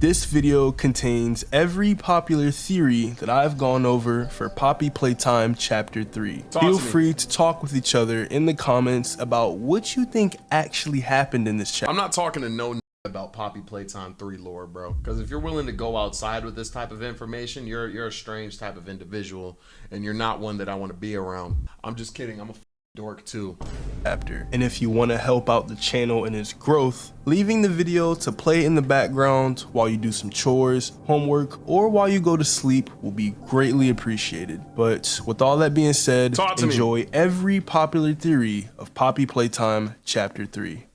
This video contains every popular theory that I've gone over for Poppy Playtime Chapter 3. Feel free to talk with each other in the comments about what you think actually happened in this chapter. I'm not talking to no about Poppy Playtime 3 lore, bro. Because if you're willing to go outside with this type of information, you're a strange type of individual, and you're not one that I want to be around. I'm just kidding. I'm a dork too. And if you want to help out the channel in its growth, leaving the video to play in the background while you do some chores, homework, or while you go to sleep will be greatly appreciated. But with all that being said, enjoy every popular theory of Poppy Playtime Chapter 3.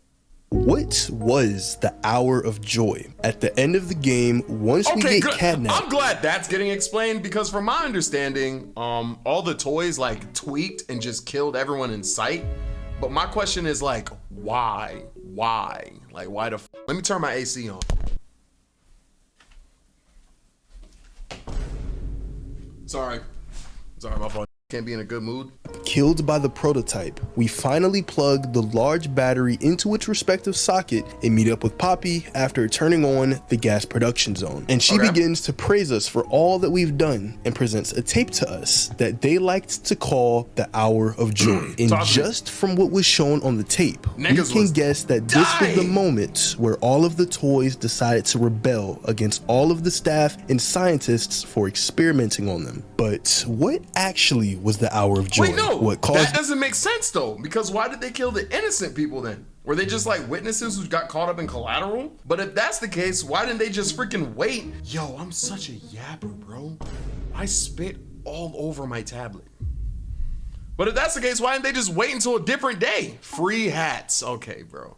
What was the hour of joy? At the end of the game, once we get Catnap. I'm glad that's getting explained, because from my understanding, all the toys like tweaked and just killed everyone in sight. But my question is like, why? Like, why the let me turn my AC on. Sorry, my fault. Can't be in a good mood. Killed by the prototype, we finally plug the large battery into its respective socket and meet up with Poppy after turning on the gas production zone. And she begins to praise us for all that we've done and presents a tape to us that they liked to call the Hour of Joy. And just from what was shown on the tape, we can guess that this was the moment where all of the toys decided to rebel against all of the staff and scientists for experimenting on them. But what actually was the Hour of Joy? Wait, no, what caused that doesn't make sense though, because why did they kill the innocent people then? Were they just like witnesses who got caught up in collateral? But if that's the case, why didn't they just freaking wait? Yo, I'm such a yapper, bro. I spit all over my tablet. But if that's the case, why didn't they just wait until a different day? Free hats. Okay, bro.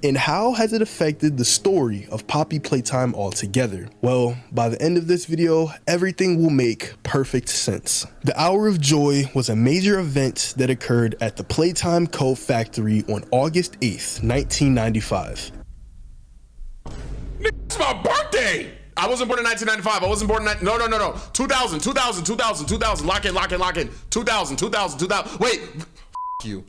And how has it affected the story of Poppy Playtime altogether? Well, by the end of this video, everything will make perfect sense. The Hour of Joy was a major event that occurred at the Playtime Co. factory on August 8th, 1995. It's my birthday! I wasn't born in 1995. I wasn't born in no. 2000. Lock in. 2000. Wait, you.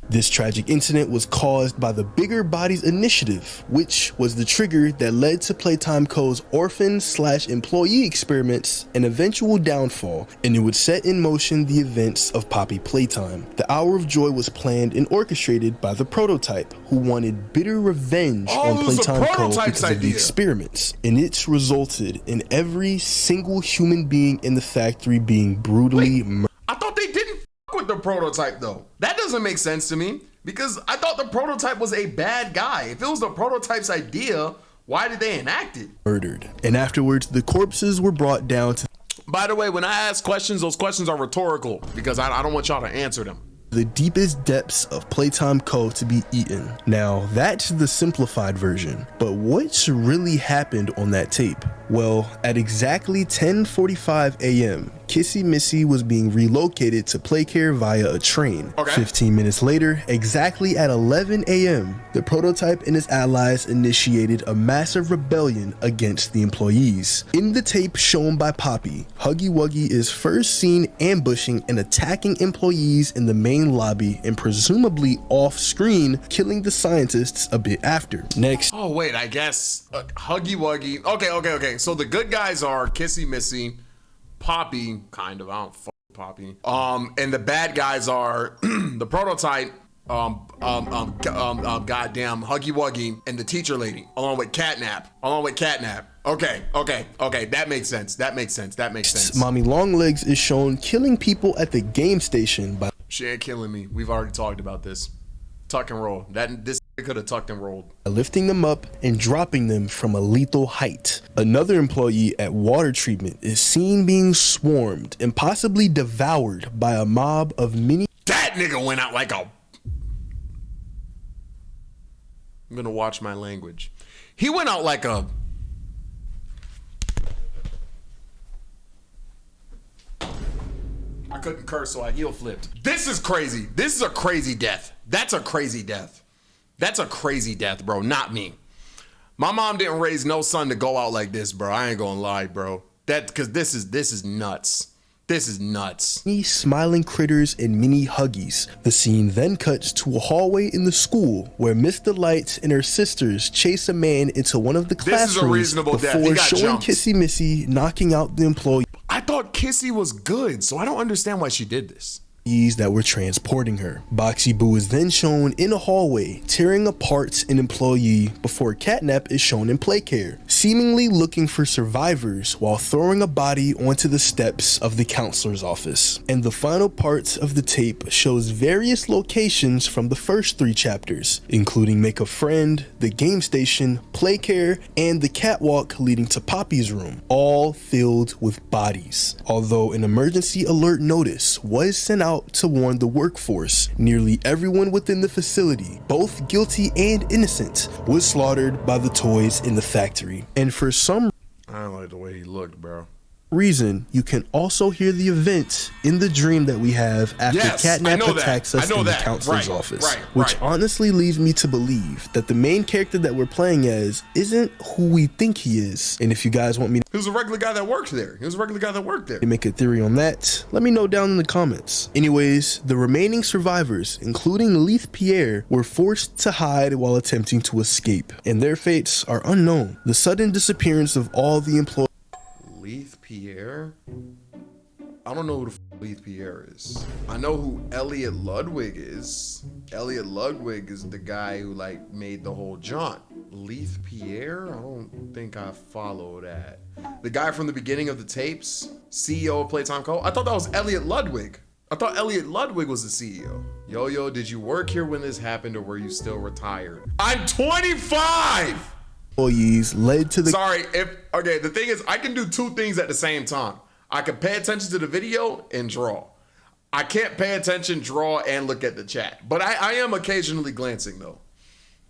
This tragic incident was caused by the Bigger Bodies Initiative, which was the trigger that led to Playtime Co.'s orphan/employee experiments and eventual downfall, and it would set in motion the events of Poppy Playtime. The Hour of Joy was planned and orchestrated by the prototype, who wanted bitter revenge on Playtime Co. because of the experiments, and it's resulted in every single human being in the factory being brutally murdered. I thought they didn't with the prototype though. That doesn't make sense to me, because I thought the prototype was a bad guy. If it was the prototype's idea, why did they enact it? Murdered. And afterwards, the corpses were brought down to... By the way, when I ask questions, those questions are rhetorical, because I don't want y'all to answer them. The deepest depths of Playtime Co. to be eaten. Now, that's the simplified version, but what's really happened on that tape? Well, at exactly 10:45 a.m., Kissy Missy was being relocated to Playcare via a train. 15 minutes later, exactly at 11 a.m., the prototype and his allies initiated a massive rebellion against the employees. In the tape shown by Poppy, Huggy Wuggy is first seen ambushing and attacking employees in the main lobby and presumably off-screen killing the scientists a bit after. Next. Oh wait, I guess Huggy Wuggy. Okay. So the good guys are Kissy Missy, Poppy, kind of. I don't fuck Poppy. And the bad guys are the prototype, goddamn Huggy Wuggy, and the teacher lady, along with Catnap. Okay. That makes sense. Mommy Longlegs is shown killing people at the game station by... She ain't killing me. We've already talked about this. Tuck and roll. This could have tucked and rolled. Lifting them up and dropping them from a lethal height. Another employee at water treatment is seen being swarmed and possibly devoured by a mob of mini... That nigga went out like a... I'm gonna watch my language. He went out like a... I couldn't curse, so I heel flipped. This is crazy. This is a crazy death. That's a crazy death. That's a crazy death, bro. Not me. My mom didn't raise no son to go out like this, bro. I ain't gonna lie, bro. Because this is nuts. This is nuts. Many smiling critters and mini huggies. The scene then cuts to a hallway in the school where Miss Delight and her sisters chase a man into one of the classrooms before showing Kissy Missy knocking out the employee. I thought Kissy was good, so I don't understand why she did this. That were transporting her. Boxy Boo is then shown in a hallway tearing apart an employee before Catnap is shown in play care, seemingly looking for survivors while throwing a body onto the steps of the counselor's office. And the final part of the tape shows various locations from the first 3 chapters, including Make a Friend, the game station, play care, and the catwalk leading to Poppy's room, all filled with bodies. Although an emergency alert notice was sent out to warn the workforce, nearly everyone within the facility, both guilty and innocent, was slaughtered by the toys in the factory. And for some I don't like the way he looked, bro. reason, you can also hear the event in the dream that we have after Catnap attacks us in the counselor's office, which honestly leads me to believe that the main character that we're playing as isn't who we think he is. And if you guys want me He was a regular guy that worked there. to make a theory on that, let me know down in the comments. Anyways, the remaining survivors, including Leith Pierre, were forced to hide while attempting to escape, and their fates are unknown. The sudden disappearance of all the employees. Leith Pierre? I don't know who the Leith Pierre is. I know who Elliot Ludwig is. Elliot Ludwig is the guy who like made the whole jaunt. Leith Pierre? I don't think I follow that. The guy from the beginning of the tapes, CEO of Playtime Co. I thought that was Elliot Ludwig. I thought Elliot Ludwig was the CEO. Yo, did you work here when this happened or were you still retired? I'm 25! Employees led to the The thing is, I can do 2 things at the same time. I can pay attention to the video and draw. I can't pay attention, draw, and look at the chat. But I am occasionally glancing though.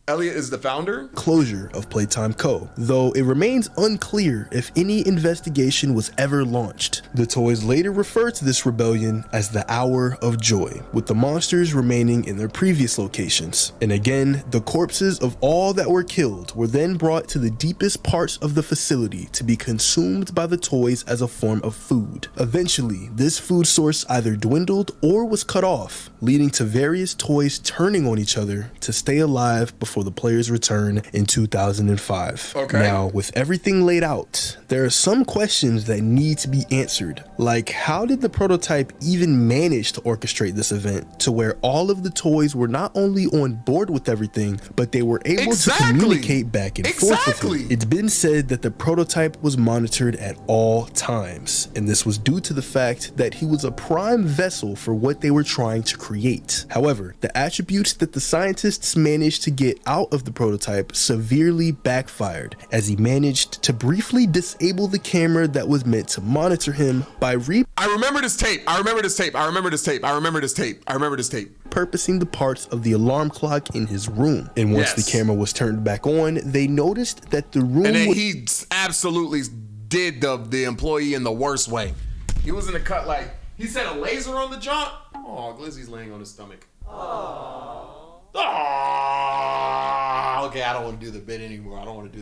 Elliot is the founder? Closure of Playtime Co., though it remains unclear if any investigation was ever launched. The toys later refer to this rebellion as the Hour of Joy, with the monsters remaining in their previous locations. And again, the corpses of all that were killed were then brought to the deepest parts of the facility to be consumed by the toys as a form of food. Eventually, this food source either dwindled or was cut off, leading to various toys turning on each other to stay alive before the players return in 2005. Now, with everything laid out, there are some questions that need to be answered, like how did the prototype even manage to orchestrate this event to where all of the toys were not only on board with everything, but they were able to communicate back and forth with him. It's been said that the prototype was monitored at all times, and this was due to the fact that he was a prime vessel for what they were trying to create. However, the attributes that the scientists managed to get out of the prototype severely backfired, as he managed to briefly disable the camera that was meant to monitor him by I remember this tape. repurposing the parts of the alarm clock in his room. And once the camera was turned back on, they noticed that the room he absolutely did the employee in the worst way. He was in the cut like, he said a laser on the jump. Oh, Glizzy's laying on his stomach. Okay, I don't want to do the bit anymore. I don't want to.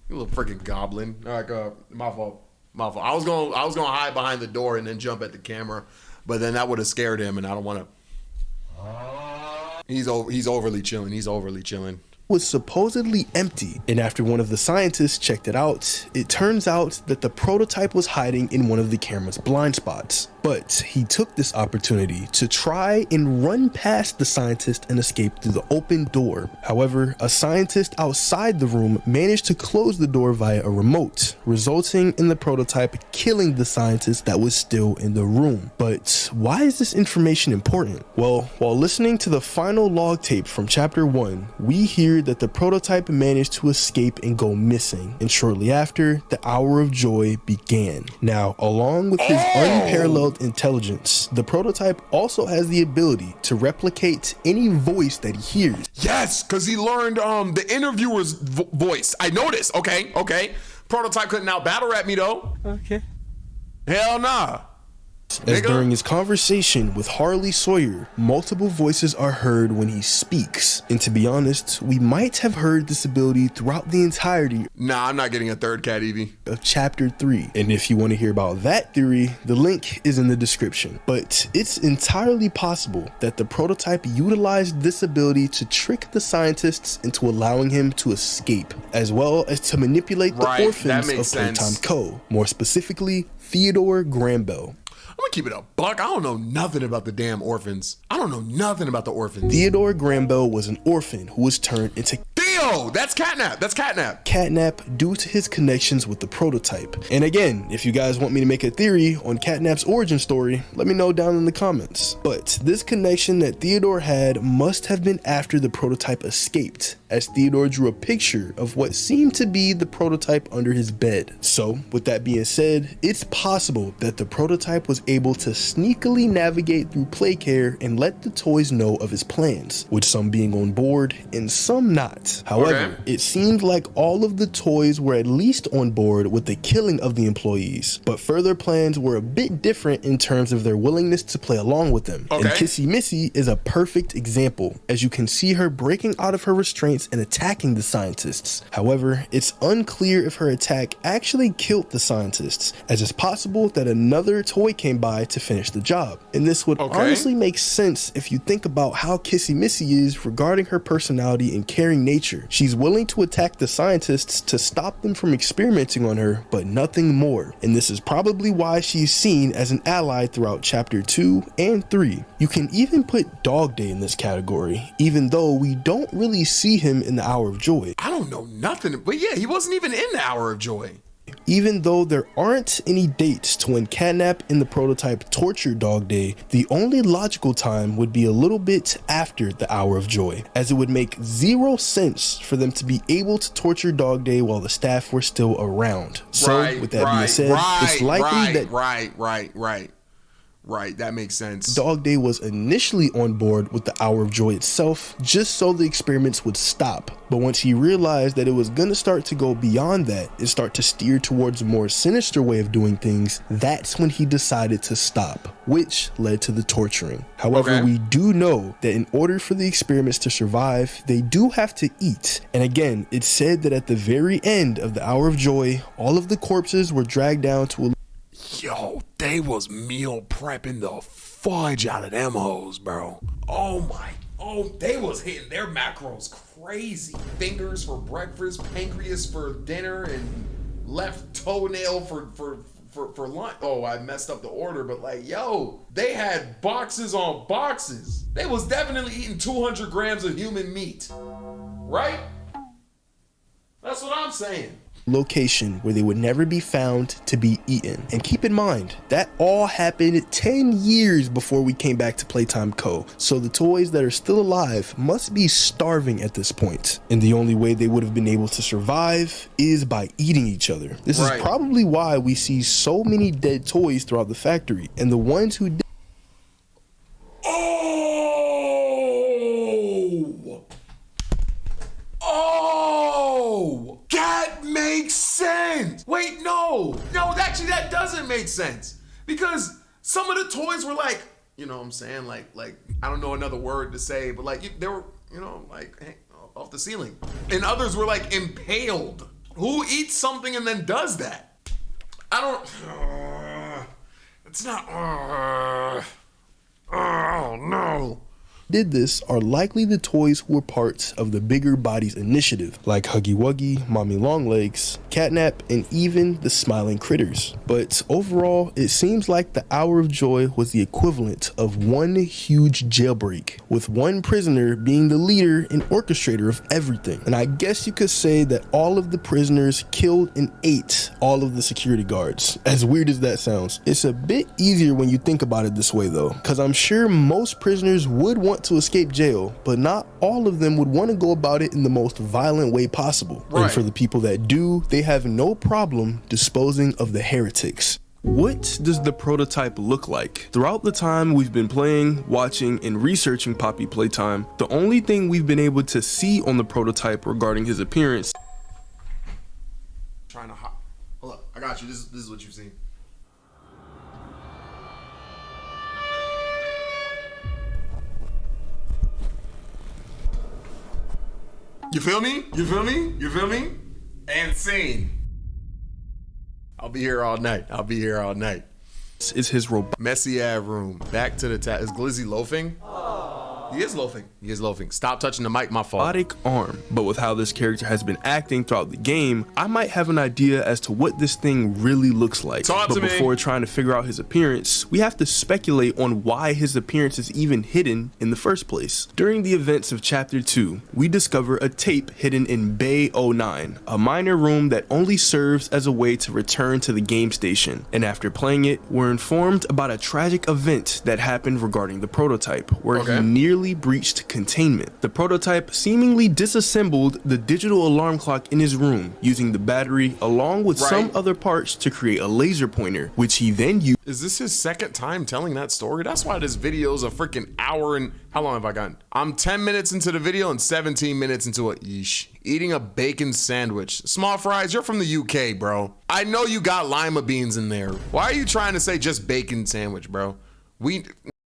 You little freaking goblin. All right, my fault. I was gonna hide behind the door and then jump at the camera, but then that would have scared him, and I don't want to. He's overly chilling. Was supposedly empty, and after one of the scientists checked it out, it turns out that the prototype was hiding in one of the camera's blind spots. But he took this opportunity to try and run past the scientist and escape through the open door. However, a scientist outside the room managed to close the door via a remote, resulting in the prototype killing the scientist that was still in the room. But why is this information important? Well, while listening to the final log tape from chapter 1, we hear that the prototype managed to escape and go missing, and shortly after, the Hour of Joy began. Now, along with his unparalleled intelligence, the prototype also has the ability to replicate any voice that he hears. Yes, because he learned the interviewer's voice. I noticed. Okay. Prototype couldn't out battle rap me though. Okay. Hell nah. As during his conversation with Harley Sawyer, multiple voices are heard when he speaks. And to be honest, we might have heard this ability throughout the entirety Nah, I'm not getting a third Cat Eevee. of Chapter 3. And if you want to hear about that theory, the link is in the description. But it's entirely possible that the prototype utilized this ability to trick the scientists into allowing him to escape, as well as to manipulate the orphans of Playtime Co., more specifically, Theodore Grambel. I'm gonna keep it a buck. I don't know nothing about the damn orphans. I don't know nothing about the orphans. Theodore Grambel was an orphan who was turned into Theo! That's Catnap. That's Catnap. Catnap due to his connections with the prototype. And again, if you guys want me to make a theory on Catnap's origin story, let me know down in the comments. But this connection that Theodore had must have been after the prototype escaped, as Theodore drew a picture of what seemed to be the prototype under his bed. So, with that being said, it's possible that the prototype was able to sneakily navigate through Playcare and let the toys know of his plans, with some being on board and some not. However, it seemed like all of the toys were at least on board with the killing of the employees, but further plans were a bit different in terms of their willingness to play along with them. And Kissy Missy is a perfect example, as you can see her breaking out of her restraints and attacking the scientists. However, it's unclear if her attack actually killed the scientists, as it's possible that another toy came by to finish the job. And this would honestly make sense if you think about how Kissy Missy is regarding her personality and caring nature. She's willing to attack the scientists to stop them from experimenting on her, but nothing more. And this is probably why she's seen as an ally throughout Chapter 2 and 3. You can even put Dog Day in this category, even though we don't really see him in the Hour of Joy. I don't know nothing, but yeah, he wasn't even in the Hour of Joy. Even though there aren't any dates to when Catnap and the prototype tortured Dog Day, the only logical time would be a little bit after the Hour of Joy, as it would make zero sense for them to be able to torture Dog Day while the staff were still around. So with that being said, it's likely that Right, that makes sense. Dog Day was initially on board with the Hour of Joy itself, just so the experiments would stop. But once he realized that it was gonna start to go beyond that and start to steer towards a more sinister way of doing things, that's when he decided to stop, which led to the torturing. However, we do know that in order for the experiments to survive, they do have to eat. And again, it's said that at the very end of the Hour of Joy, all of the corpses were dragged down to a Yo, they was meal prepping the fudge out of them hoes, bro. They was hitting their macros crazy. Fingers for breakfast, pancreas for dinner, and left toenail for lunch. Oh, I messed up the order, but like, yo, they had boxes on boxes. They was definitely eating 200 grams of human meat, right? That's what I'm saying. Location where they would never be found to be eaten. And keep in mind, that all happened 10 years before we came back to Playtime Co. So the toys that are still alive must be starving at this point. And the only way they would have been able to survive is by eating each other. This is probably why we see so many dead toys throughout the factory. And the ones who did that makes sense. Wait, no, actually that doesn't make sense, because some of the toys were like, you know what I'm saying, like I don't know another word to say, but like they were, you know, like off the ceiling, and others were like impaled. Who eats something and then does that? I don't. It's not. Oh no. Did this are likely the toys who were parts of the Bigger Bodies initiative, like Huggy Wuggy, Mommy Longlegs, Catnap, and even the Smiling Critters. But overall, it seems like the Hour of Joy was the equivalent of one huge jailbreak, with one prisoner being the leader and orchestrator of everything. And I guess you could say that all of the prisoners killed and ate all of the security guards. As weird as that sounds, it's a bit easier when you think about it this way though, because I'm sure most prisoners would want to escape jail, but not all of them would want to go about it in the most violent way possible. And for the people that do, they have no problem disposing of the heretics. What does the prototype look like? Throughout the time we've been playing, watching, and researching Poppy Playtime, the only thing we've been able to see on the prototype regarding his appearance. Hold up, I got you. This is what you've seen. You feel me? You feel me? You feel me? And scene. I'll be here all night. I'll be here all night. This is his messy ass room. Back to the Is Glizzy loafing? He is loafing. He is loafing. Stop touching the mic, my fault. robotic arm. But with how this character has been acting throughout the game, I might have an idea as to what this thing really looks like. Talk to me. Before trying to figure out his appearance, we have to speculate on why his appearance is even hidden in the first place. During the events of Chapter 2, we discover a tape hidden in Bay 09, a minor room that only serves as a way to return to the game station. And after playing it, we're informed about a tragic event that happened regarding the prototype, where he nearly breached containment. The prototype seemingly disassembled the digital alarm clock in his room using the battery along with some other parts to create a laser pointer, which he then used. Is this his second time telling that story? That's why this video is a freaking hour and how long have I gotten? I'm 10 minutes into the video and 17 minutes into it. Eating a bacon sandwich. Small fries, you're from the UK, bro. I know you got lima beans in there. Why are you trying to say just bacon sandwich, bro?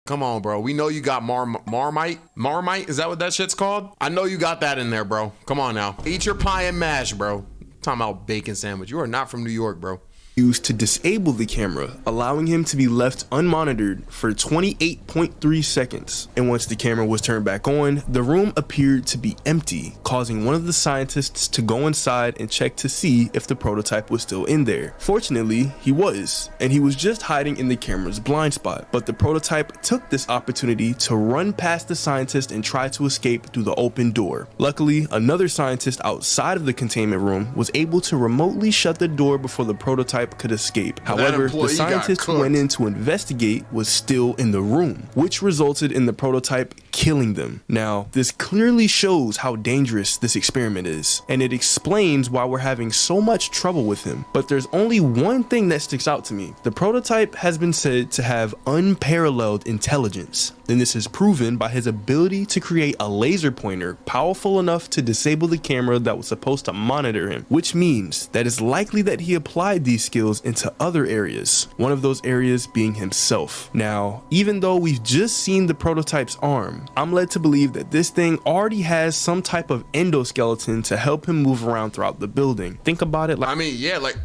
Come on, bro. We know you got Marmite. Marmite? Is that what that shit's called? I know you got that in there, bro. Come on now. Eat your pie and mash, bro. Talking about bacon sandwich. You are not from New York, bro. Used to disable the camera, allowing him to be left unmonitored for 28.3 seconds. And once the camera was turned back on, the room appeared to be empty, causing one of the scientists to go inside and check to see if the prototype was still in there. Fortunately, he was, and he was just hiding in the camera's blind spot. But the prototype took this opportunity to run past the scientist and try to escape through the open door. Luckily, another scientist outside of the containment room was able to remotely shut the door before the prototype could escape. However, the scientist who went in to investigate was still in the room, which resulted in the prototype killing them. Now, this clearly shows how dangerous this experiment is, and it explains why we're having so much trouble with him. But there's only one thing that sticks out to me. The prototype has been said to have unparalleled intelligence, and this is proven by his ability to create a laser pointer powerful enough to disable the camera that was supposed to monitor him, which means that it's likely that he applied these skills into other areas, one of those areas being himself. Now, even though we've just seen the prototype's arm, I'm led to believe that this thing already has some type of endoskeleton to help him move around throughout the building. Think about it like, I mean, yeah, like,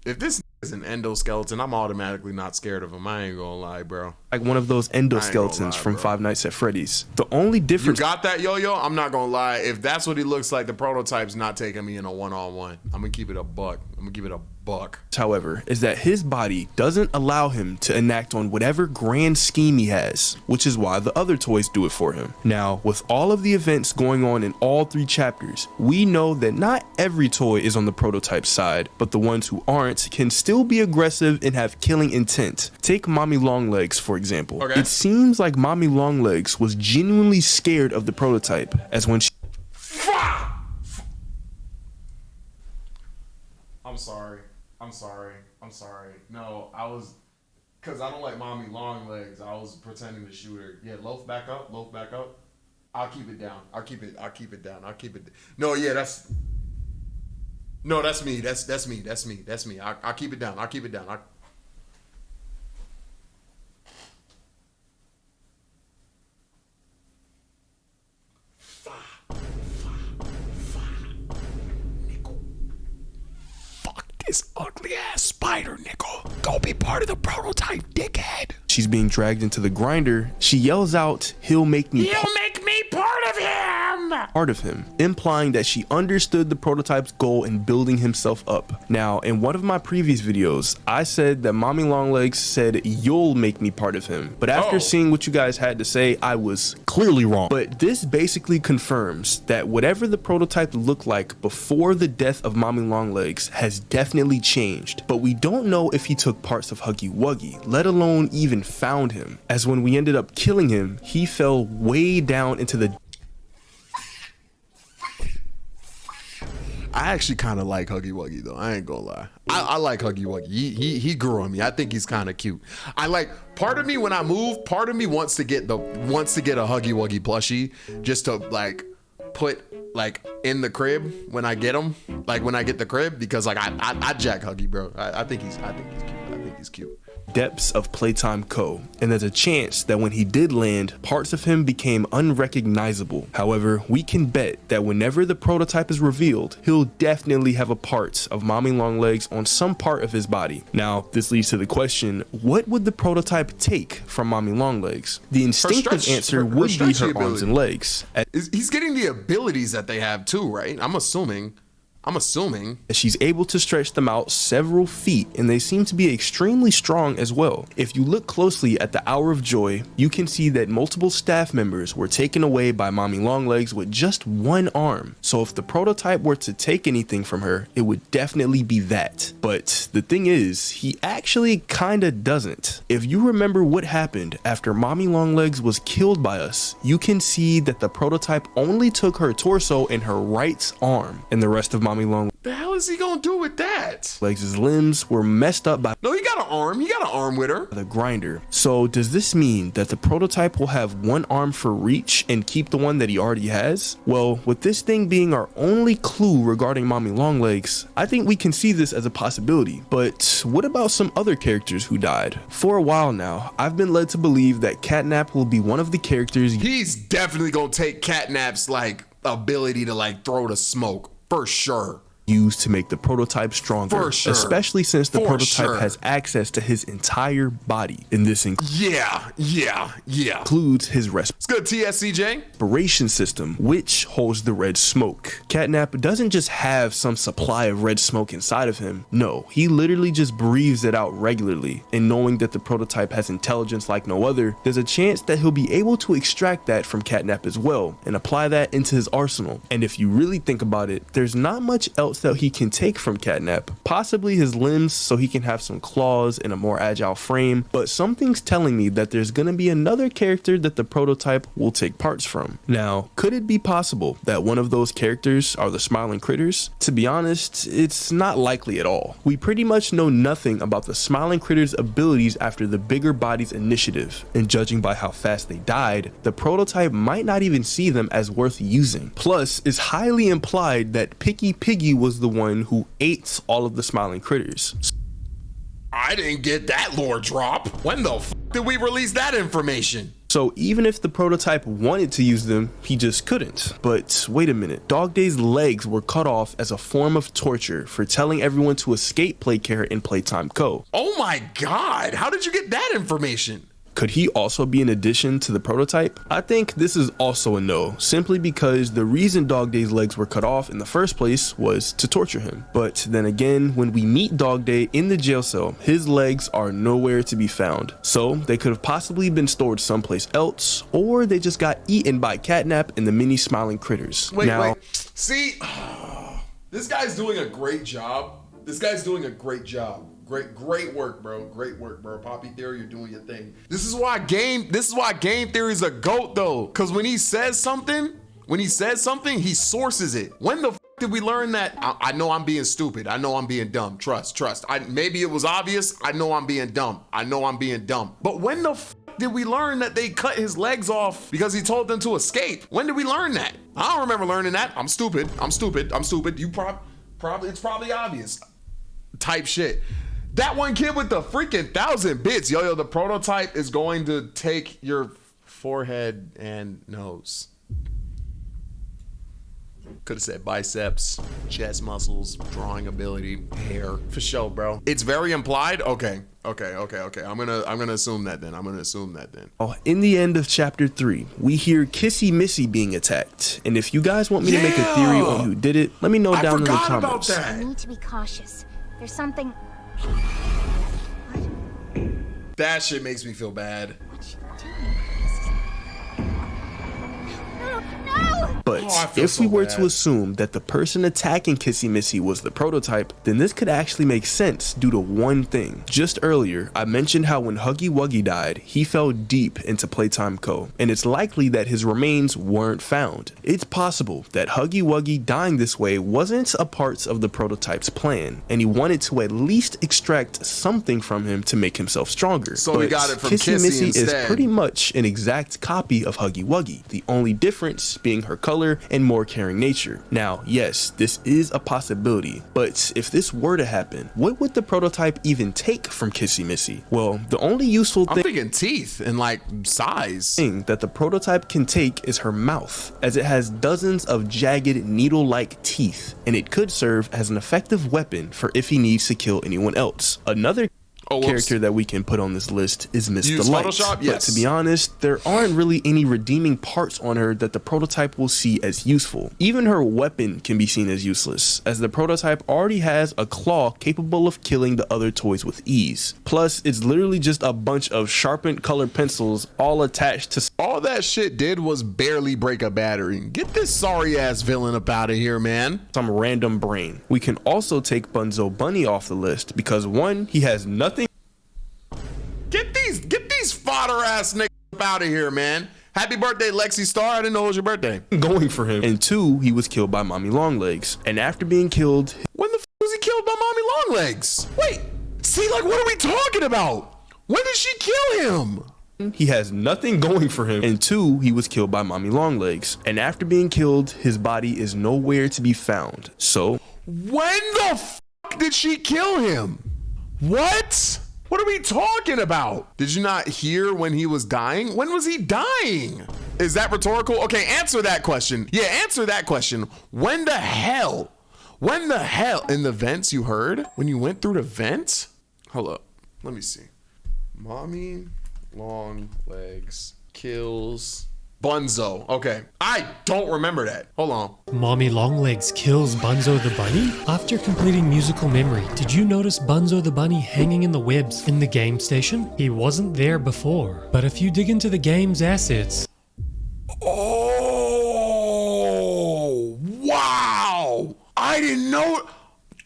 if this is an endoskeleton, I'm automatically not scared of him. I ain't gonna lie, bro. Like one of those endoskeletons from Five Nights at Freddy's. The only difference— You got that, yo? I'm not gonna lie. If that's what he looks like, the prototype's not taking me in a one-on-one. I'm gonna keep it a buck. However, is that his body doesn't allow him to enact on whatever grand scheme he has, which is why the other toys do it for him. Now, with all of the events going on in all 3 chapters, we know that not every toy is on the prototype side, but the ones who aren't can still be aggressive and have killing intent. Take Mommy Longlegs, for example. It seems like Mommy Longlegs was genuinely scared of the prototype, as when she— I'm sorry. No, I was, because I don't like Mommy Longlegs. I was pretending to shoot her. Yeah, loaf back up. I'll keep it down. I'll keep it down. No, yeah, that's me. That's me. I'll keep it down. This ugly ass spider, nickel. Go be part of the prototype, dickhead. She's being dragged into the grinder. She yells out, "He'll make me part of him," implying that she understood the prototype's goal in building himself up. Now, in one of my previous videos, I said that Mommy Longlegs said, "You'll make me part of him." But after seeing what you guys had to say, I was clearly wrong. But this basically confirms that whatever the prototype looked like before the death of Mommy Longlegs has definitely changed. But we don't know if he took parts of Huggy Wuggy, let alone even found him, as when we ended up killing him, he fell way down into the— I actually kind of like Huggy Wuggy though. I ain't gonna lie. I like Huggy Wuggy. He grew on me. I think he's kind of cute. I like, part of me when I move, part of me wants to get a Huggy Wuggy plushie just to like put like in the crib when I get him, like when I get the crib, because like I jack Huggy, bro. I think he's cute. depths of Playtime Co., and there's a chance that when he did land, parts of him became unrecognizable. However, we can bet that whenever the prototype is revealed, he'll definitely have a part of Mommy Longlegs on some part of his body. Now, this leads to the question, what would the prototype take from Mommy Longlegs? The instinctive answer would be her arms and legs. He's getting the abilities that they have too, right? I'm assuming. She's able to stretch them out several feet, and they seem to be extremely strong as well. If you look closely at the Hour of Joy, you can see that multiple staff members were taken away by Mommy Longlegs with just one arm. So if the prototype were to take anything from her, it would definitely be that. But the thing is, he actually kinda doesn't. If you remember what happened after Mommy Longlegs was killed by us, you can see that the prototype only took her torso and her right arm, and the rest of Mommy The hell is he gonna do with that? Legs' limbs were messed up by No, he got an arm. He got an arm with her. the grinder. So does this mean that the prototype will have one arm for reach and keep the one that he already has? Well, with this thing being our only clue regarding Mommy Longlegs, I think we can see this as a possibility. But what about some other characters who died? For a while now, I've been led to believe that Catnap will be one of the characters. He's definitely gonna take Catnap's like ability to like throw the smoke. For sure. Used to make the prototype stronger, For sure. Especially since the For prototype sure. has access to his entire body. And this includes his It's good, TSCJ. respiration system, which holds the red smoke. Catnap doesn't just have some supply of red smoke inside of him. No, he literally just breathes it out regularly. And knowing that the prototype has intelligence like no other, there's a chance that he'll be able to extract that from Catnap as well and apply that into his arsenal. And if you really think about it, there's not much else that he can take from Catnap. Possibly his limbs so he can have some claws and a more agile frame, but something's telling me that there's gonna be another character that the prototype will take parts from. Now, could it be possible that one of those characters are the Smiling Critters? To be honest, it's not likely at all. We pretty much know nothing about the Smiling Critters' abilities after the Bigger Bodies initiative, and judging by how fast they died, the prototype might not even see them as worth using. Plus, it's highly implied that Picky Piggy was the one who ate all of the Smiling Critters. I didn't get that lore drop. When the f did we release that information? So even if the prototype wanted to use them, he just couldn't. But wait a minute, Dog Day's legs were cut off as a form of torture for telling everyone to escape Playcare in Playtime Co. Oh my god, how did you get that information? Could he also be an addition to the prototype? I think this is also a no, simply because the reason Dog Day's legs were cut off in the first place was to torture him. But then again, when we meet Dog Day in the jail cell, his legs are nowhere to be found. So they could have possibly been stored someplace else, or they just got eaten by Catnap and the mini Smiling Critters. Wait. See, this guy's doing a great job. Great work, bro. Great work, bro. Poppy Theory, you're doing your thing. This is why game theory is a GOAT though. Cause when he says something, he sources it. When the f did we learn that? I know I'm being stupid. I know I'm being dumb. Trust. Maybe it was obvious. I know I'm being dumb. But when the f did we learn that they cut his legs off because he told them to escape? When did we learn that? I don't remember learning that. I'm stupid. You probably it's probably obvious. Type shit. That one kid with the freaking 1,000 bits. Yo, the prototype is going to take your forehead and nose. Could have said biceps, chest muscles, drawing ability, hair. For sure, bro. It's very implied. Okay. I'm gonna assume that then. In the end of chapter 3, we hear Kissy Missy being attacked. And if you guys want me to make a theory on who did it, let me know down in the comments. You need to be cautious. There's something. That shit makes me feel bad. What you doing? No! But if we were to assume that the person attacking Kissy Missy was the prototype, then this could actually make sense due to one thing. Just earlier, I mentioned how when Huggy Wuggy died, he fell deep into Playtime Co. And it's likely that his remains weren't found. It's possible that Huggy Wuggy dying this way wasn't a part of the prototype's plan, and he wanted to at least extract something from him to make himself stronger. So he got it from Kissy Missy instead. is pretty much an exact copy of Huggy Wuggy, the only difference being her her color and more caring nature. Now, yes, this is a possibility, but if this were to happen, what would the prototype even take from Kissy Missy? Well, the only useful I'm thinking teeth and like size thing that the prototype can take is her mouth, as it has dozens of jagged needle-like teeth, and it could serve as an effective weapon for if he needs to kill anyone else. Another character that we can put on this list is Mr. Light. Photoshop? But Yes. to be honest, there aren't really any redeeming parts on her that the prototype will see as useful. Even her weapon can be seen as useless, as the prototype already has a claw capable of killing the other toys with ease. Plus, it's literally just a bunch of sharpened colored pencils all attached to all that shit did was barely break a battery. Get this sorry ass villain up out of here, man. some random brain. We can also take Bunzo Bunny off the list because one, he has nothing Get these fodder ass niggas up out of here, man. Happy birthday, Lexi Star. I didn't know it was your birthday. going for him. And two, he was killed by Mommy Longlegs. And after being killed, When the f was he killed by Mommy Longlegs? Wait, see, like, what are we talking about? When did she kill him? he has nothing going for him. And two, he was killed by Mommy Longlegs. And after being killed, his body is nowhere to be found. So, When the f did she kill him? What? What are we talking about? Did you not hear when he was dying? When was he dying? Is that rhetorical? Okay, answer that question. Yeah, answer that question. When the hell? When the hell? In the vents you heard? When you went through the vents? Hold up. Let me see. Mommy Longlegs kills Bunzo. Okay. I don't remember that. Hold on. Mommy Longlegs kills Bunzo the Bunny? After completing musical memory, did you notice Bunzo the Bunny hanging in the webs in the game station? He wasn't there before. But if you dig into the game's assets... Oh, wow. I didn't know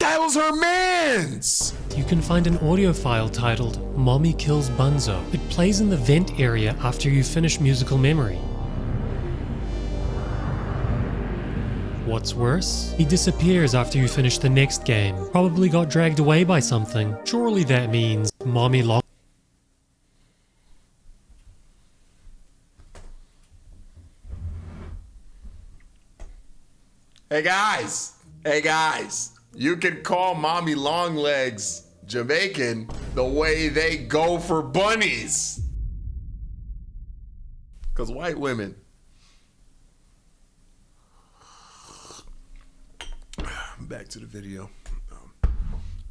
that was her mans. you can find an audio file titled Mommy Kills Bunzo. It plays in the vent area after you finish musical memory. What's worse, he disappears after you finish the next game. Probably got dragged away by something. Surely that means Mommy Long... Hey guys, you can call Mommy Longlegs Jamaican the way they go for bunnies. Because white women. Back to the video.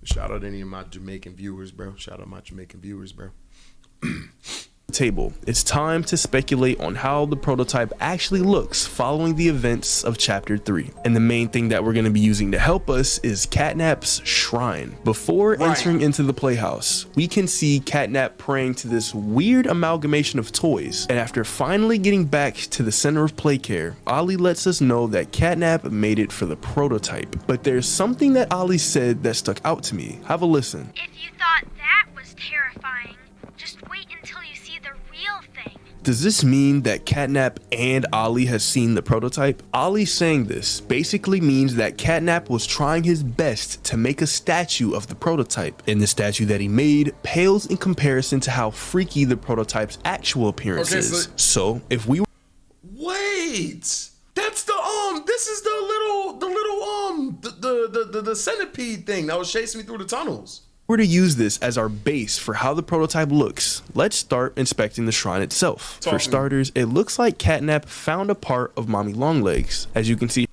Shout out any of my Jamaican viewers, bro. Shout out my Jamaican viewers, bro. Table. It's time to speculate on how the prototype actually looks following the events of chapter 3. And the main thing that we're going to be using to help us is Catnap's shrine. Before entering into the playhouse, we can see Catnap praying to this weird amalgamation of toys. And after finally getting back to the center of Playcare, Ollie lets us know that Catnap made it for the prototype. But there's something that Ollie said that stuck out to me. Have a listen. If you thought that was terrifying, just wait until you see the real thing. Does this mean that Catnap and Ollie has seen the prototype? Ollie saying this basically means that Catnap was trying his best to make a statue of the prototype, and the statue that he made pales in comparison to how freaky the prototype's actual appearance is. So if we Wait, that's the this is the centipede thing that was chasing me through the tunnels. were to use this as our base for how the prototype looks, let's start inspecting the shrine itself. For starters, it looks like Catnap found a part of Mommy Longlegs. As you can see,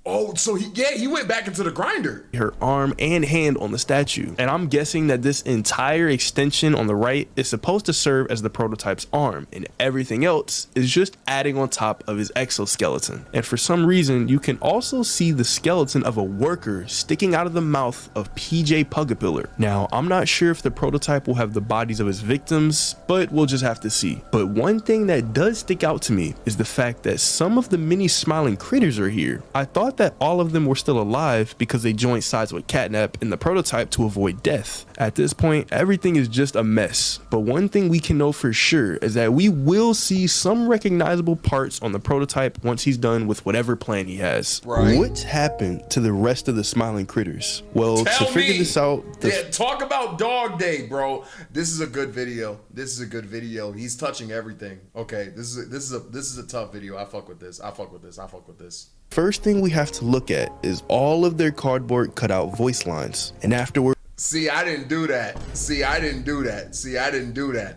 Oh, so he went back into the grinder. her arm and hand on the statue, and I'm guessing that this entire extension on the right is supposed to serve as the prototype's arm, and everything else is just adding on top of his exoskeleton. And for some reason, you can also see the skeleton of a worker sticking out of the mouth of PJ Pugapillar. Now, I'm not sure if the prototype will have the bodies of his victims, but we'll just have to see. But one thing that does stick out to me is the fact that some of the mini smiling critters are here. I thought that all of them were still alive because they joined sides with Catnap in the prototype to avoid death. At this point, everything is just a mess, but one thing we can know for sure is that we will see some recognizable parts on the prototype once he's done with whatever plan he has. Right. What happened to the rest of the smiling critters? Well, to figure this out, talk about Dog Day, bro. This is a good video. This is a good video. He's touching everything. Okay, this is a tough video. I fuck with this. I fuck with this. First thing we have to look at is all of their cardboard cutout voice lines, and afterward. See, I didn't do that.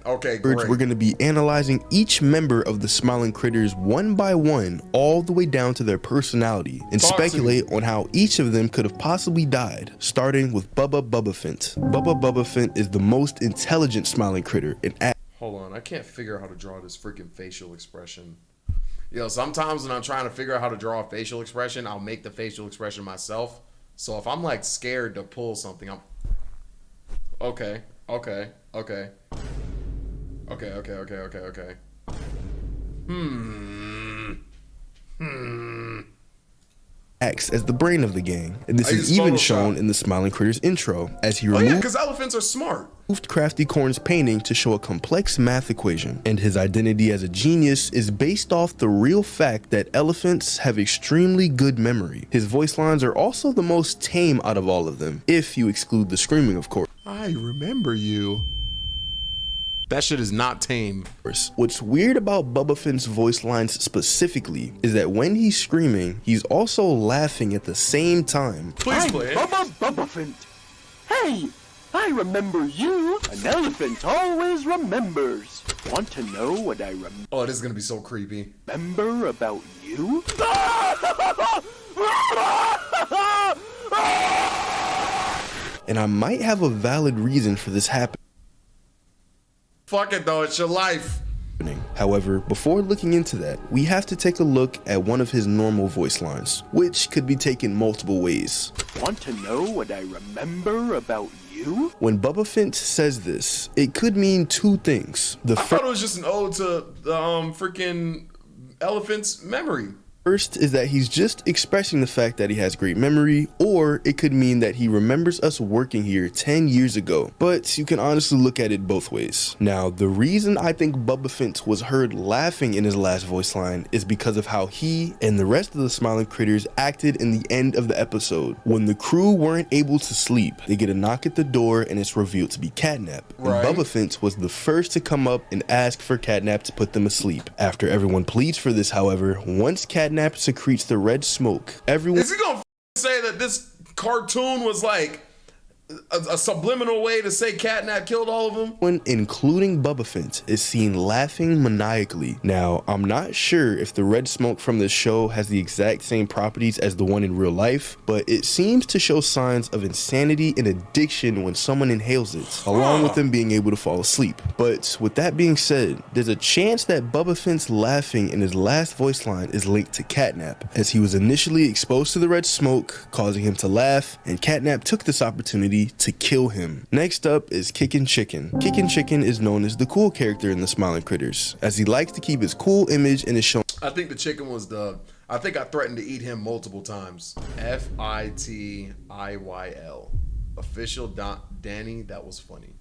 Okay, great. We're going to be analyzing each member of the smiling critters one by one, all the way down to their personality, and speculate on how each of them could have possibly died, starting with Bubba Bubbaphant. Bubba Bubbaphant is the most intelligent smiling critter and Hold on, I can't figure out how to draw this freaking facial expression. Yo, sometimes when I'm trying to figure out how to draw a facial expression, I'll make the facial expression myself. So if I'm like scared to pull something, I'm okay. acts as the brain of the gang, and this is even shown in the smiling critters intro as he removed because elephants are smart. Crafty Corn's painting to show a complex math equation, and his identity as a genius is based off the real fact that elephants have extremely good memory. His voice lines are also the most tame out of all of them, if you exclude the screaming, of course. I remember you. That shit is not tame. What's weird about Bubbaphant's voice lines specifically is that when he's screaming, he's also laughing at the same time. Please play it. Bubba Bubbaphant. Hey, I remember you. An elephant always remembers. Want to know what I Oh, this is gonna be so creepy. remember about you? And I might have a valid reason for this happening. Fuck it though, it's your life. However, before looking into that, we have to take a look at one of his normal voice lines, which could be taken multiple ways. Want to know what I remember about you? When Bubbaphant says this, it could mean two things. I thought it was just an ode to the freaking elephant's memory. First is that he's just expressing the fact that he has great memory, or it could mean that he remembers us working here 10 years ago, but you can honestly look at it both ways. Now, the reason I think Bubbaphant was heard laughing in his last voice line is because of how he and the rest of the smiling critters acted in the end of the episode. When the crew weren't able to sleep, they get a knock at the door and it's revealed to be Catnap. Right. And Bubbaphant was the first to come up and ask for Catnap to put them asleep. After everyone pleads for this, however, once Catnap secretes the red smoke, everyone— Is he gonna say that this cartoon was like a subliminal way to say Catnap killed all of them? Everyone, including Bubbaphant, is seen laughing maniacally. Now, I'm not sure if the red smoke from this show has the exact same properties as the one in real life, but it seems to show signs of insanity and addiction when someone inhales it, along with them being able to fall asleep. But with that being said, there's a chance that Bubbaphant's laughing in his last voice line is linked to Catnap, as he was initially exposed to the red smoke, causing him to laugh, and Catnap took this opportunity to kill him. Next up is Kickin' Chicken. Kickin' Chicken is known as the cool character in the smiling critters, as he likes to keep his cool image and is shown— I think the chicken was I think I threatened to eat him multiple times. FITIYL. Official Danny, that was funny.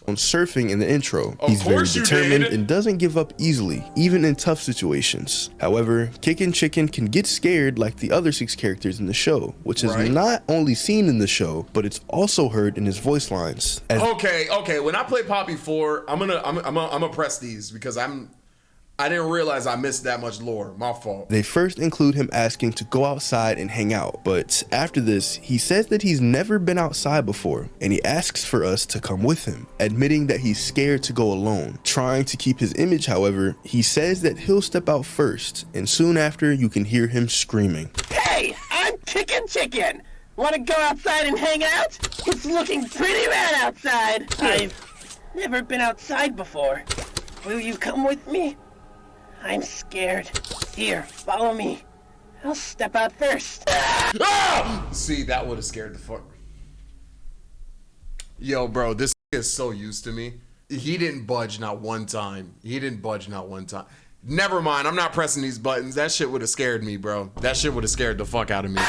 on surfing in the intro. He's very determined and doesn't give up easily, even in tough situations. However, Kickin' Chicken can get scared like the other 6 characters in the show, which is not only seen in the show, but it's also heard in his voice lines. Okay. When I play Poppy 4, I'm gonna press these because I didn't realize I missed that much lore. My fault. They first include him asking to go outside and hang out, but after this, he says that he's never been outside before, and he asks for us to come with him, admitting that he's scared to go alone. Trying to keep his image, however, he says that he'll step out first, and soon after, you can hear him screaming. Hey, I'm Kickin' Chicken. Want to go outside and hang out? It's looking pretty bad outside. I've never been outside before. Will you come with me? I'm scared. Here, follow me. I'll step out first. Ah! See, that would have scared the fuck. Yo, bro, this is so used to me. He didn't budge not one time. Never mind. I'm not pressing these buttons. That shit would have scared me, bro. That shit would have scared the fuck out of me.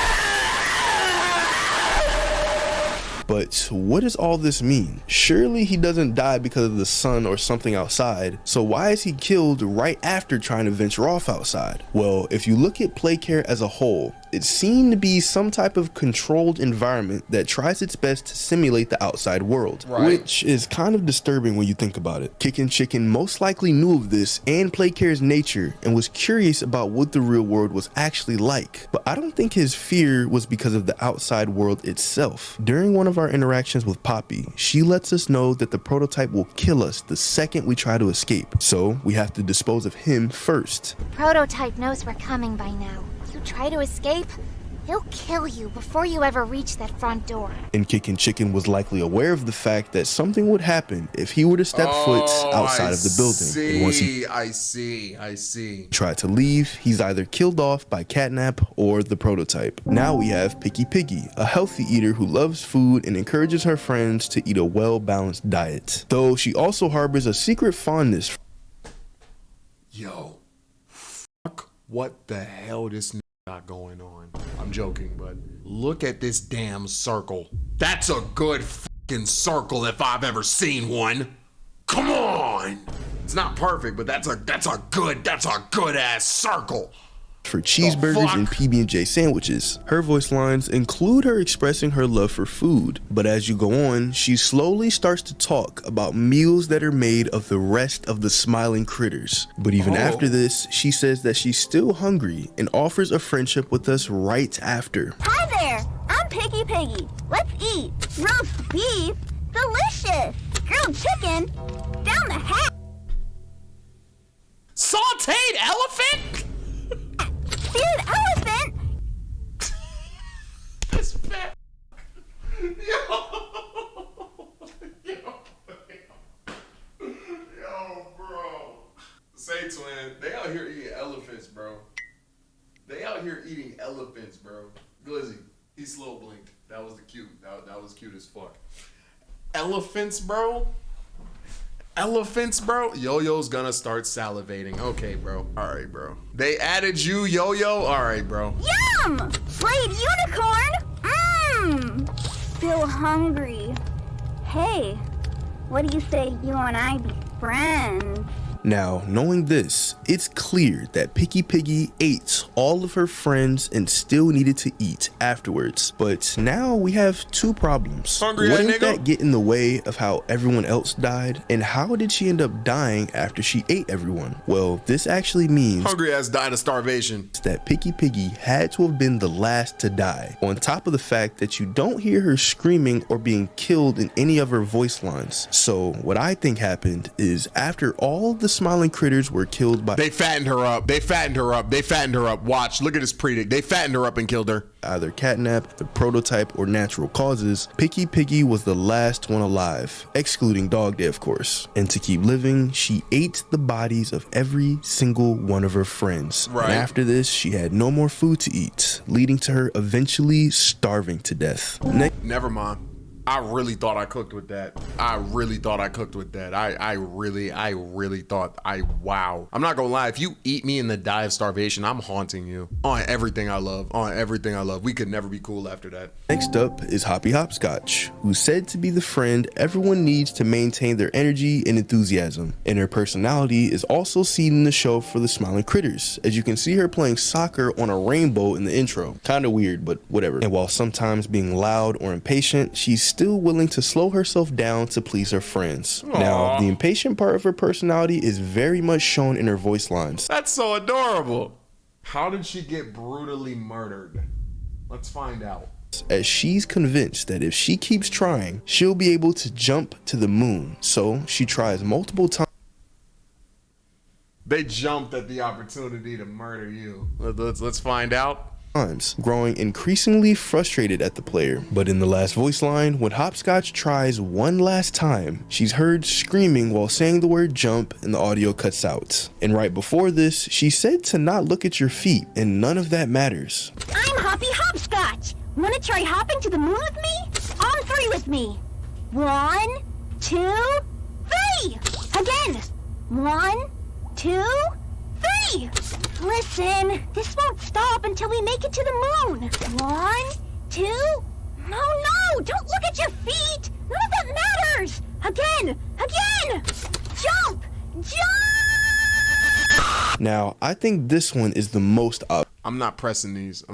But what does all this mean? Surely he doesn't die because of the sun or something outside, so why is he killed right after trying to venture off outside? Well, if you look at Playcare as a whole, it seemed to be some type of controlled environment that tries its best to simulate the outside world, which is kind of disturbing when you think about it. Kickin' Chicken most likely knew of this and Playcare's nature and was curious about what the real world was actually like, but I don't think his fear was because of the outside world itself. During one of our interactions with Poppy, she lets us know that the prototype will kill us the second we try to escape, so we have to dispose of him first. Prototype knows we're coming by now. You try to escape, he'll kill you before you ever reach that front door. And Kickin' Chicken was likely aware of the fact that something would happen if he were to step foot outside of the building. And once he I see. tried to leave, he's either killed off by Catnap or the prototype. Now we have Picky Piggy, a healthy eater who loves food and encourages her friends to eat a well-balanced diet, though she also harbors a secret fondness. Yo, fuck what the hell this nigga got going on. I'm joking, but look at this damn circle. That's a good fucking circle if I've ever seen one. Come on. It's not perfect, but that's a good ass circle. For cheeseburgers and PB&J sandwiches. Her voice lines include her expressing her love for food, but as you go on, she slowly starts to talk about meals that are made of the rest of the smiling critters. But even after this, she says that she's still hungry and offers a friendship with us right after. Hi there, I'm Picky Piggy. Let's eat. Roast beef, delicious. Grilled chicken, down the hatch. Sauteed elephant? Seared elephant. This fat. Yo, bro. Say, twin, they out here eating elephants, bro. They out here eating elephants, bro. Glizzy, he slow blinked. That was the cute. That was cute as fuck. Elephants, bro. Elephants, bro. Yo-Yo's gonna start salivating. Okay, bro. All right, bro. They added you, Yo-Yo. All right, bro. Yum! Slayed unicorn. Mmm. Still hungry. Hey, what do you say you and I be friends? Now, knowing this, it's clear that Picky Piggy ate all of her friends and still needed to eat afterwards. But now we have two problems. Wouldn't that get in the way of how everyone else died? And how did she end up dying after she ate everyone? Well, this actually means hungry ass died of starvation. That Picky Piggy had to have been the last to die, on top of the fact that you don't hear her screaming or being killed in any of her voice lines. So what I think happened is after all the smiling critters were killed by— They fattened her up. Watch, look at this predict. They fattened her up and killed her. Either Catnap, the prototype, or natural causes, Picky Piggy was the last one alive, excluding Dog Day, of course. And to keep living, she ate the bodies of every single one of her friends. And after this, she had no more food to eat, leading to her eventually starving to death. Never mind. I really thought I cooked with that. I really thought, wow. I'm not gonna lie, if you eat me in the die of starvation, I'm haunting you. On everything I love. We could never be cool after that. Next up is Hoppy Hopscotch, who's said to be the friend everyone needs to maintain their energy and enthusiasm. And her personality is also seen in the show for the smiling critters, as you can see her playing soccer on a rainbow in the intro. Kinda weird, but whatever. And while sometimes being loud or impatient, she's still willing to slow herself down to please her friends. Aww. Now, the impatient part of her personality is very much shown in her voice lines. That's so adorable. How did she get brutally murdered? Let's find out. As she's convinced that if she keeps trying, she'll be able to jump to the moon. So she tries multiple times. They jumped at the opportunity to murder you. Let's find out. Growing increasingly frustrated at the player. But in the last voice line, when Hopscotch tries one last time, she's heard screaming while saying the word jump and the audio cuts out. And right before this, she said to not look at your feet, and none of that matters. I'm Hoppy Hopscotch. Wanna try hopping to the moon with me? On three with me. 1, 2, 3. Again. 1, 2, Hey! Listen, this won't stop until we make it to the moon. 1, 2... No! Don't look at your feet! None of that matters! Again! Jump! Now, I think this one is the most I'm not pressing these.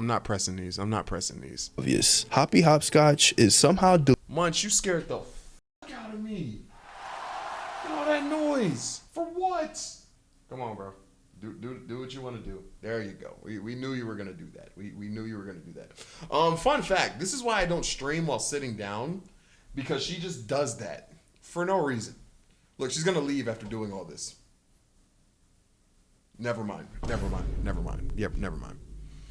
obvious. Hoppy Hopscotch is somehow Munch, you scared the fuck out of me. Look at all that noise. For what? Come on, bro. Do what you want to do. There you go. We knew you were going to do that. We knew you were going to do that. Fun fact. This is why I don't stream while sitting down. Because she just does that. For no reason. Look, she's going to leave after doing all this. Never mind. Yep, never mind.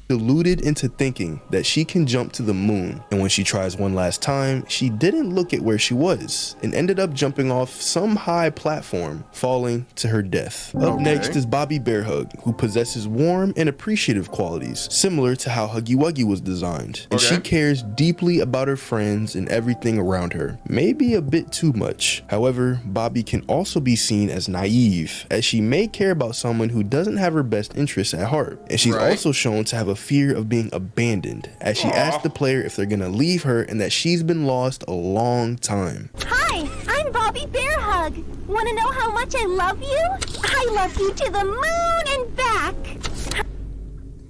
deluded into thinking that she can jump to the moon, and when she tries one last time, she didn't look at where she was and ended up jumping off some high platform, falling to her death. Up next is Bobby Bearhug, who possesses warm and appreciative qualities, similar to how Huggy Wuggy was designed, and she cares deeply about her friends and everything around her, maybe a bit too much. However, Bobby can also be seen as naive, as she may care about someone who doesn't have her best interests at heart, and she's also shown to have a fear of being abandoned, as she asks the player if they're gonna leave her and that she's been lost a long time. Hi, I'm Bobby Bearhug. Wanna know how much I love you? I love you to the moon and back.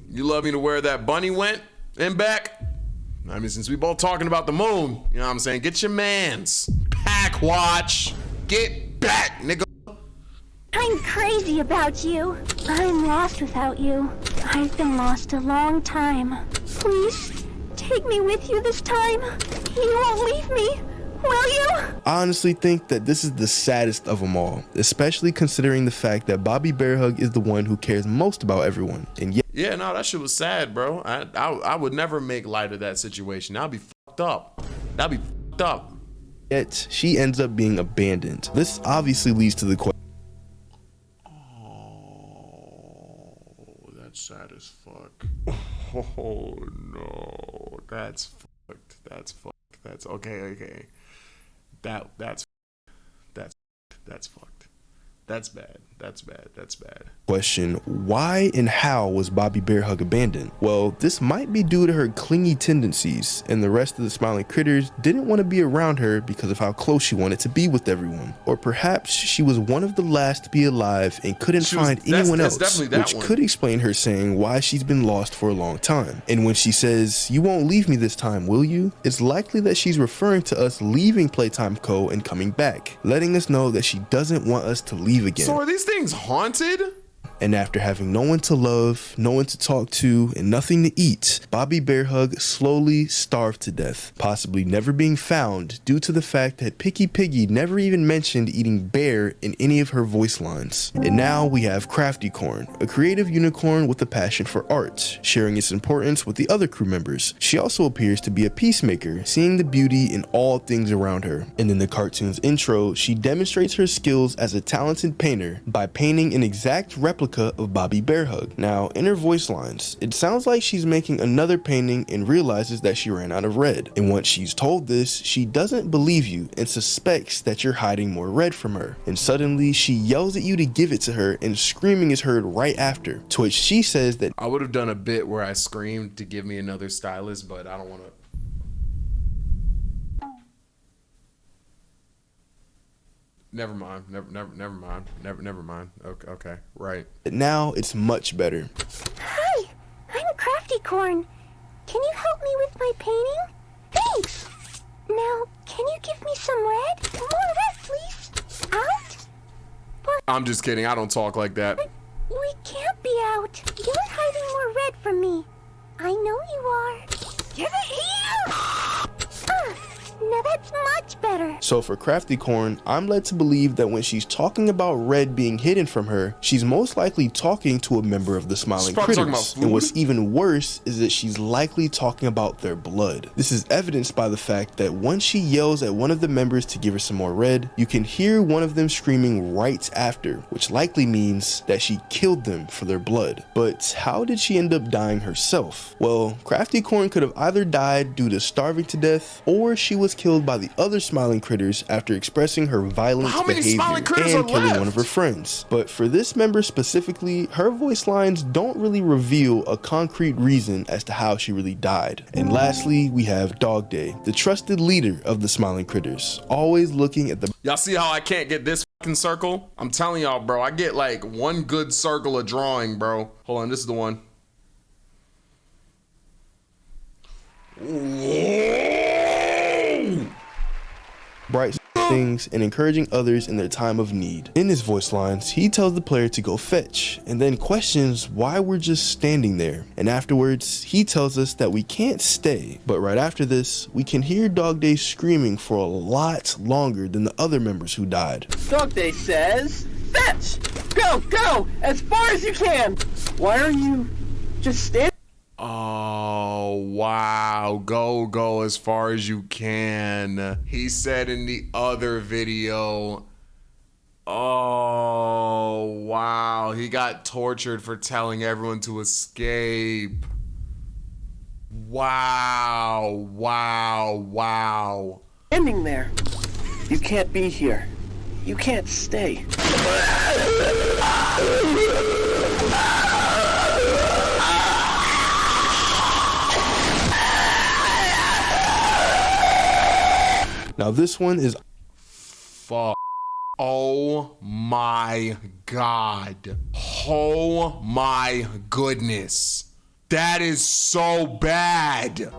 You love me to where that bunny went and back? I mean, since we both talking about the moon, you know what I'm saying? Get your mans. Pack watch. Get back, nigga. I'm crazy about you. I'm lost without you. I've been lost a long time. Please, take me with you this time. You won't leave me, will you? I honestly think that this is the saddest of them all, especially considering the fact that Bobby Bearhug is the one who cares most about everyone, and yet that shit was sad, bro. I would never make light of that situation. That'd be fucked up. Yet she ends up being abandoned. This obviously leads to the question. Sad as fuck. Oh no, that's fucked. That's okay. That's fucked. That's bad. Question: why and how was Bobby Bearhug abandoned? Well, this might be due to her clingy tendencies, and the rest of the smiling critters didn't want to be around her because of how close she wanted to be with everyone. Or perhaps she was one of the last to be alive and couldn't find anyone else, which could explain her saying why she's been lost for a long time. And when she says, "You won't leave me this time, will you?" it's likely that she's referring to us leaving Playtime Co. and coming back, letting us know that she doesn't want us to leave again. So are these things haunted? And after having no one to love, no one to talk to, and nothing to eat, Bobby Bearhug slowly starved to death, possibly never being found due to the fact that Picky Piggy never even mentioned eating bear in any of her voice lines. And now we have Crafty Corn, a creative unicorn with a passion for art, sharing its importance with the other crew members. She also appears to be a peacemaker, seeing the beauty in all things around her. And in the cartoon's intro, she demonstrates her skills as a talented painter by painting an exact replica of Bobby Bearhug. Now, in her voice lines, it sounds like she's making another painting and realizes that she ran out of red. And once she's told this, she doesn't believe you and suspects that you're hiding more red from her. And suddenly, she yells at you to give it to her, and screaming is heard right after, to which she says that I would have done a bit where I screamed to give me another stylus, but I don't want to. Never mind. Okay, right. now it's much better. Hi, I'm Crafty Corn. Can you help me with my painting? Thanks. Now, can you give me some red? More red, please. Out? But I'm just kidding. I don't talk like that. we can't be out. You're hiding more red from me. I know you are. Give it here! Now that's much better. So for Crafty Corn, I'm led to believe that when she's talking about red being hidden from her, she's most likely talking to a member of the Smiling Critters. And what's even worse is that she's likely talking about their blood. This is evidenced by the fact that once she yells at one of the members to give her some more red, you can hear one of them screaming right after, which likely means that she killed them for their blood. But how did she end up dying herself? Well, Crafty Corn could have either died due to starving to death, or she was killed by the other smiling critters after expressing her violent How many smiling behavior critters and are killing left? one of her friends. But for this member specifically, her voice lines don't really reveal a concrete reason as to how she really died. And lastly, we have Dog Day, the trusted leader of the smiling critters, always looking at the— Y'all see how I can't get this fucking circle? I'm telling y'all, bro, I get like one good circle of drawing, bro. Hold on, this is the one. Whoa! bright things and encouraging others in their time of need. In his voice lines, he tells the player to go fetch and then questions why we're just standing there. And afterwards, he tells us that we can't stay. But right after this, we can hear Dog Day screaming for a lot longer than the other members who died. Dog Day says, fetch! Go, go, as far as you can! Why are you just standing? Oh, wow. Go as far as you can. He said in the other video. Oh, wow. He got tortured for telling everyone to escape. Wow. Standing there. You can't be here. You can't stay. Now this one is Fuck. Oh my God. Oh my goodness. That is so bad.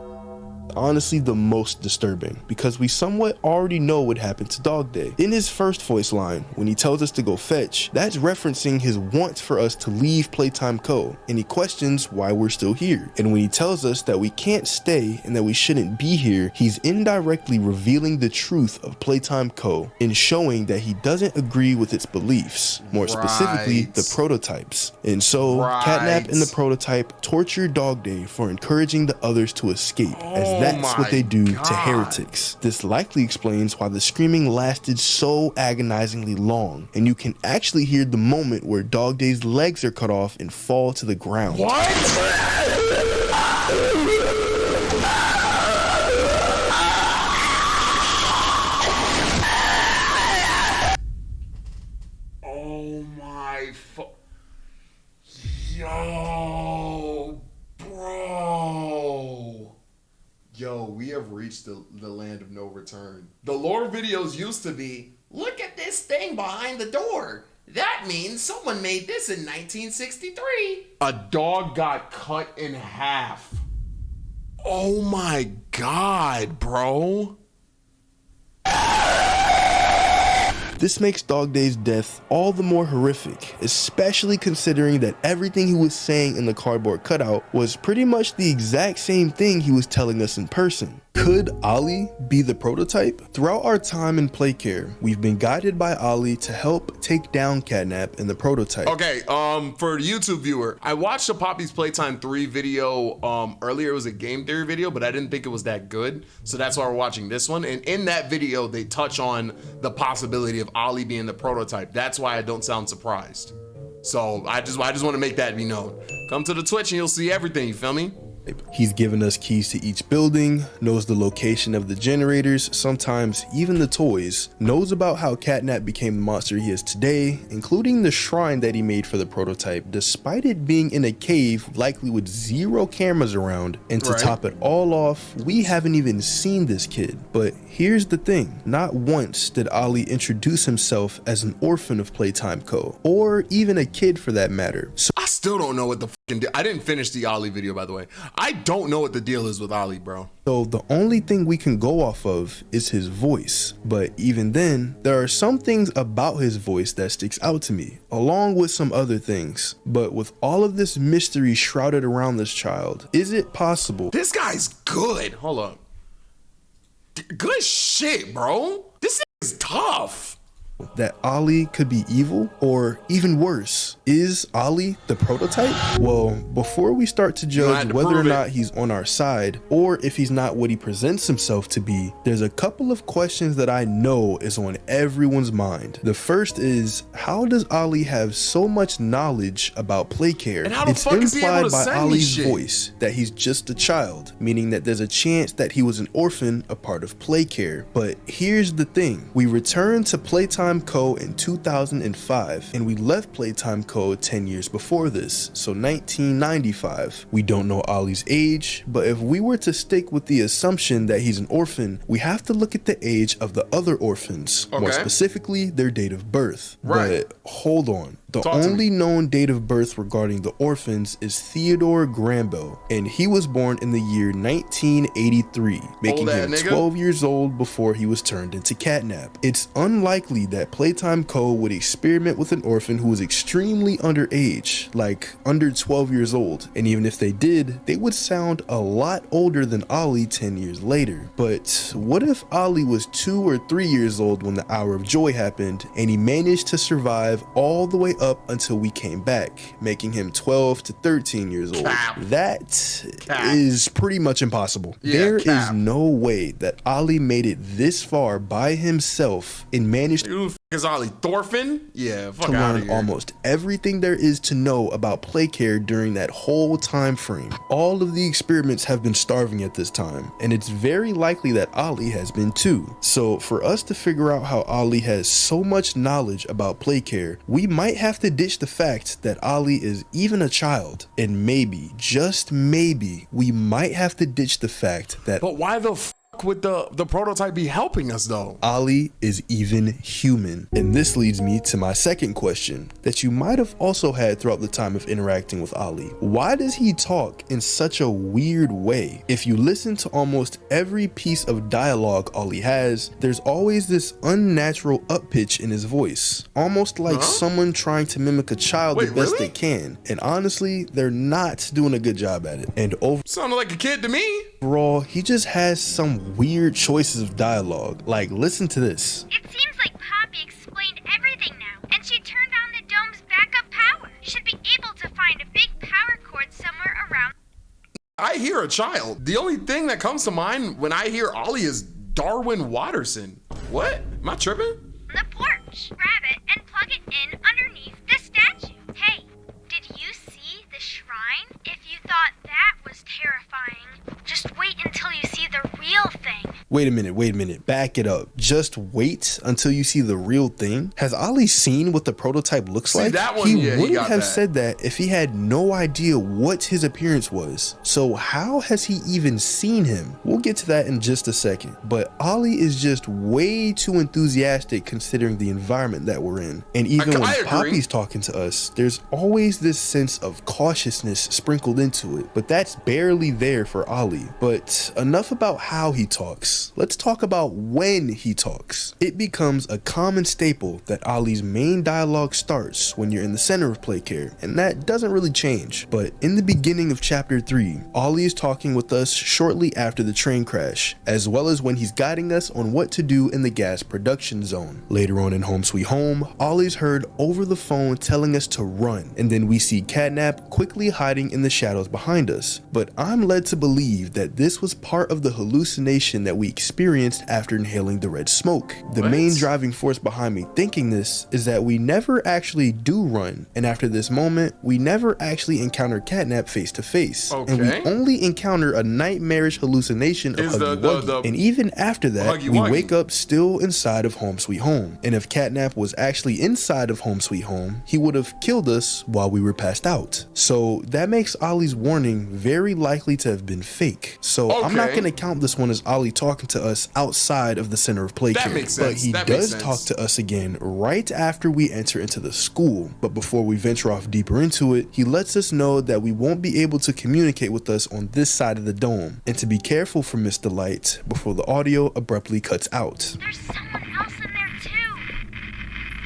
honestly the most disturbing, because we somewhat already know what happened to Dog Day. In his first voice line, when he tells us to go fetch, that's referencing his want for us to leave Playtime Co., and he questions why we're still here. And when he tells us that we can't stay and that we shouldn't be here, he's indirectly revealing the truth of Playtime Co. and showing that he doesn't agree with its beliefs, more specifically the prototypes. And so Catnap and the prototype torture Dog Day for encouraging the others to escape, as that's what they do to heretics. This likely explains why the screaming lasted so agonizingly long, and you can actually hear the moment where Dog Day's legs are cut off and fall to the ground. Oh my Yo, bro. Yo, we have reached the land of no return. The lore videos used to be, look at this thing behind the door. That means someone made this in 1963. A dog got cut in half. Oh my God, bro. This makes Dog Day's death all the more horrific, especially considering that everything he was saying in the cardboard cutout was pretty much the exact same thing he was telling us in person. Could Ollie be the prototype? Throughout our time in Playcare, we've been guided by Ollie to help take down Catnap and the prototype. Okay, for the YouTube viewer, I watched a Poppy's Playtime 3 video earlier. It was a game theory video, but I didn't think it was that good. So that's why we're watching this one. And in that video, they touch on the possibility of Ollie being the prototype. That's why I don't sound surprised. So I just want to make that be known. Come to the Twitch and you'll see everything, you feel me? He's given us keys to each building, knows the location of the generators, sometimes even the toys, knows about how Catnap became the monster he is today, including the shrine that he made for the prototype, despite it being in a cave, likely with 0 cameras around. And to top it all off, we haven't even seen this kid. But here's the thing, not once did Ollie introduce himself as an orphan of Playtime Co., or even a kid for that matter. So I still don't know what the fucking deal. I didn't finish the Ollie video, by the way. I don't know what the deal is with Ollie, bro. So the only thing we can go off of is his voice. But even then, there are some things about his voice that sticks out to me, along with some other things. But with all of this mystery shrouded around this child, is it possible? This guy's good. Hold up. Good shit, bro. This is tough. that Ollie could be evil? Or even worse, is Ollie the prototype? Well, before we start to judge whether or not he's on our side, or if he's not what he presents himself to be, there's a couple of questions that I know is on everyone's mind. The first is, how does Ollie have so much knowledge about Playcare? And how the It's fuck is he able implied to by send me Ollie's shit? voice that he's just a child, meaning that there's a chance that he was an orphan, a part of Playcare. But here's the thing, we returned to Playtime Co. in 2005, and we left Playtime Co. 10 years before this, so 1995. We don't know Ollie's age, but if we were to stick with the assumption that he's an orphan, we have to look at the age of the other orphans, more specifically their date of birth. But hold on. The only known date of birth regarding the orphans is Theodore Granville, and he was born in the year 1983, making him 12 years old before he was turned into Catnap. It's unlikely that Playtime Co. would experiment with an orphan who was extremely underage, like under 12 years old, and even if they did, they would sound a lot older than Ollie 10 years later. But what if Ollie was 2 or 3 years old when the Hour of Joy happened, and he managed to survive all the way up until we came back, making him 12 to 13 years old? That is pretty much impossible. There is no way that Ollie made it this far by himself and managed is Ollie Thorfinn? Yeah, fuck to learn almost everything there is to know about Playcare during that whole time frame. All of the experiments have been starving at this time, and it's very likely that Ollie has been too. So for us to figure out how Ollie has so much knowledge about Playcare, we might have to ditch the fact that Ollie is even a child, and maybe, just maybe, we might have to ditch the fact that But why the f would the prototype be helping us though? Ollie is even human. And this leads me to my second question that you might have also had throughout the time of interacting with Ollie. Why does he talk in such a weird way? If you listen to almost every piece of dialogue Ollie has, there's always this unnatural up pitch in his voice, almost like someone trying to mimic a child the best they can. And honestly, they're not doing a good job at it. And sounded like a kid to me. Overall, he just has some weird choices of dialogue. Like, listen to this. It seems like Poppy explained everything now, and she turned on the dome's backup power. Should be able to find a big power cord somewhere around. I hear a child. The only thing that comes to mind when I hear Ollie is Darwin Watterson. What? Am I tripping? On the porch. Grab it and plug it in underneath the statue. Hey, did you see the shrine? If you thought that was terrifying, just wait until you see the real thing. Wait a minute, back it up. Just wait until you see the real thing? Has Ollie seen what the prototype looks like? That one, he he wouldn't got have that. said that if he had no idea what his appearance was. So how has he even seen him? We'll get to that in just a second. But Ollie is just way too enthusiastic considering the environment that we're in. And even when Poppy's talking to us, there's always this sense of cautiousness sprinkled into it. But that's barely there for Ollie. But enough about how he talks. Let's talk about when he talks. It becomes a common staple that Ollie's main dialogue starts when you're in the center of Playcare, and that doesn't really change. But in the beginning of chapter 3, Ollie is talking with us shortly after the train crash, as well as when he's guiding us on what to do in the gas production zone. Later on in Home Sweet Home, Ollie's heard over the phone telling us to run, and then we see Catnap quickly hiding in the shadows behind us. But I'm led to believe that this was part of the hallucination that we experienced after inhaling the red smoke. The main driving force behind me thinking this is that we never actually do run, and after this moment, we never actually encounter Catnap face to face, and we only encounter a nightmarish hallucination of Huggy Wuggy. And even after that, we wake up still inside of Home Sweet Home. And if Catnap was actually inside of Home Sweet Home, he would have killed us while we were passed out. So that makes Ollie's warning very likely to have been fake. So I'm not going to count this one as Ollie talking to us outside of the center of Playcare. That makes sense. But he does talk to us again right after we enter into the school. But before we venture off deeper into it, he lets us know that we won't be able to communicate with us on this side of the dome, and to be careful for Mr. Light before the audio abruptly cuts out. There's someone else in there too.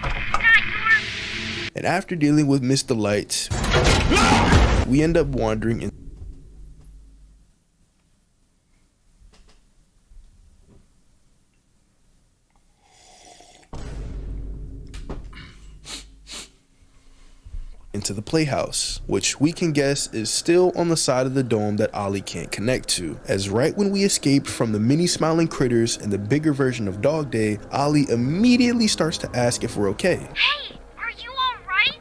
Not your... And after dealing with Mr. Light, we end up wandering in. to the playhouse, which we can guess is still on the side of the dome that Ollie can't connect to, as right when we escape from the mini smiling critters and the bigger version of Dog Day, Ollie immediately starts to ask if we're okay. Hey, are you alright?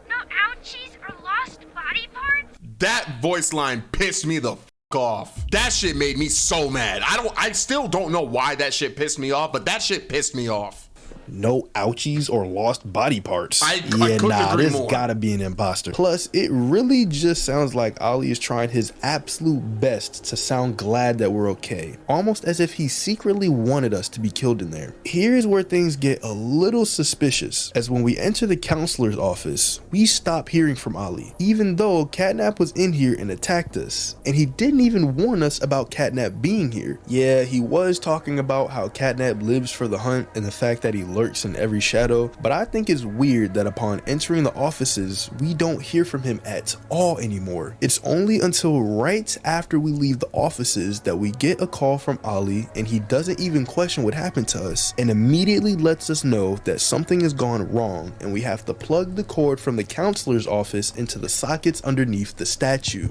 No ouchies or lost body parts? That voice line pissed me the off. That shit made me so mad. I still don't know why that shit pissed me off, but that shit pissed me off. No ouchies or lost body parts. I couldn't agree this more. Gotta be an imposter. Plus, it really just sounds like Ollie is trying his absolute best to sound glad that we're okay, almost as if he secretly wanted us to be killed in there. Here's where things get a little suspicious, as when we enter the counselor's office, we stop hearing from Ollie, even though Catnap was in here and attacked us, and he didn't even warn us about Catnap being here. Yeah, he was talking about how Catnap lives for the hunt and the fact that he lurks in every shadow, but I think it's weird that upon entering the offices, we don't hear from him at all anymore. It's only until right after we leave the offices that we get a call from Ollie, and he doesn't even question what happened to us and immediately lets us know that something has gone wrong and we have to plug the cord from the counselor's office into the sockets underneath the statue.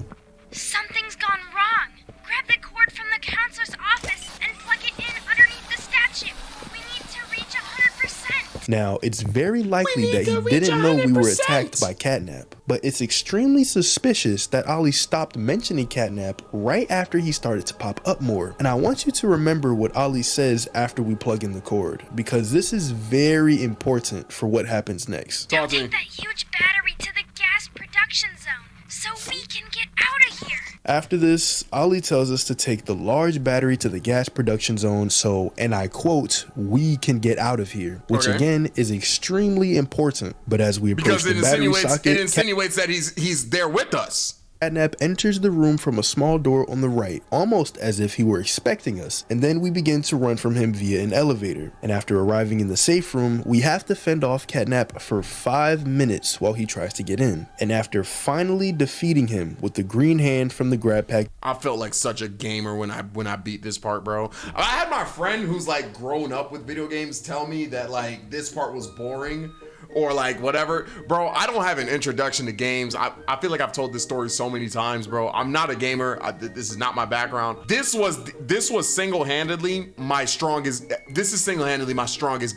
Something's gone wrong. Grab the cord from the counselor's office and plug it in underneath the statue. We need to reach 100%. Now, it's very likely that he didn't know we were attacked by Catnap, but it's extremely suspicious that Ollie stopped mentioning Catnap right after he started to pop up more. And I want you to remember what Ollie says after we plug in the cord, because this is very important for what happens next. Now take that huge battery to the gas production zone so we can get out of here. After this, Ollie tells us to take the large battery to the gas production zone so, and I quote, we can get out of here, which again is extremely important. But as we approach the battery socket, it insinuates that he's there with us. Catnap enters the room from a small door on the right, almost as if he were expecting us, and then we begin to run from him via an elevator. And after arriving in the safe room, we have to fend off Catnap for 5 minutes while he tries to get in. And after finally defeating him with the green hand from the grab pack, I felt like such a gamer when I beat this part, bro. I had my friend who's like grown up with video games tell me that like this part was boring or like whatever. Bro, I don't have an introduction to games. I feel like I've told this story so many times, bro. I'm not a gamer. This is not my background. This was single-handedly my strongest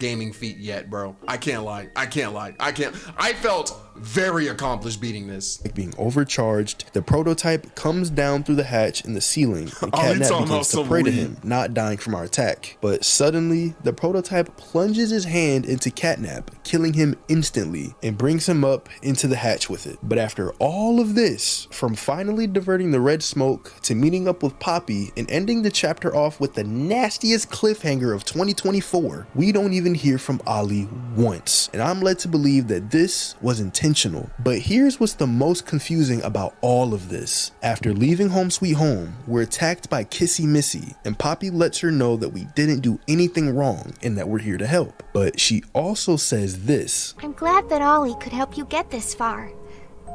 gaming feat yet, bro. I can't lie. I felt very accomplished beating this. Being overcharged, the prototype comes down through the hatch in the ceiling and Catnap begins to pray to him, not dying from our attack. But suddenly, the prototype plunges his hand into Catnap, killing him instantly and brings him up into the hatch with it. But after all of this, from finally diverting the red smoke to meeting up with Poppy and ending the chapter off with the nastiest cliffhanger of 2024, we don't even hear from Ollie once. And I'm led to believe that this was intentional. But here's what's the most confusing about all of this. After leaving Home Sweet Home, we're attacked by Kissy Missy, and Poppy lets her know that we didn't do anything wrong and that we're here to help. But she also says this: I'm glad that Ollie could help you get this far.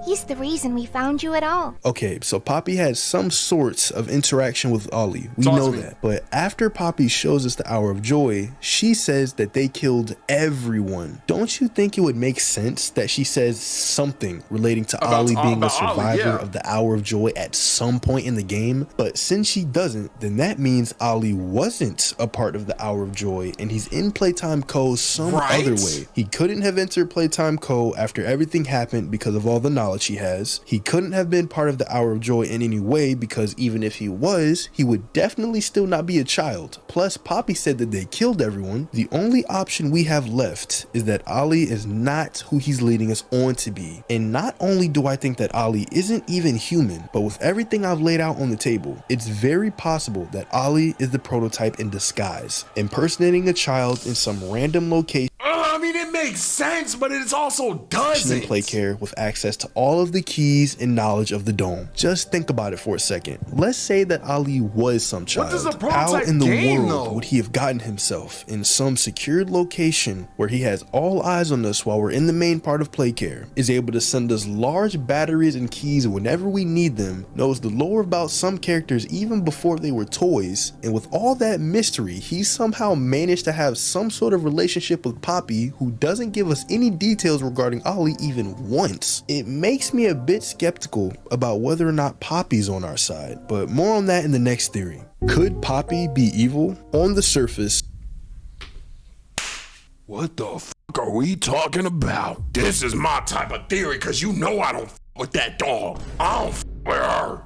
He's the reason we found you at all. Okay, so Poppy has some sorts of interaction with Ollie. We know that. But after Poppy shows us the Hour of Joy, she says that they killed everyone. Don't you think it would make sense that she says something relating to Ollie being a survivor of the Hour of Joy at some point in the game? But since she doesn't, then that means Ollie wasn't a part of the Hour of Joy and he's in Playtime Co. some other way. He couldn't have entered Playtime Co. after everything happened because of all the knowledge he has. He couldn't have been part of the Hour of Joy in any way because even if he was, he would definitely still not be a child. Plus, Poppy said that they killed everyone. The only option we have left is that Ollie is not who he's leading us on to be. And not only do I think that Ollie isn't even human, but with everything I've laid out on the table, it's very possible that Ollie is the prototype in disguise, impersonating a child in some random location. I mean, it makes sense, but it also doesn't. Play care with access to all of the keys and knowledge of the dome. Just think about it for a second. Let's say that Ollie was some child. What does a prototype How in the gain, world would he have gotten himself in some secured location where he has all eyes on us while we're in the main part of play care, is able to send us large batteries and keys whenever we need them, knows the lore about some characters even before they were toys, and with all that mystery, he somehow managed to have some sort of relationship with Poppy, who doesn't give us any details regarding Ollie even once. It makes me a bit skeptical about whether or not Poppy's on our side, but more on that in the next theory. Could Poppy be evil? On the surface, What the f are we talking about? This is my type of theory, cause you know I don't f with that dog. I don't f with her.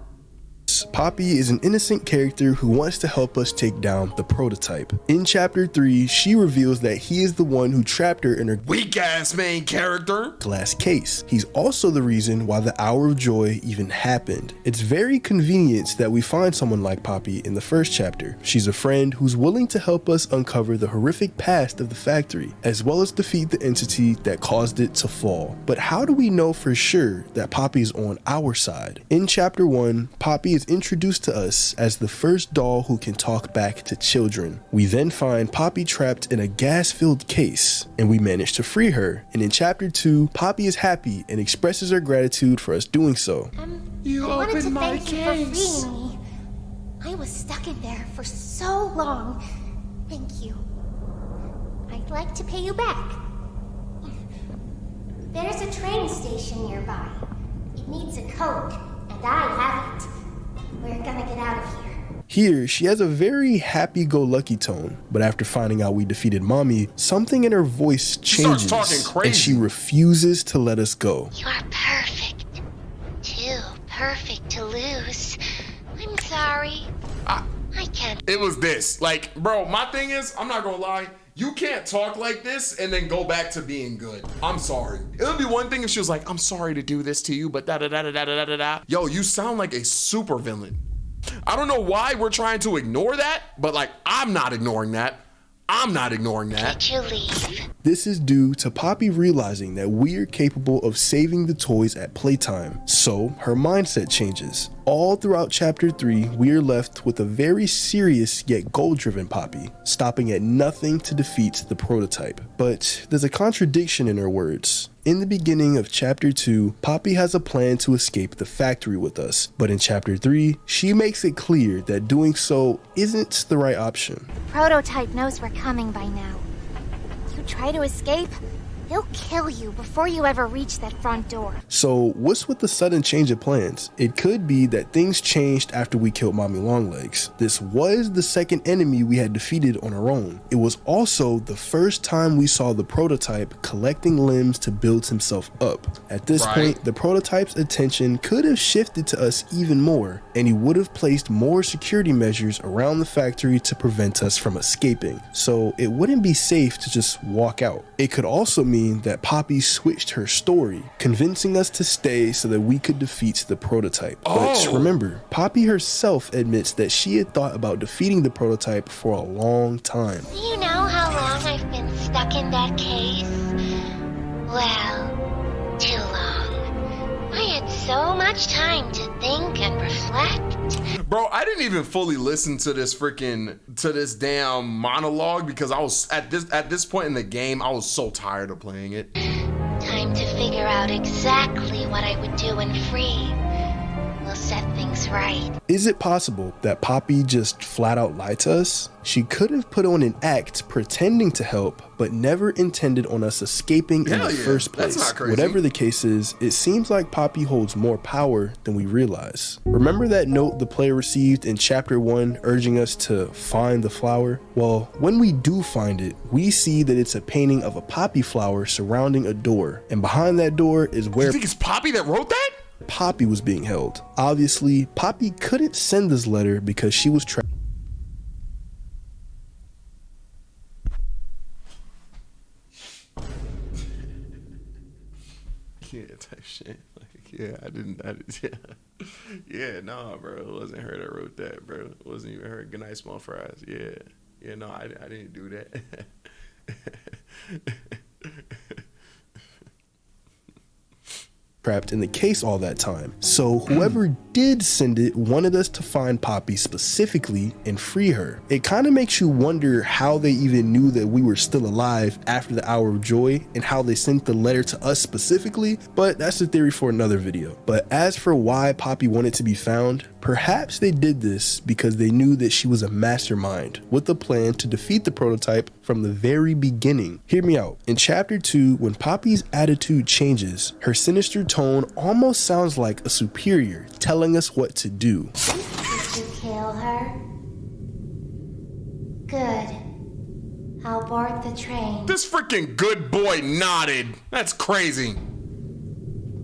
Poppy is an innocent character who wants to help us take down the prototype. In chapter 3, she reveals that he is the one who trapped her in her Weak ass main character. glass case. He's also the reason why the Hour of Joy even happened. It's very convenient that we find someone like Poppy in the first chapter. She's a friend who's willing to help us uncover the horrific past of the factory, as well as defeat the entity that caused it to fall. But how do we know for sure that Poppy's on our side? In chapter 1, Poppy is introduced to us as the first doll who can talk back to children. We then find Poppy trapped in a gas-filled case, and we manage to free her. And in chapter 2, Poppy is happy and expresses her gratitude for us doing so. I wanted to thank you for freeing me. I was stuck in there for so long. Thank you. I'd like to pay you back. There's a train station nearby. It needs a code, and I have it. We're gonna get out of here. Here, she has a very happy-go-lucky tone, but after finding out we defeated Mommy, something in her voice changes, starts talking crazy. and she refuses to let us go. You're perfect. Too perfect to lose. I'm sorry. I can't. It was this. Like, bro, my thing is, I'm not gonna lie, you can't talk like this and then go back to being good. I'm sorry. It would be one thing if she was like, I'm sorry to do this to you, but da-da-da-da-da-da-da-da. Yo, you sound like a super villain. I don't know why we're trying to ignore that, but like, I'm not ignoring that. I'm not ignoring that. Did you leave? This is due to Poppy realizing that we're capable of saving the toys at Playtime, so her mindset changes. All throughout chapter 3, we are left with a very serious yet goal-driven Poppy, stopping at nothing to defeat the prototype. But there's a contradiction in her words. In the beginning of chapter 2, Poppy has a plan to escape the factory with us, but in chapter 3, she makes it clear that doing so isn't the right option. Prototype knows we're coming by now. You try to escape, he'll kill you before you ever reach that front door. So what's with the sudden change of plans? It could be that things changed after we killed Mommy Longlegs. This was the second enemy we had defeated on our own. It was also the first time we saw the prototype collecting limbs to build himself up. At this point, the prototype's attention could have shifted to us even more, and he would have placed more security measures around the factory to prevent us from escaping. So it wouldn't be safe to just walk out. It could also mean that Poppy switched her story, convincing us to stay so that we could defeat the prototype. But remember, Poppy herself admits that she had thought about defeating the prototype for a long time. Do you know how long I've been stuck in that case? Well, too long. I had so much time to think and reflect. Bro, I didn't even fully listen to this damn monologue because I was at this point in the game, I was so tired of playing it. Time to figure out exactly what I would do when free. We'll set things right. Is it possible that Poppy just flat out lied to us? She could have put on an act pretending to help, but never intended on us escaping in the first place. That's not crazy. Whatever the case is, it seems like Poppy holds more power than we realize. Remember that note the player received in chapter 1 urging us to find the flower? Well, when we do find it, we see that it's a painting of a poppy flower surrounding a door, and behind that door is where You think it's Poppy that wrote that? Poppy was being held. Obviously, Poppy couldn't send this letter because she was trapped. Yeah, type shit. Like, yeah, nah, bro. It wasn't her that wrote that, bro. It wasn't even her. Good night, small fries. Yeah, no, I didn't do that. Trapped in the case all that time. So whoever did send it wanted us to find Poppy specifically and free her. It kind of makes you wonder how they even knew that we were still alive after the Hour of Joy and how they sent the letter to us specifically, but that's a theory for another video. But as for why Poppy wanted to be found, perhaps they did this because they knew that she was a mastermind with a plan to defeat the prototype from the very beginning. Hear me out. In chapter 2, when Poppy's attitude changes, her sinister tone almost sounds like a superior telling us what to do. Did you kill her? Good. I'll board the train. This freaking good boy nodded. That's crazy.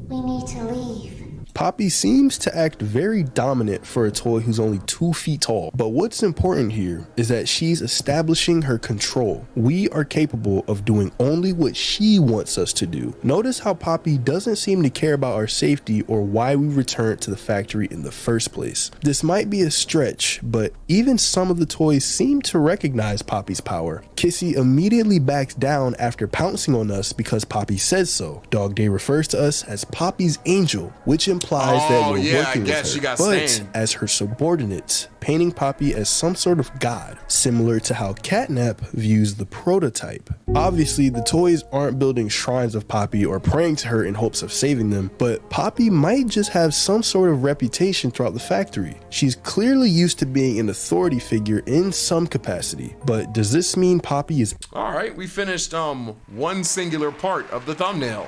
We need to leave. Poppy seems to act very dominant for a toy who's only 2 feet tall, but what's important here is that she's establishing her control. We are capable of doing only what she wants us to do. Notice how Poppy doesn't seem to care about our safety or why we returned to the factory in the first place. This might be a stretch, but even some of the toys seem to recognize Poppy's power. Kissy immediately backs down after pouncing on us because Poppy says so. Dog Day refers to us as Poppy's angel, which implies that we're working with her, but as her subordinates, painting Poppy as some sort of god, similar to how Catnap views the prototype. Obviously, the toys aren't building shrines of Poppy or praying to her in hopes of saving them, but Poppy might just have some sort of reputation throughout the factory. She's clearly used to being an authority figure in some capacity, but does this mean Poppy is... All right, we finished one singular part of the thumbnail.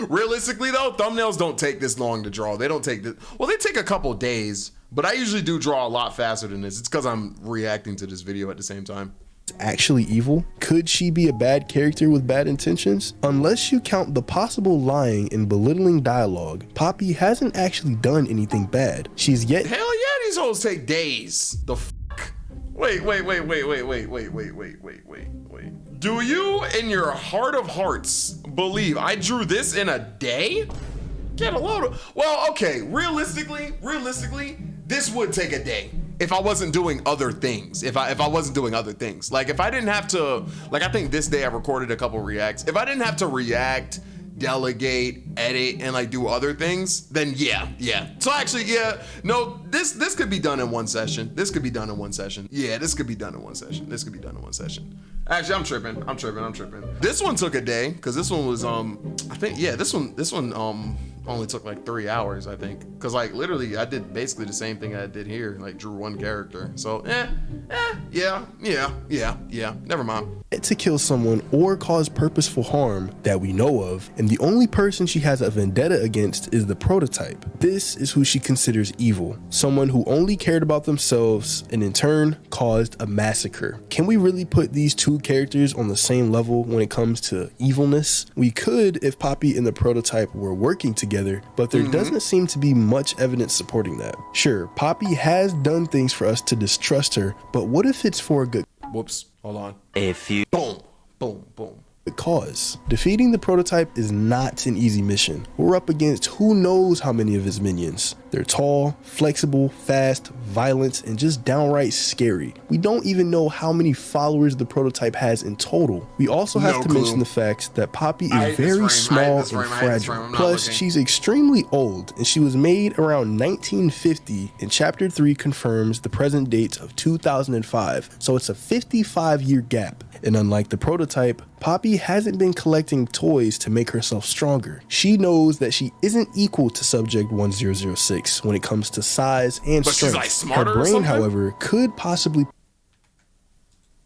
Realistically though, thumbnails don't take this long to draw. They don't take this, well, they take a couple days, but I usually do draw a lot faster than this. It's because I'm reacting to this video at the same time. Actually evil? Could she be a bad character with bad intentions? Unless you count the possible lying and belittling dialogue, Poppy hasn't actually done anything bad. She's yet... Hell yeah, these hoes take days. The fuck? Wait. Do you, in your heart of hearts, believe I drew this in a day? Get a load of... Well, okay, realistically, this would take a day if I wasn't doing other things. If I wasn't doing other things. Like, if I didn't have to... Like, I think this day I recorded a couple reacts. If I didn't have to react, delegate, edit, and like do other things, then yeah. So actually, yeah, no, this could be done in one session. Yeah, this could be done in one session. Actually, I'm tripping. This one took a day because this one was I think, yeah, this one only took like 3 hours, I think, because like literally I did basically the same thing I did here, like drew one character. So yeah, never mind. To kill someone or cause purposeful harm that we know of, and the only person she has a vendetta against is the prototype. This is who she considers evil, someone who only cared about themselves and in turn caused a massacre. Can we really put these two characters on the same level when it comes to evilness? We could if Poppy and the prototype were working together, but there doesn't seem to be much evidence supporting that. Sure, Poppy has done things for us to distrust her, but what if it's for a good... Whoops, hold on. A few... Boom. Cause. Defeating the prototype is not an easy mission. We're up against who knows how many of his minions. They're tall, flexible, fast, violent, and just downright scary. We don't even know how many followers the prototype has in total. We also have to mention the fact that Poppy is very small and fragile. Plus, she's extremely old, and she was made around 1950, and chapter 3 confirms the present date of 2005, so it's a 55-year gap. And unlike the prototype, Poppy hasn't been collecting toys to make herself stronger. She knows that she isn't equal to Subject 1006 when it comes to size and strength. She's like smarter her brain, or something? however, could possibly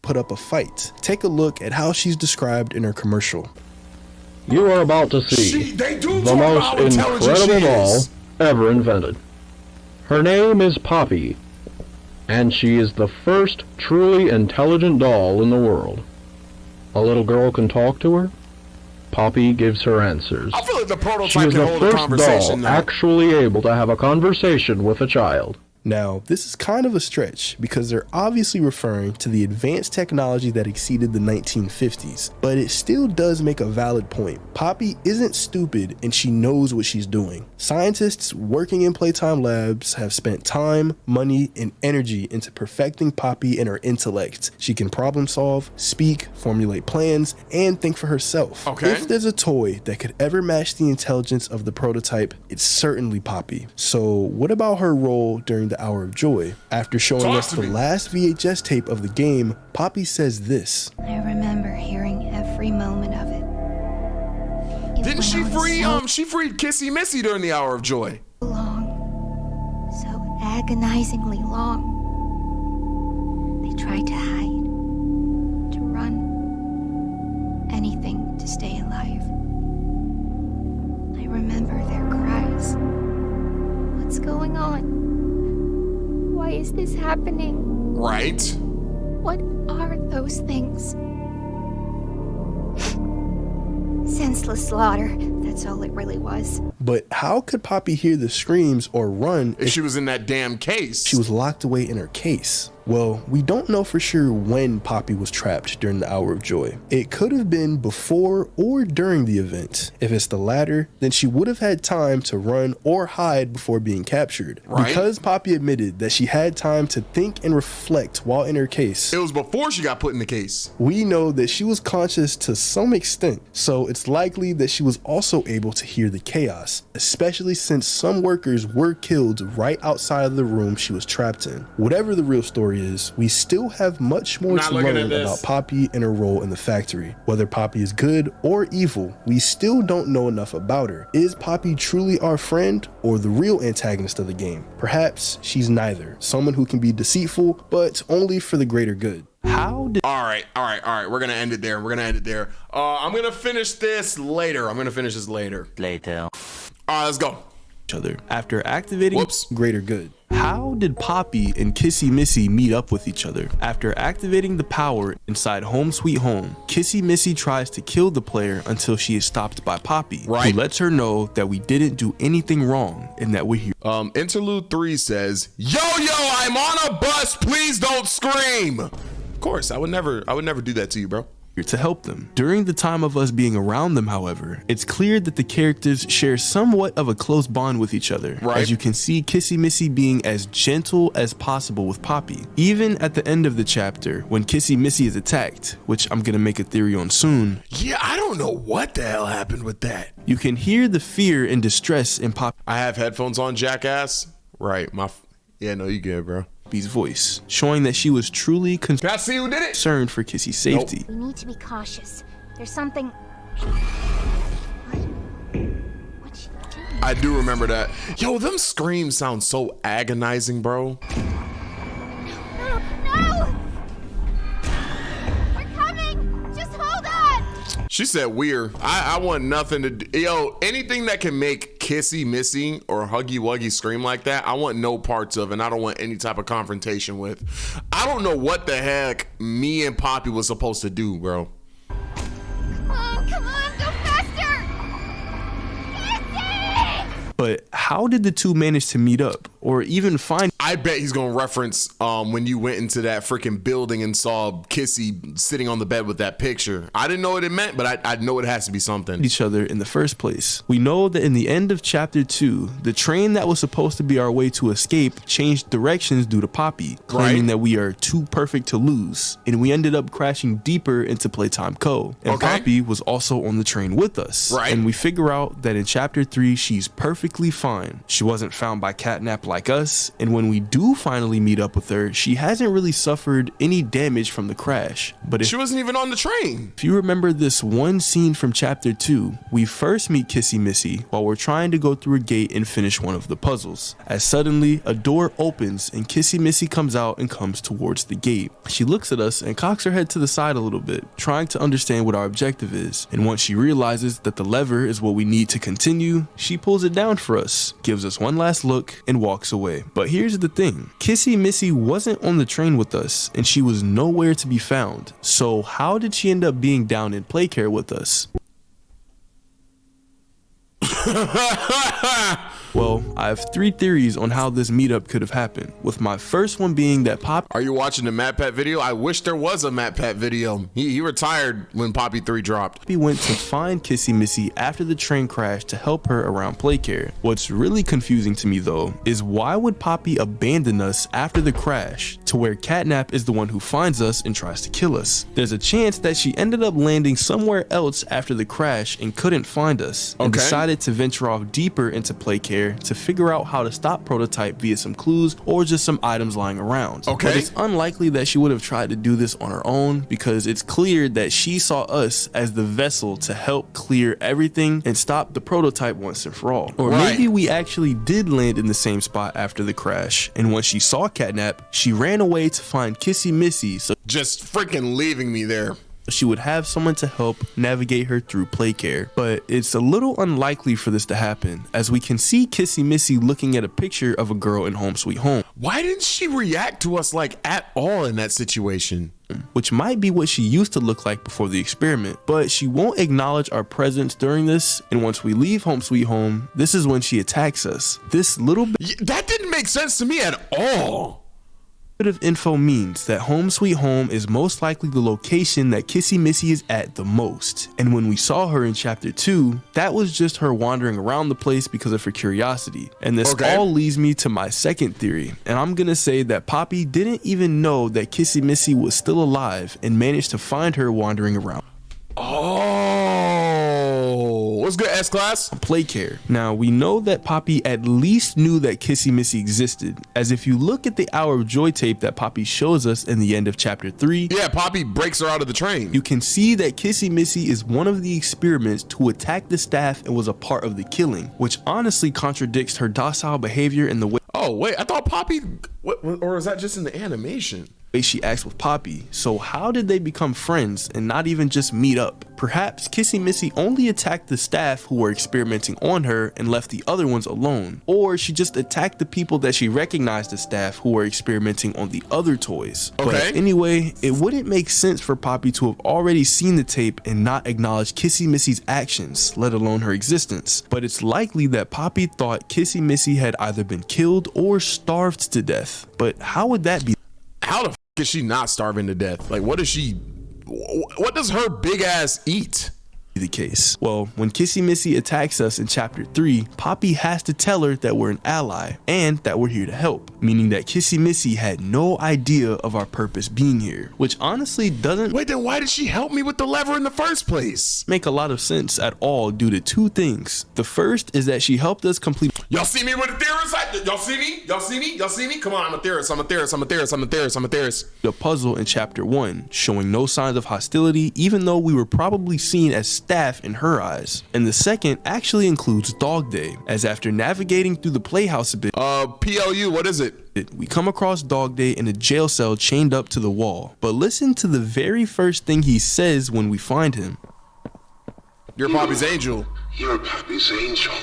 put up a fight. Take a look at how she's described in her commercial. You are about to see the most incredible doll ever invented. Her name is Poppy, and she is the first truly intelligent doll in the world. A little girl can talk to her. Poppy gives her answers. I feel like the She prototype is can the hold a first conversation doll though. actually able to have a conversation with a child. Now, this is kind of a stretch because they're obviously referring to the advanced technology that exceeded the 1950s, but it still does make a valid point. Poppy isn't stupid and she knows what she's doing. Scientists working in Playtime labs have spent time, money, and energy into perfecting Poppy and her intellect. She can problem solve, speak, formulate plans, and think for herself. Okay. If there's a toy that could ever match the intelligence of the prototype, it's certainly Poppy. So what about her role during the Hour of Joy? After showing us the last VHS tape of the game, Poppy says this. I remember hearing every moment of it. Didn't she free she freed Kissy Missy during the Hour of Joy? Long, so agonizingly long. They tried to hide, on? Why is this happening? Right? What are those things? Senseless slaughter. That's all it really was. But how could Poppy hear the screams or run If she was in that damn case. she was locked away in her case? Well, we don't know for sure when Poppy was trapped during the Hour of Joy. It could have been before or during the event. If it's the latter, then she would have had time to run or hide before being captured. Right. Because Poppy admitted that she had time to think and reflect while in her case, It was before she got put in the case. we know that she was conscious to some extent, so it's likely that she was also able to hear the chaos, especially since some workers were killed right outside of the room she was trapped in. Whatever the real story is, we still have much more Not to looking learn at this. about Poppy and her role in the factory. Whether Poppy is good or evil, we still don't know enough about her. Is Poppy truly our friend or the real antagonist of the game? Perhaps she's neither, someone who can be deceitful, but only for the greater good. How did All right. We're gonna end it there. I'm gonna finish this later. Later. All right, let's go. each other after activating Whoops. greater good? How did Poppy and Kissy Missy meet up with each other? After activating the power inside Home Sweet Home, Kissy Missy tries to kill the player until she is stopped by Poppy, Right. who lets her know that we didn't do anything wrong and that we're here Interlude 3 says, Yo, I'm on a bus. Please don't scream. Of course, I would never do that to you, bro. to help them. During the time of us being around them, however, it's clear that the characters share somewhat of a close bond with each other. Right. As you can see Kissy Missy being as gentle as possible with Poppy. Even at the end of the chapter, when Kissy Missy is attacked, which I'm gonna make a theory on soon, Yeah, I don't know what the hell happened with that. you can hear the fear and distress in Poppy's I have headphones on, jackass. Right, yeah, no, you good, bro. voice, showing that she was truly Can I see who did it? concerned for Kissy's safety. We need to be cautious. There's something... What's she doing? I do remember that. Yo, them screams sound so agonizing, bro. No! We're coming! Just hold on! She said weird. I want nothing to do. Yo, anything that can make Kissy Missy or Huggy Wuggy scream like that, I want no parts of, and I don't want any type of confrontation with. I don't know what the heck me and Poppy was supposed to do, bro. Come on, go faster! Kissy! But how did the two manage to meet up or even find I bet he's gonna reference when you went into that freaking building and saw Kissy sitting on the bed with that picture. I didn't know what it meant, but I know it has to be something. each other in the first place? We know that in the end of chapter 2, the train that was supposed to be our way to escape changed directions due to Poppy, claiming Right. that we are too perfect to lose, and we ended up crashing deeper into Playtime Co. And Okay. Poppy was also on the train with us. Right. And we figure out that in chapter 3, she's perfectly fine. She wasn't found by Catnap like us, and when we do finally meet up with her, she hasn't really suffered any damage from the crash. But if She wasn't even on the train. if you remember this one scene from chapter 2, we first meet Kissy Missy while we're trying to go through a gate and finish one of the puzzles. As suddenly, a door opens and Kissy Missy comes out and comes towards the gate. She looks at us and cocks her head to the side a little bit, trying to understand what our objective is. And once she realizes that the lever is what we need to continue, she pulls it down for us, gives us one last look, and walks away. But here's the thing, Kissy Missy wasn't on the train with us, and she was nowhere to be found. So how did she end up being down in Playcare with us? Well, I have 3 theories on how this meetup could have happened, with my first one being that Are you watching the Matt Pat video? I wish there was a Matt Pat video. He retired when Poppy 3 dropped. Poppy went to find Kissy Missy after the train crash to help her around Playcare. What's really confusing to me though is why would Poppy abandon us after the crash to where Catnap is the one who finds us and tries to kill us? There's a chance that she ended up landing somewhere else after the crash and couldn't find us, and Okay. decided to venture off deeper into Playcare to figure out how to stop Prototype via some clues or just some items lying around. Okay. But it's unlikely that she would have tried to do this on her own, because it's clear that she saw us as the vessel to help clear everything and stop the Prototype once and for all. Or Right. maybe we actually did land in the same spot after the crash, and once she saw Catnap, she ran away to find Kissy Missy, so Just freaking leaving me there. She would have someone to help navigate her through play care, but it's a little unlikely for this to happen, as we can see Kissy Missy looking at a picture of a girl in Home Sweet Home. Why didn't she react to us like at all in that situation? Which might be what she used to look like before the experiment, but she won't acknowledge our presence during this, and once we leave Home Sweet Home, this is when she attacks us. This little bit That didn't make sense to me at all. of info means that Home Sweet Home is most likely the location that Kissy Missy is at the most, and when we saw her in chapter 2, that was just her wandering around the place because of her curiosity. And this all leads me to my second theory, and I'm gonna say that Poppy didn't even know that Kissy Missy was still alive and managed to find her wandering around. Oh, what's good, S-Class? Play care. Now, we know that Poppy at least knew that Kissy Missy existed, as if you look at the Hour of Joy tape that Poppy shows us in the end of chapter 3, yeah, Poppy breaks her out of the train. you can see that Kissy Missy is one of the experiments to attack the staff and was a part of the killing, which honestly contradicts her docile behavior in the way Oh, wait, I thought Poppy, or is that just in the animation? she acts with Poppy. So how did they become friends and not even just meet up? Perhaps Kissy Missy only attacked the staff who were experimenting on her and left the other ones alone, or she just attacked the people that she recognized as staff who were experimenting on the other toys. Okay. But anyway, it wouldn't make sense for Poppy to have already seen the tape and not acknowledge Kissy Missy's actions, let alone her existence. But it's likely that Poppy thought Kissy Missy had either been killed or starved to death. But how would that be? How the f is she not starving to death? Like, what does her big ass eat? The case. Well, when Kissy Missy attacks us in chapter 3, Poppy has to tell her that we're an ally and that we're here to help, meaning that Kissy Missy had no idea of our purpose being here, which honestly doesn't Wait, then why did she help me with the lever in the first place? make a lot of sense at all due to two things. The first is that she helped us complete. Y'all see me with the theorist? Y'all see me? Y'all see me? Y'all see me? Come on, I'm a theorist. I'm a theorist. I'm a theorist. I'm a theorist. I'm a theorist. The puzzle in chapter 1, showing no signs of hostility even though we were probably seen as staff in her eyes. And the second actually includes Dog Day, as after navigating through the playhouse a bit, PLU, what is it? we come across Dog Day in a jail cell chained up to the wall. But listen to the very first thing he says when we find him. You're Poppy's angel. You're Poppy's angel.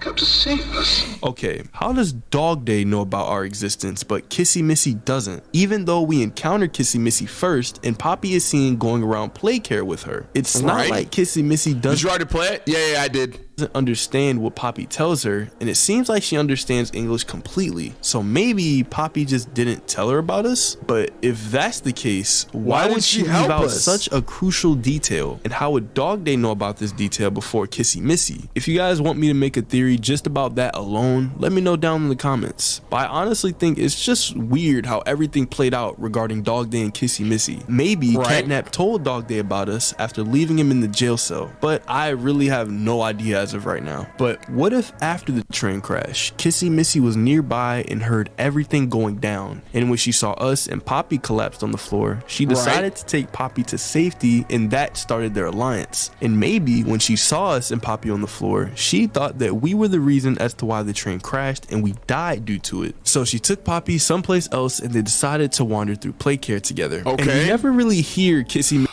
Come to save us. Okay, how does Dog Day know about our existence but Kissy Missy doesn't? Even though we encountered Kissy Missy first and Poppy is seen going around play care with her. It's not like Kissy Missy Did you already play it? Yeah, I did. Doesn't understand what Poppy tells her, and it seems like she understands English completely. So maybe Poppy just didn't tell her about us. But if that's the case, why would she leave out such a crucial detail? And how would Dog Day know about this detail before Kissy Missy? If you guys want me to make a theory just about that alone, let me know down in the comments. But I honestly think it's just weird how everything played out regarding Dog Day and Kissy Missy. Maybe Catnap told Dog Day about us after leaving him in the jail cell, but I really have no idea as of right now. But what if after the train crash, Kissy Missy was nearby and heard everything going down, and when she saw us and Poppy collapsed on the floor, she decided to take Poppy to safety, and that started their alliance. And maybe when she saw us and Poppy on the floor, she thought that we were the reason as to why the train crashed and we died due to it. So she took Poppy someplace else and they decided to wander through play care together. And we never really hear Kissy.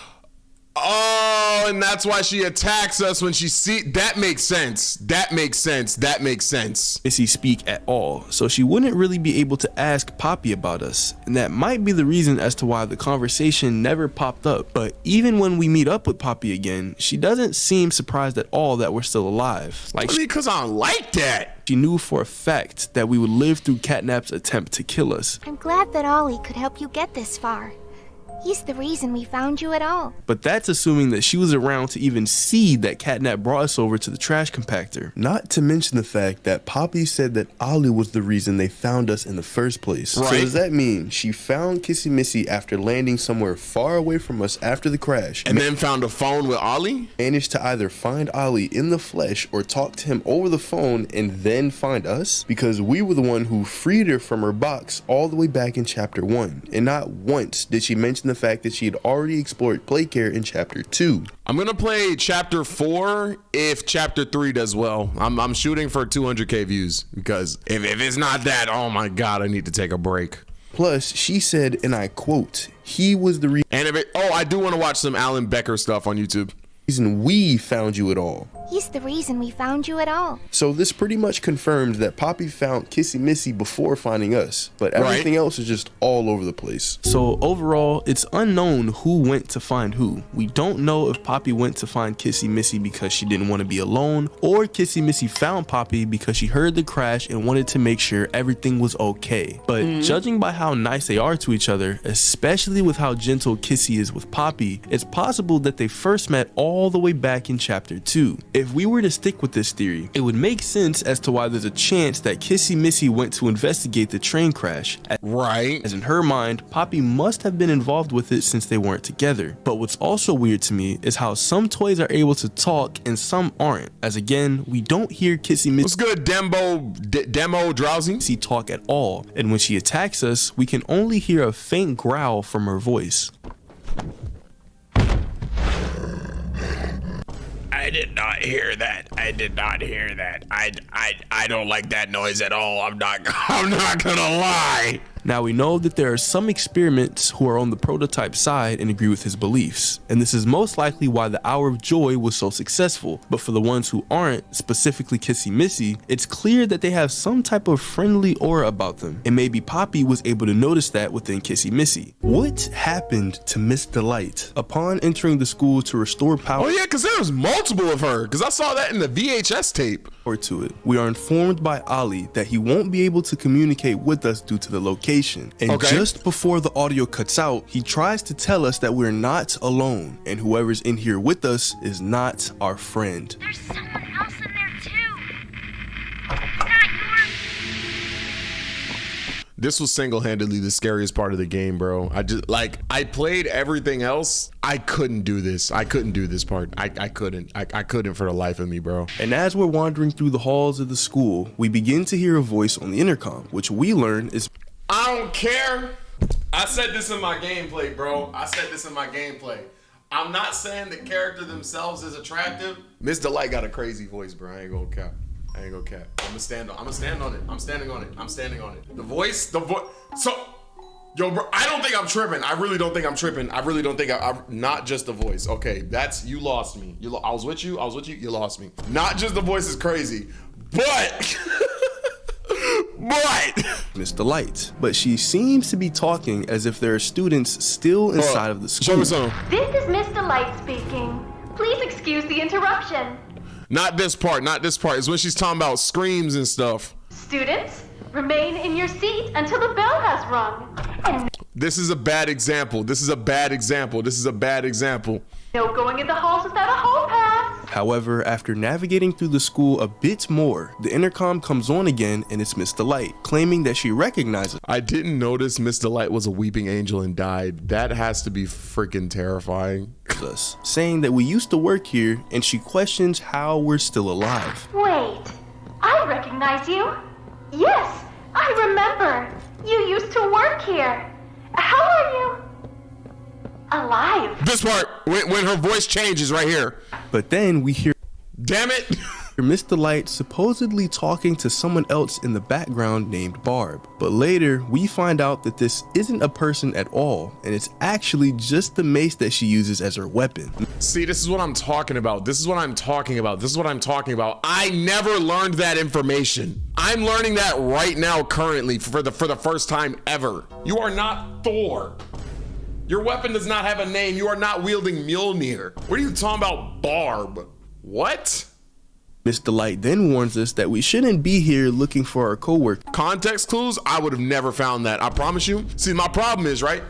Oh, and that's why she attacks us when she that makes sense. That makes sense. That makes sense. Missy speak at all, so she wouldn't really be able to ask Poppy about us, and that might be the reason as to why the conversation never popped up. But even when we meet up with Poppy again, she doesn't seem surprised at all that we're still alive. Like, because I don't like that. She knew for a fact that we would live through Catnap's attempt to kill us. I'm glad that Ollie could help you get this far. He's the reason we found you at all. But that's assuming that she was around to even see that Catnap brought us over to the trash compactor. Not to mention the fact that Poppy said that Ollie was the reason they found us in the first place. So does that mean she found Kissy Missy after landing somewhere far away from us after the crash, and then found a phone with Ollie? Managed to either find Ollie in the flesh or talk to him over the phone and then find us? Because we were the one who freed her from her box all the way back in chapter 1. And not once did she mention the fact that she had already explored play care in chapter 2. I'm gonna play chapter 4 if chapter 3 does well. I'm shooting for 200k views, because if it's not that, oh my god, I need to take a break. Plus, she said, and I quote, he was the I do want to watch some Alan Becker stuff on YouTube. reason we found you at all. He's the reason we found you at all. So this pretty much confirms that Poppy found Kissy Missy before finding us, but everything else is just all over the place. So overall, it's unknown who went to find who. We don't know if Poppy went to find Kissy Missy because she didn't want to be alone, or Kissy Missy found Poppy because she heard the crash and wanted to make sure everything was okay. But judging by how nice they are to each other, especially with how gentle Kissy is with Poppy, it's possible that they first met all the way back in chapter 2. If we were to stick with this theory, it would make sense as to why there's a chance that Kissy Missy went to investigate the train crash. As in her mind, Poppy must have been involved with it since they weren't together. But what's also weird to me is how some toys are able to talk and some aren't. As again, we don't hear Kissy Missy. What's good, Demo Drowsy? Talk at all. And when she attacks us, we can only hear a faint growl from her voice. I did not hear that. I did not hear that. I don't like that noise at all. I'm not gonna lie. Now we know that there are some experiments who are on the prototype side and agree with his beliefs, and this is most likely why the Hour of Joy was so successful. But for the ones who aren't, specifically Kissy Missy, it's clear that they have some type of friendly aura about them, and maybe Poppy was able to notice that within Kissy Missy. What happened to Miss Delight? Upon entering the school to restore power— Oh yeah, because there was multiple of her, because I saw that in the VHS tape. To it, we are informed by Ollie that he won't be able to communicate with us due to the location. And just before the audio cuts out, he tries to tell us that we're not alone, and whoever's in here with us is not our friend. There's someone else in there too. Not yours. This was single-handedly the scariest part of the game, bro. I played everything else. I couldn't do this. I couldn't do this part. I couldn't. I couldn't for the life of me, bro. And as we're wandering through the halls of the school, we begin to hear a voice on the intercom, which we learn is— I don't care. I said this in my gameplay, bro. I'm not saying the character themselves is attractive. Miss Delight got a crazy voice, bro. I ain't gonna cap. I'm gonna stand on it. I'm standing on it. The voice. So, yo, bro, I don't think I'm tripping. I really don't think I'm tripping. I really don't think I'm not just the voice. Okay, you lost me. I was with you. You lost me. Not just the voice is crazy, but Miss Delight. But she seems to be talking as if there are students still inside of the school. Show me some. This is Miss Delight speaking. Please excuse the interruption. Not this part. It's when she's talking about screams and stuff. Students, remain in your seat until the bell has rung. And this is a bad example. no going in the halls without a hall pass. However, after navigating through the school a bit more, the intercom comes on again and it's Miss Delight, claiming that she recognizes— I didn't notice Miss Delight was a weeping angel and died. That has to be freaking terrifying. us, saying that we used to work here and she questions how we're still alive. Wait, I recognize you. Yes, I remember. You used to work here. How are you? Alive. This part, when her voice changes right here. But then we hear— damn it! Miss Delight supposedly talking to someone else in the background named Barb. But later, we find out that this isn't a person at all, and it's actually just the mace that she uses as her weapon. See, this is what I'm talking about. I never learned that information. I'm learning that right now, currently, for the first time ever. You are not Thor. Your weapon does not have a name. You are not wielding Mjolnir. What are you talking about, Barb? What? Miss Delight then warns us that we shouldn't be here looking for our coworker. Context clues? I would have never found that. I promise you. See, my problem is, right?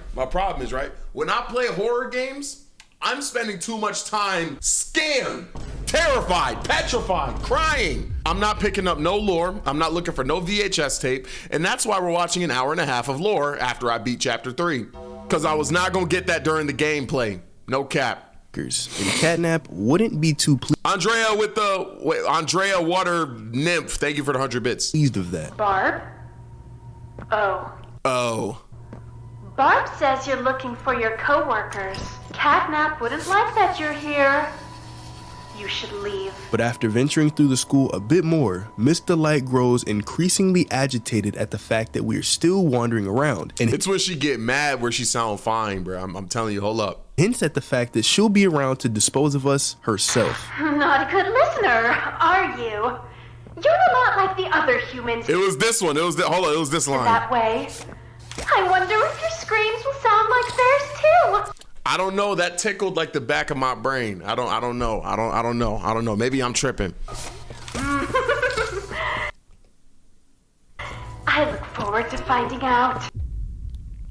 When I play horror games, I'm spending too much time scared, terrified, petrified, crying. I'm not picking up no lore. I'm not looking for no VHS tape. And that's why we're watching an hour and a half of lore after I beat chapter 3. Because I was not going to get that during the gameplay. No cap. And Catnap wouldn't be too Andrea with the Andrea Water Nymph. Thank you for the 100 bits. Pleased of that. Barb? Oh. Barb says you're looking for your co-workers. Catnap wouldn't like that you're here. You should leave. But after venturing through the school a bit more, Miss Delight grows increasingly agitated at the fact that we are still wandering around. And it's when she get mad where she sound fine, bro. I'm telling you, hold up. Hints at the fact that she'll be around to dispose of us herself. Not a good listener, are you? You're not like the other humans. It was this one. It was this line. That way. I wonder if your screams will sound like theirs too. I don't know. That tickled like the back of my brain. I don't know. Maybe I'm tripping. I look forward to finding out.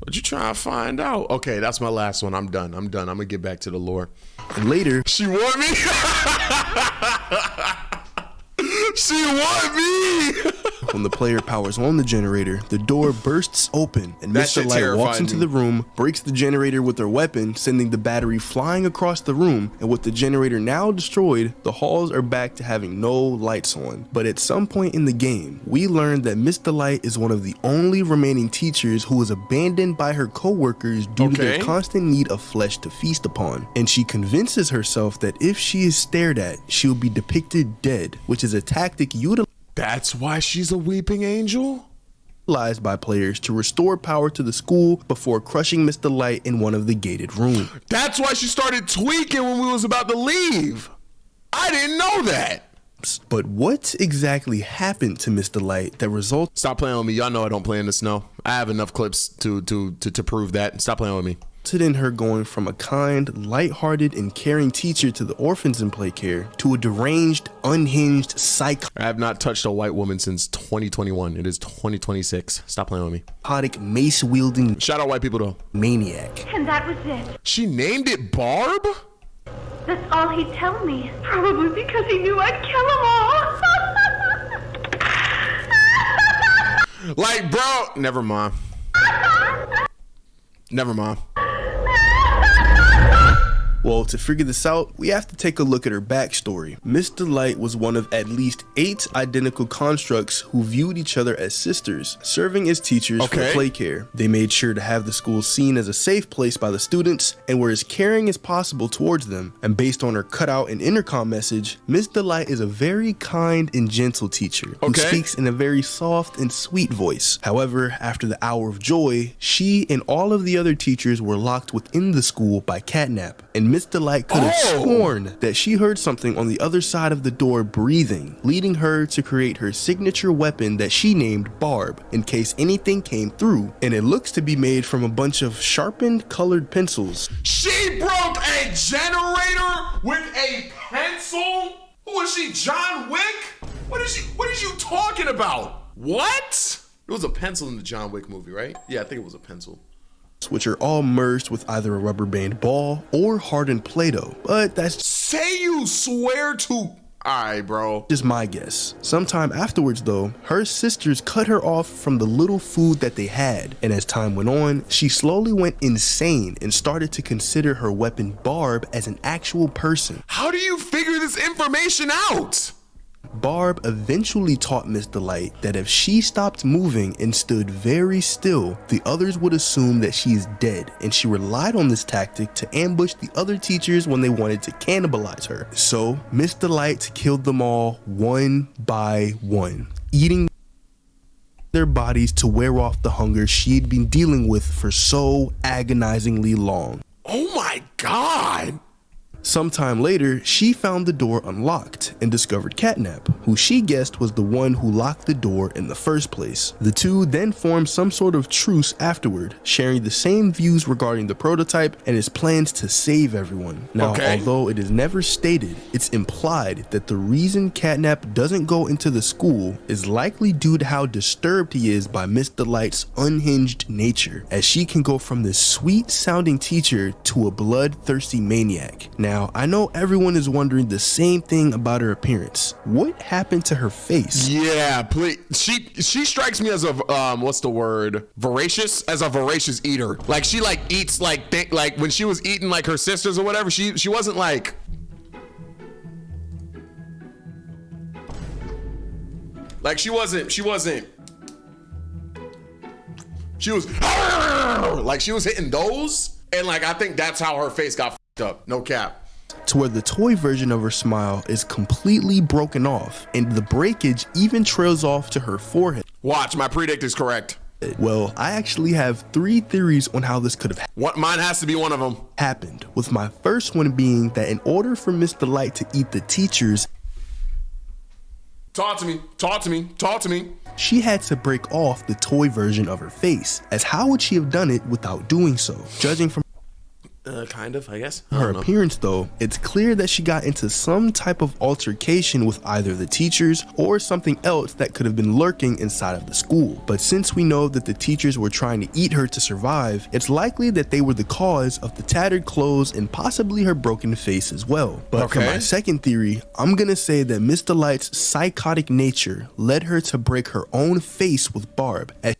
What you trying to find out? Okay, that's my last one. I'm done. I'm gonna get back to the lore. And later, she want me. She want me. When the player powers on the generator, the door bursts open and Miss Delight walks into the room, breaks the generator with her weapon, sending the battery flying across the room. And with the generator now destroyed, the halls are back to having no lights on. But at some point in the game, we learn that Miss Delight is one of the only remaining teachers who was abandoned by her co-workers due to their constant need of flesh to feast upon. And she convinces herself that if she is stared at, she'll be depicted dead, which is a tactic utilized. That's why she's a weeping angel? Utilized by players to restore power to the school before crushing Miss Delight in one of the gated rooms. That's why she started tweaking when we was about to leave. I didn't know that. But what exactly happened to Miss Delight that resulted? Stop playing with me. Y'all know I don't play in the snow. I have enough clips to prove that. Stop playing with me. In her going from a kind, light-hearted, and caring teacher to the orphans in play care to a deranged, unhinged psychotic. I have not touched a white woman since 2021. It is 2026. Stop playing with me. Psychotic, mace-wielding. Shout out white people though. Maniac. And that was it. She named it Barb? That's all he'd tell me. Probably because he knew I'd kill them all. Like, bro. Never mind. Never mind. Well, to figure this out, we have to take a look at her backstory. Miss Delight was one of at least 8 identical constructs who viewed each other as sisters, serving as teachers for play care. They made sure to have the school seen as a safe place by the students and were as caring as possible towards them. And based on her cutout and intercom message, Miss Delight is a very kind and gentle teacher who speaks in a very soft and sweet voice. However, after the hour of joy, she and all of the other teachers were locked within the school by Catnap, and Miss Delight could have sworn that she heard something on the other side of the door breathing, leading her to create her signature weapon that she named Barb in case anything came through, and it looks to be made from a bunch of sharpened colored pencils. She broke a generator with a pencil? Who is she, John Wick? What is you talking about? What? It was a pencil in the John Wick movie, right? Yeah, I think it was a pencil. Which are all merged with either a rubber band ball or hardened Play-Doh, but that's say you swear to. Alright, bro. Just my guess. Sometime afterwards though, her sisters cut her off from the little food that they had, and as time went on, she slowly went insane and started to consider her weapon Barb as an actual person. How do you figure this information out? Barb eventually taught Miss Delight that if she stopped moving and stood very still, the others would assume that she is dead, and she relied on this tactic to ambush the other teachers when they wanted to cannibalize her. So Miss Delight killed them all one by one, eating their bodies to wear off the hunger she had been dealing with for so agonizingly long. Oh my God! Sometime later, she found the door unlocked and discovered Catnap, who she guessed was the one who locked the door in the first place. The two then formed some sort of truce afterward, sharing the same views regarding the prototype and his plans to save everyone. Now, although it is never stated, it's implied that the reason Catnap doesn't go into the school is likely due to how disturbed he is by Miss Delight's unhinged nature, as she can go from this sweet sounding teacher to a bloodthirsty maniac. Now, I know everyone is wondering the same thing about her appearance. What happened to her face? Yeah, please. She strikes me as a what's the word? Voracious, as a voracious eater. Like she eats like when she was eating like her sisters or whatever. She wasn't like. Like she was like she was hitting those, and like I think that's how her face got fucked up. No cap. to where the toy version of her smile is completely broken off, and the breakage even trails off to her forehead. Watch, my predict is correct. Well, I actually have 3 theories on how this could have Mine has to be one of them. happened, with my first one being that in order for Miss Delight to eat the teachers, Talk to me. she had to break off the toy version of her face, as how would she have done it without doing so? Judging from Kind of, I guess. her appearance though, it's clear that she got into some type of altercation with either the teachers or something else that could have been lurking inside of the school. But since we know that the teachers were trying to eat her to survive, it's likely that they were the cause of the tattered clothes and possibly her broken face as well. But for my second theory, I'm gonna say that Miss Delight's psychotic nature led her to break her own face with Barb, as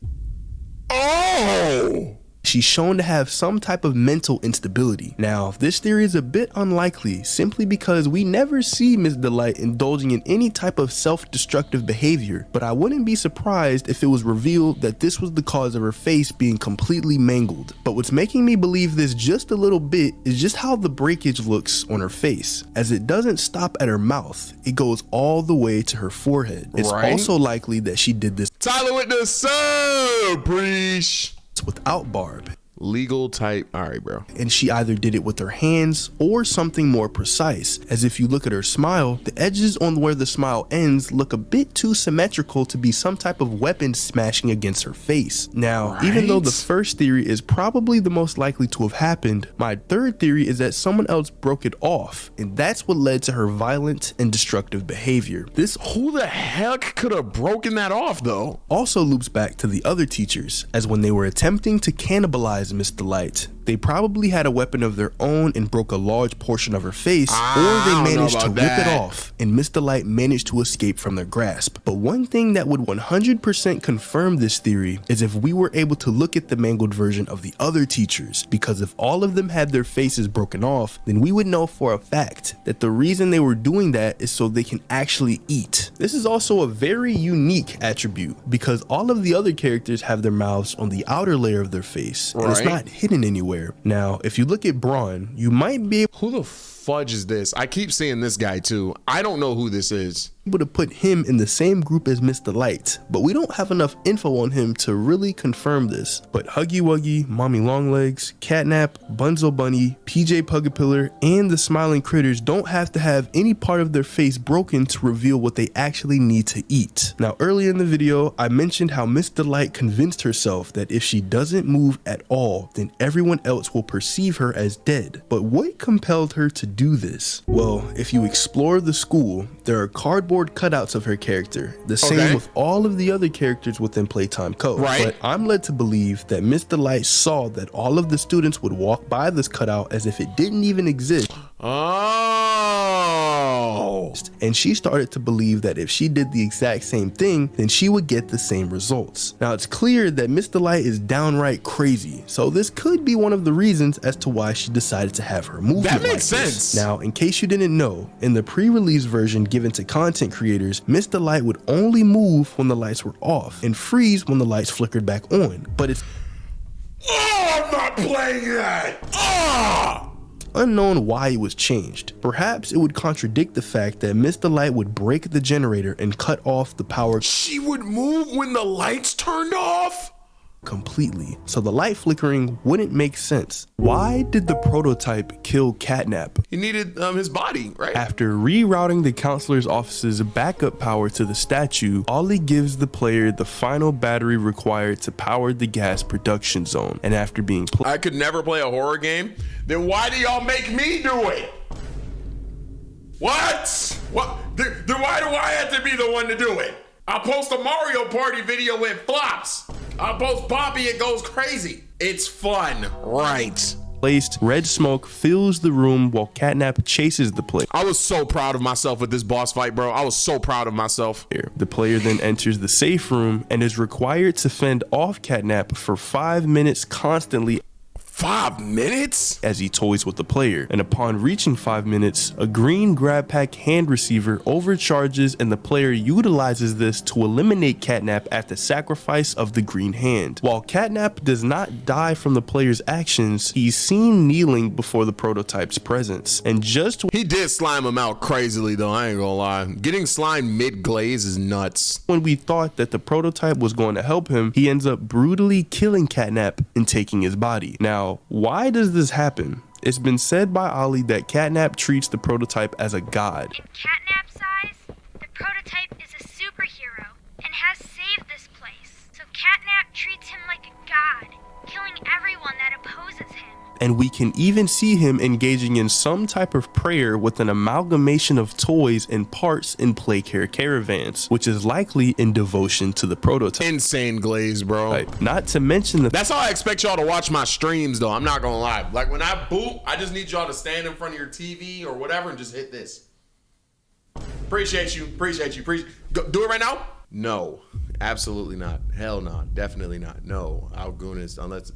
she's shown to have some type of mental instability. Now, this theory is a bit unlikely simply because we never see Miss Delight indulging in any type of self-destructive behavior, but I wouldn't be surprised if it was revealed that this was the cause of her face being completely mangled. But what's making me believe this just a little bit is just how the breakage looks on her face, as it doesn't stop at her mouth, it goes all the way to her forehead. It's also likely that she did this Tyler with the sub, preach. without Barb. Legal type. All right, bro. And she either did it with her hands or something more precise, as if you look at her smile, the edges on where the smile ends look a bit too symmetrical to be some type of weapon smashing against her face. Now, even though the first theory is probably the most likely to have happened, my third theory is that someone else broke it off, and that's what led to her violent and destructive behavior. This Who the heck could have broken that off though? also loops back to the other teachers, as when they were attempting to cannibalize Miss Delight, they probably had a weapon of their own and broke a large portion of her face, or they managed to rip it off, and Miss Delight managed to escape from their grasp. But one thing that would 100% confirm this theory is if we were able to look at the mangled version of the other teachers, because if all of them had their faces broken off, then we would know for a fact that the reason they were doing that is so they can actually eat. This is also a very unique attribute, because all of the other characters have their mouths on the outer layer of their face, and it's not hidden anywhere. Now, if you look at Braun, you might be able Who the fudge is this? I keep seeing this guy too. I don't know who this is. to put him in the same group as Miss Delight, but we don't have enough info on him to really confirm this. But Huggy Wuggy, Mommy Longlegs, Catnap, Bunzo Bunny, PJ Pugapillar, and the Smiling Critters don't have to have any part of their face broken to reveal what they actually need to eat. Now, earlier in the video, I mentioned how Miss Delight convinced herself that if she doesn't move at all, then everyone else will perceive her as dead. But what compelled her to do this? Well, if you explore the school, there are cardboard cutouts of her character, the same with all of the other characters within Playtime Co. But I'm led to believe that Miss Delight saw that all of the students would walk by this cutout as if it didn't even exist. And she started to believe that if she did the exact same thing, then she would get the same results. Now, it's clear that Miss Delight is downright crazy, so this could be one of the reasons as to why she decided to have her movement. That makes sense. Now, in case you didn't know, in the pre-release version given to content creators, Miss Delight would only move when the lights were off and freeze when the lights flickered back on. But it's I'm not playing that. unknown why it was changed. Perhaps it would contradict the fact that Miss Delight would break the generator and cut off the power. She would move when the lights turned off? Completely, so the light flickering wouldn't make sense. Why did the prototype kill Catnap? He needed his body, right? After rerouting the counselor's office's backup power to the statue, Ollie gives the player the final battery required to power the gas production zone, and after being I could never play a horror game, then why do y'all make me do it? What? Then why do I have to be the one to do it? I'll post a Mario Party video, it flops. I'll post Poppy, it goes crazy. It's fun, right? Placed, red smoke fills the room while Catnap chases the player. I was so proud of myself with this boss fight, bro. I was so proud of myself. The player then enters the safe room and is required to fend off Catnap for 5 minutes constantly. 5 minutes? As he toys with the player, and upon reaching 5 minutes, a green grab pack hand receiver overcharges and the player utilizes this to eliminate Catnap at the sacrifice of the green hand. While Catnap does not die from the player's actions, he's seen kneeling before the prototype's presence. And just he did slime him out crazily though, I ain't gonna lie. Getting slimed mid-glaze is nuts. When we thought that the prototype was going to help him, he ends up brutally killing Catnap and taking his body. Now, why does this happen? It's been said by Ollie that Catnap treats the prototype as a god. In Catnap's eyes, the prototype is a superhero and has saved this place. So Catnap treats him like a god, killing everyone that opposes him. And we can even see him engaging in some type of prayer with an amalgamation of toys and parts in Playcare caravans, which is likely in devotion to the prototype. Insane glaze, bro. Right. Not to mention that's how I expect y'all to watch my streams though, I'm not gonna lie. Like when I boot, I just need y'all to stand in front of your TV or whatever and just hit this. Appreciate you. Do it right now? No, absolutely not. Hell no, definitely not. No, I'll go this unless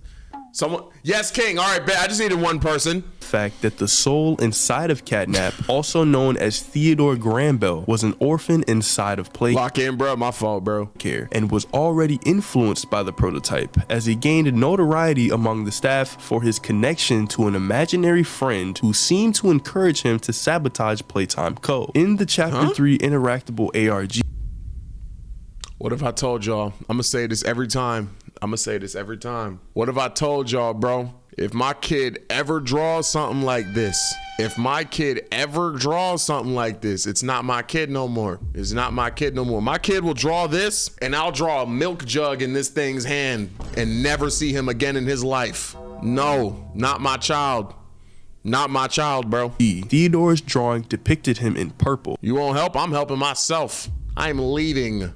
someone. Yes, King. All right, bet. I just needed one person. Fact that the soul inside of Catnap, also known as Theodore Granbell, was an orphan inside of Playcare. Lock in, bro. My fault, bro. And was already influenced by the prototype, as he gained notoriety among the staff for his connection to an imaginary friend who seemed to encourage him to sabotage Playtime Co. In the Chapter 3 interactable ARG. What if I told y'all? I'm gonna say this every time. What if I told y'all, bro? If my kid ever draws something like this, it's not my kid no more. My kid will draw this, and I'll draw a milk jug in this thing's hand and never see him again in his life. No, not my child. Not my child, bro. Theodore's drawing depicted him in purple. You won't help? I'm helping myself. I'm leaving.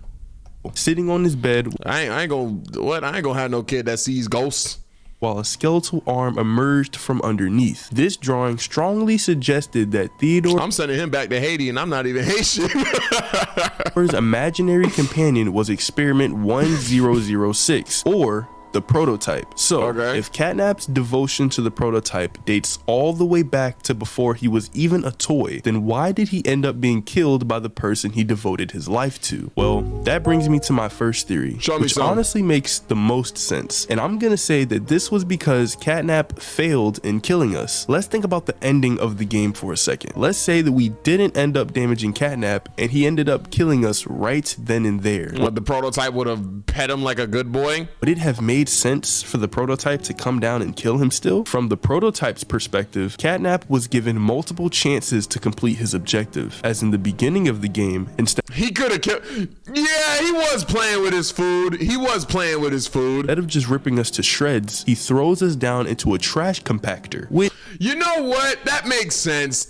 Sitting on his bed. I ain't gonna have no kid that sees ghosts. While a skeletal arm emerged from underneath. This drawing strongly suggested that Theodore... I'm sending him back to Haiti and I'm not even Haitian. Theodore's imaginary companion was Experiment 1006, or the prototype. So, if Catnap's devotion to the prototype dates all the way back to before he was even a toy, then why did he end up being killed by the person he devoted his life to? Well, that brings me to my first theory, which honestly makes the most sense. And I'm gonna say that this was because Catnap failed in killing us. Let's think about the ending of the game for a second. Let's say that we didn't end up damaging Catnap and he ended up killing us right then and there. What, the prototype would have pet him like a good boy? Would it have made sense for the prototype to come down and kill him still? From the prototype's perspective, Catnap was given multiple chances to complete his objective, as in the beginning of the game, instead he could have killed. Yeah, he was playing with his food. Instead of just ripping us to shreds, he throws us down into a trash compactor, which, you know what? That makes sense.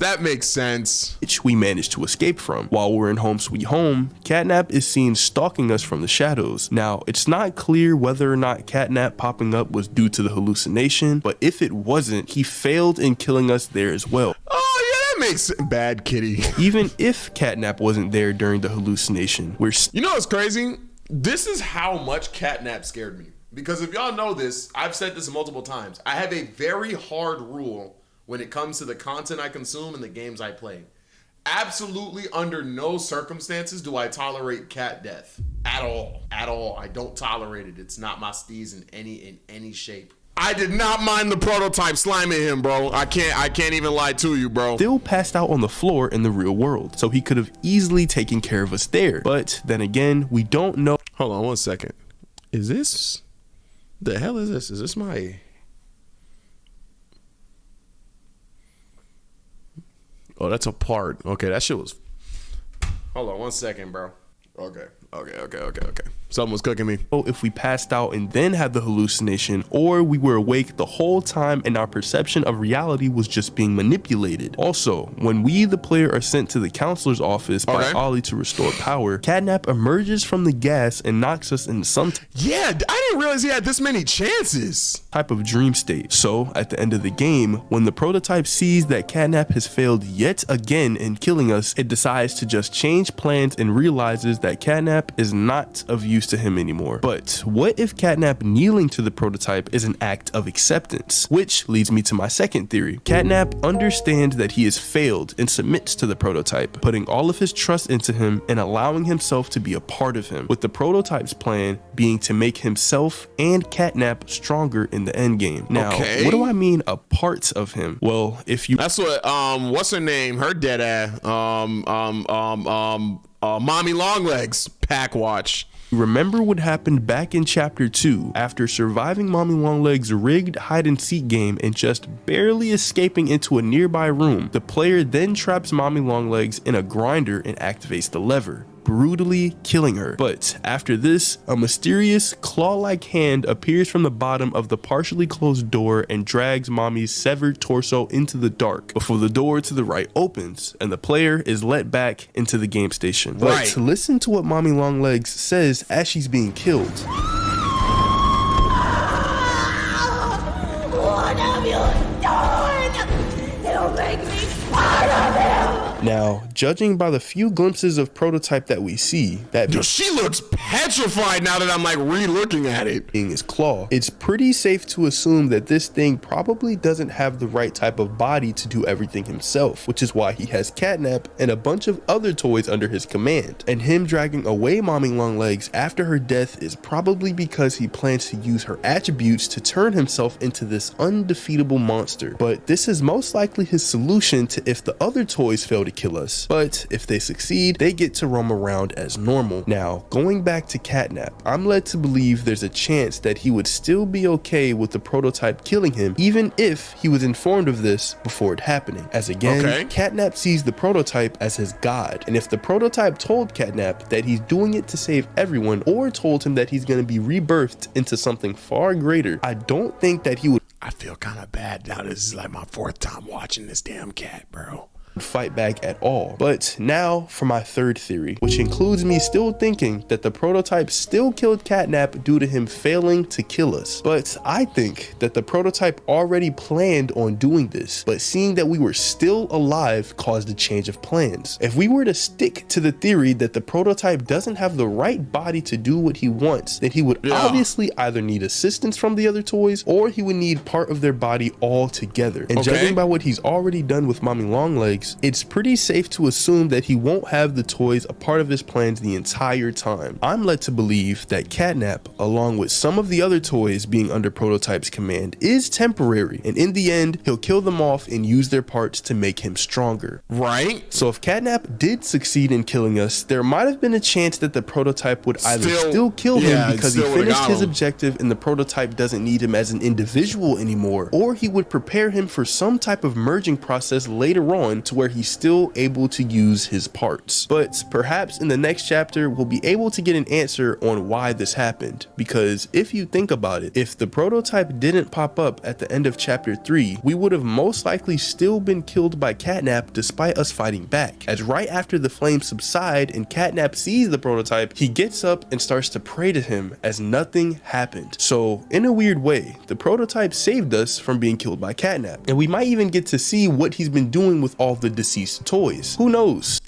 Which we managed to escape from. While we're in Home Sweet Home, Catnap is seen stalking us from the shadows. Now, it's not clear whether or not Catnap popping up was due to the hallucination, but if it wasn't, he failed in killing us there as well. Oh yeah, that makes bad kitty. Even if Catnap wasn't there during the hallucination, you know what's crazy? This is how much Catnap scared me. Because if y'all know this, I've said this multiple times. I have a very hard rule when it comes to the content I consume and the games I play. Absolutely under no circumstances do I tolerate cat death. At all. I don't tolerate it. It's not my steez in any shape. I did not mind the prototype sliming him, bro. I can't even lie to you, bro. Still passed out on the floor in the real world, so he could have easily taken care of us there. But then again, we don't know. Hold on 1 second. Is this... The hell is this? Is this my... Oh, that's a part. Okay, that shit was... Hold on 1 second, bro. Okay. Something was cooking me. If we passed out and then had the hallucination, or we were awake the whole time and our perception of reality was just being manipulated. Also, when we, the player, are sent to the counselor's office by Ollie to restore power, Catnap emerges from the gas and knocks us into some I didn't realize he had this many chances. Type of dream state. So, at the end of the game, when the prototype sees that Catnap has failed yet again in killing us, it decides to just change plans and realizes that Catnap Catnap is not of use to him anymore. But what if Catnap kneeling to the prototype is an act of acceptance? Which leads me to my second theory. Catnap understands that he has failed and submits to the prototype, putting all of his trust into him and allowing himself to be a part of him, with the prototype's plan being to make himself and Catnap stronger in the endgame. Now, what do I mean a part of him? Well, if you— that's what what's her name? Her dead ass Mommy Longlegs pack watch. Remember what happened back in chapter 2 after surviving Mommy Longlegs' rigged hide and seek game and just barely escaping into a nearby room. The player then traps Mommy Longlegs in a grinder and activates the lever, brutally killing her. But after this, a mysterious claw-like hand appears from the bottom of the partially closed door and drags Mommy's severed torso into the dark before the door to the right opens and the player is let back into the game station. But listen to what Mommy Longlegs says as she's being killed. What have you done? It'll make me part of him. Now, judging by the few glimpses of prototype that we see, that she looks petrified now that I'm like re-looking at it. Being his claw, it's pretty safe to assume that this thing probably doesn't have the right type of body to do everything himself, which is why he has Catnap and a bunch of other toys under his command. And him dragging away Mommy Longlegs after her death is probably because he plans to use her attributes to turn himself into this undefeatable monster. But this is most likely his solution to if the other toys fail to kill us. But if they succeed, they get to roam around as normal. Now, going back to Catnap, I'm led to believe there's a chance that he would still be okay with the prototype killing him, even if he was informed of this before it happening. As again, Catnap sees the prototype as his god, and if the prototype told Catnap that he's doing it to save everyone, or told him that he's going to be rebirthed into something far greater, I don't think that he would— I feel kind of bad now. This is like my 4th time watching this damn cat, bro. Fight back at all. But now for my third theory, which includes me still thinking that the prototype still killed Catnap due to him failing to kill us. But I think that the prototype already planned on doing this, but seeing that we were still alive caused a change of plans. If we were to stick to the theory that the prototype doesn't have the right body to do what he wants, then he would obviously either need assistance from the other toys or he would need part of their body altogether. And judging by what he's already done with Mommy Longlegs, it's pretty safe to assume that he won't have the toys a part of his plans the entire time. I'm led to believe that Catnap, along with some of the other toys being under Prototype's command, is temporary, and in the end, he'll kill them off and use their parts to make him stronger. Right? So if Catnap did succeed in killing us, there might have been a chance that the Prototype would either still kill him because he finished his objective and the Prototype doesn't need him as an individual anymore, or he would prepare him for some type of merging process later on to where he's still able to use his parts. But perhaps in the next chapter, we'll be able to get an answer on why this happened. Because if you think about it, if the prototype didn't pop up at the end of chapter 3, we would have most likely still been killed by Catnap despite us fighting back. As right after the flames subside and Catnap sees the prototype, he gets up and starts to pray to him as nothing happened. So in a weird way, the prototype saved us from being killed by Catnap. And we might even get to see what he's been doing with all the deceased toys. Who knows?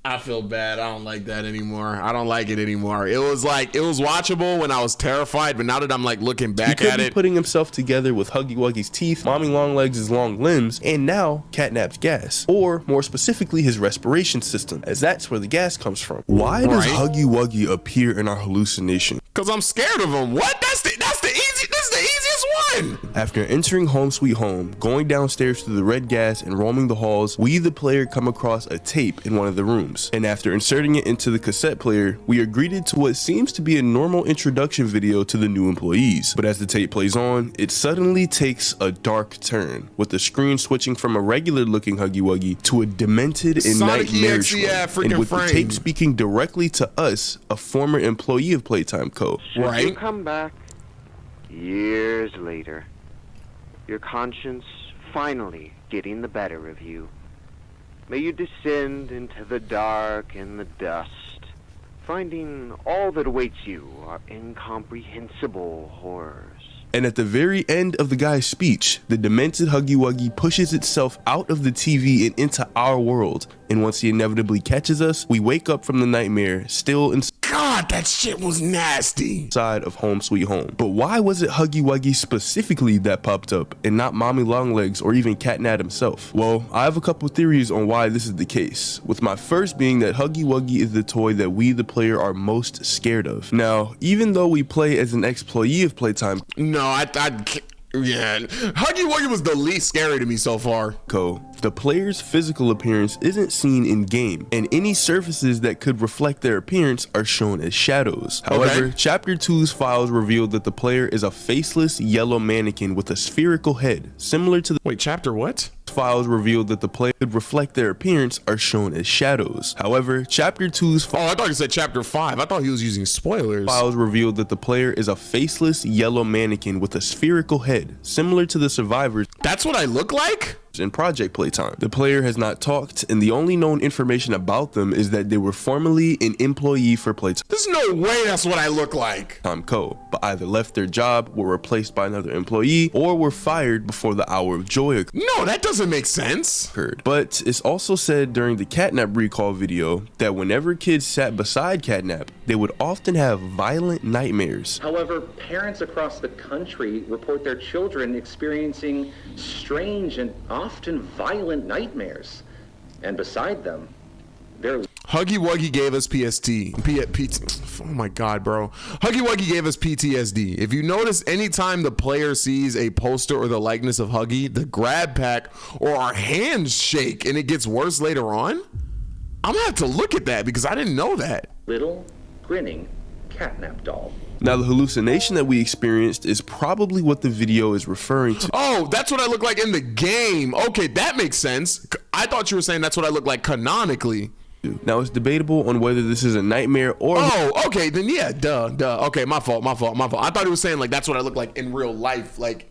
I feel bad. I don't like that anymore. I don't like it anymore. It was watchable when I was terrified, but now that I'm like looking back at it, putting himself together with Huggy Wuggy's teeth, Mommy Longlegs' long limbs, and now Catnap's gas, or more specifically his respiration system, as that's where the gas comes from. Why does Huggy Wuggy appear in our hallucination? Because I'm scared of him. What? That's the easiest one. After entering Home Sweet Home, going downstairs to the red gas and roaming the halls, we the player come across a tape in one of the rooms. And after inserting it into the cassette player, we are greeted to what seems to be a normal introduction video to the new employees. But as the tape plays on, it suddenly takes a dark turn, with the screen switching from a regular looking Huggy Wuggy to a demented and nightmarish one, and with the tape speaking directly to us, a former employee of Playtime Co. Should you come back years later, your conscience finally getting the better of you, may you descend into the dark and the dust, finding all that awaits you are incomprehensible horrors. And at the very end of the guy's speech, the demented Huggy Wuggy pushes itself out of the TV and into our world. And once he inevitably catches us, we wake up from the nightmare, still in... God That shit was nasty. Side of Home Sweet Home. But why was it Huggy Wuggy specifically that popped up and not Mommy Longlegs or even Catnap himself? Well, I have a couple theories on why this is the case, with my first being that Huggy Wuggy is the toy that we, the player, are most scared of. Now, even though we play as an ex-employee of Playtime, yeah, Huggy Wuggy was the least scary to me so far. The player's physical appearance isn't seen in game, and any surfaces that could reflect their appearance are shown as shadows. However, Chapter 2's files revealed that the player is a faceless yellow mannequin with a spherical head, similar to the— Wait, chapter what? Files revealed that the player could reflect their appearance are shown as shadows. However, Chapter 2's— Oh, I thought you said Chapter 5. I thought he was using spoilers. Files revealed that the player is a faceless yellow mannequin with a spherical head, similar to the survivors. That's what I look like? In Project Playtime. The player has not talked, and the only known information about them is that they were formerly an employee for Playtime. There's no way that's what I look like. Co, but either left their job, were replaced by another employee, or were fired before the hour of joy occurred. No, that doesn't make sense. But it's also said during the Catnap recall video that whenever kids sat beside Catnap, they would often have violent nightmares. However, parents across the country report their children experiencing strange and often violent nightmares, and beside them, they're— Huggy Wuggy gave us oh my god, bro. Huggy Wuggy gave us PTSD. If you notice, anytime the player sees a poster or the likeness of Huggy, the grab pack or our hands shake, and it gets worse later on. I'm gonna have to look at that because I didn't know that. Little grinning Catnap doll. Now, the hallucination that we experienced is probably what the video is referring to. Oh, that's what I look like in the game. Okay, that makes sense. I thought you were saying that's what I look like canonically. Now, it's debatable on whether this is a nightmare or— Oh, okay, then yeah, duh. Okay, my fault. I thought he was saying like that's what I look like in real life, like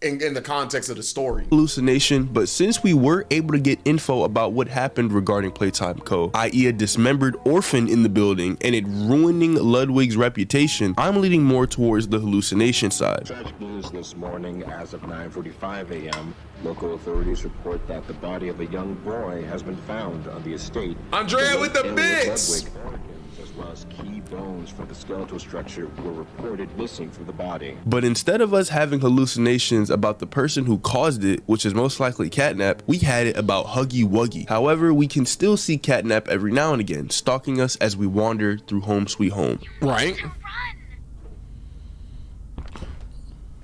in the context of the story. Hallucination, but since we were able to get info about what happened regarding Playtime Co., i.e. a dismembered orphan in the building and it ruining Ludwig's reputation, I'm leaning more towards the hallucination side. Tragic news this morning. As of 9:45 a.m., local authorities report that the body of a young boy has been found on the estate. Andrea with the bits! As well as key bones from the skeletal structure were reported missing from the body. But instead of us having hallucinations about the person who caused it, which is most likely Catnap, we had it about Huggy Wuggy. However, we can still see Catnap every now and again, stalking us as we wander through Home Sweet Home. Right.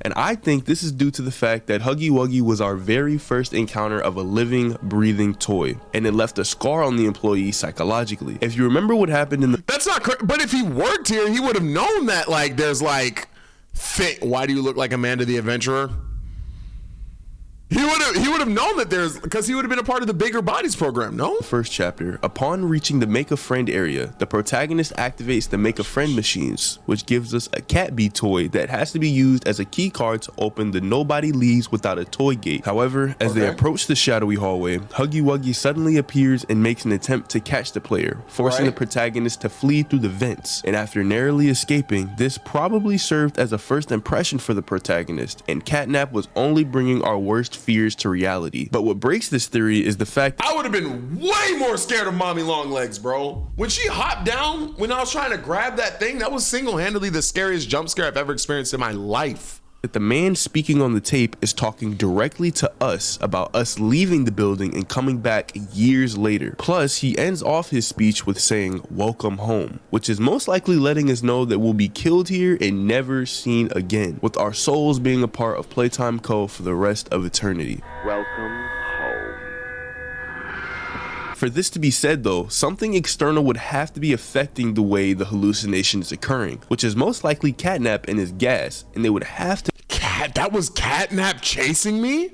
And I think this is due to the fact that Huggy Wuggy was our very first encounter of a living, breathing toy, and it left a scar on the employee psychologically. If you remember what happened in the— That's not correct, but if he worked here, he would have known that, like, there's like, why do you look like Amanda the Adventurer? He would have known that there's, because he would have been a part of the Bigger Bodies program, no? First chapter, upon reaching the Make a Friend area, the protagonist activates the Make a Friend machines, which gives us a cat bee toy that has to be used as a key card to open the Nobody Leaves Without a Toy gate. However, as they approach the shadowy hallway, Huggy Wuggy suddenly appears and makes an attempt to catch the player, forcing the protagonist to flee through the vents. And after narrowly escaping, this probably served as a first impression for the protagonist, and Catnap was only bringing our worst fears to reality. But what breaks this theory is the fact I would have been way more scared of Mommy Longlegs, bro. When she hopped down, when I was trying to grab that thing, that was single-handedly the scariest jump scare I've ever experienced in my life. that the man speaking on the tape is talking directly to us about us leaving the building and coming back years later. Plus, he ends off his speech with saying, "Welcome home," which is most likely letting us know that we'll be killed here and never seen again, with our souls being a part of Playtime Co. for the rest of eternity. Welcome home. For this to be said though, something external would have to be affecting the way the hallucination is occurring, which is most likely Catnap and his gas, and they would have to— That was Catnap chasing me?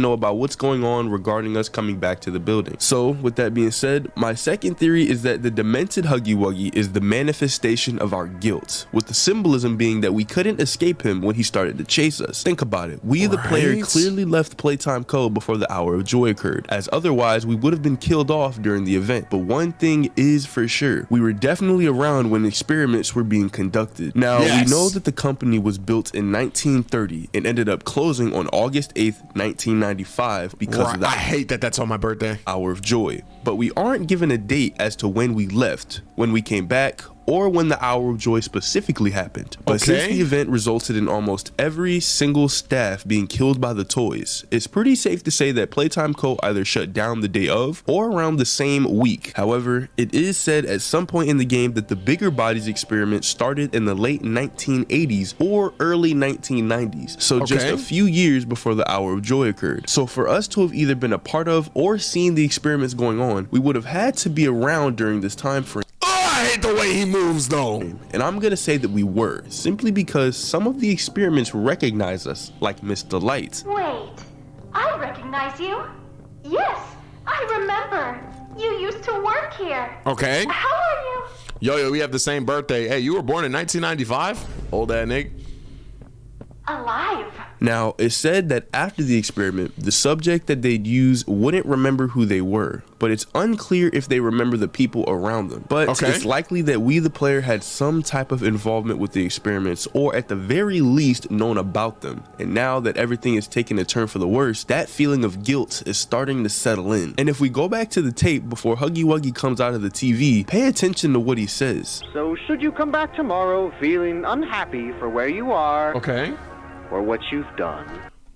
know about what's going on regarding us coming back to the building. So with that being said, my second theory is that the demented Huggy Wuggy is the manifestation of our guilt, with the symbolism being that we couldn't escape him when he started to chase us. Think about it. We, the player, clearly left Playtime Co. before the hour of joy occurred, as otherwise we would have been killed off during the event. But one thing is for sure, we were definitely around when experiments were being conducted. Now, we know that the company was built in 1930 and ended up closing on August 8th, 1995 because of that. I hate that that's on my birthday. Hour of joy. But we aren't given a date as to when we left, when we came back, or when the Hour of Joy specifically happened. But since the event resulted in almost every single staff being killed by the toys, it's pretty safe to say that Playtime Co. either shut down the day of or around the same week. However, it is said at some point in the game that the bigger bodies experiment started in the late 1980s or early 1990s, so just a few years before the Hour of Joy occurred. So for us to have either been a part of or seen the experiments going on, we would have had to be around during this time frame. I hate the way he moves though. And I'm gonna say that we were, simply because some of the experiments recognize us, like Mr. Light. Wait, I recognize you. Yes, I remember. You used to work here. Okay. How are you? Yo, we have the same birthday. Hey, you were born in 1995? Old ass nigga. Alive. Now, it's said that after the experiment, the subject that they'd use wouldn't remember who they were, but it's unclear if they remember the people around them. But it's likely that we, the player, had some type of involvement with the experiments, or at the very least known about them. And now that everything is taking a turn for the worse, that feeling of guilt is starting to settle in. And if we go back to the tape before Huggy Wuggy comes out of the TV, pay attention to what he says. So should you come back tomorrow feeling unhappy for where you are, or what you've done.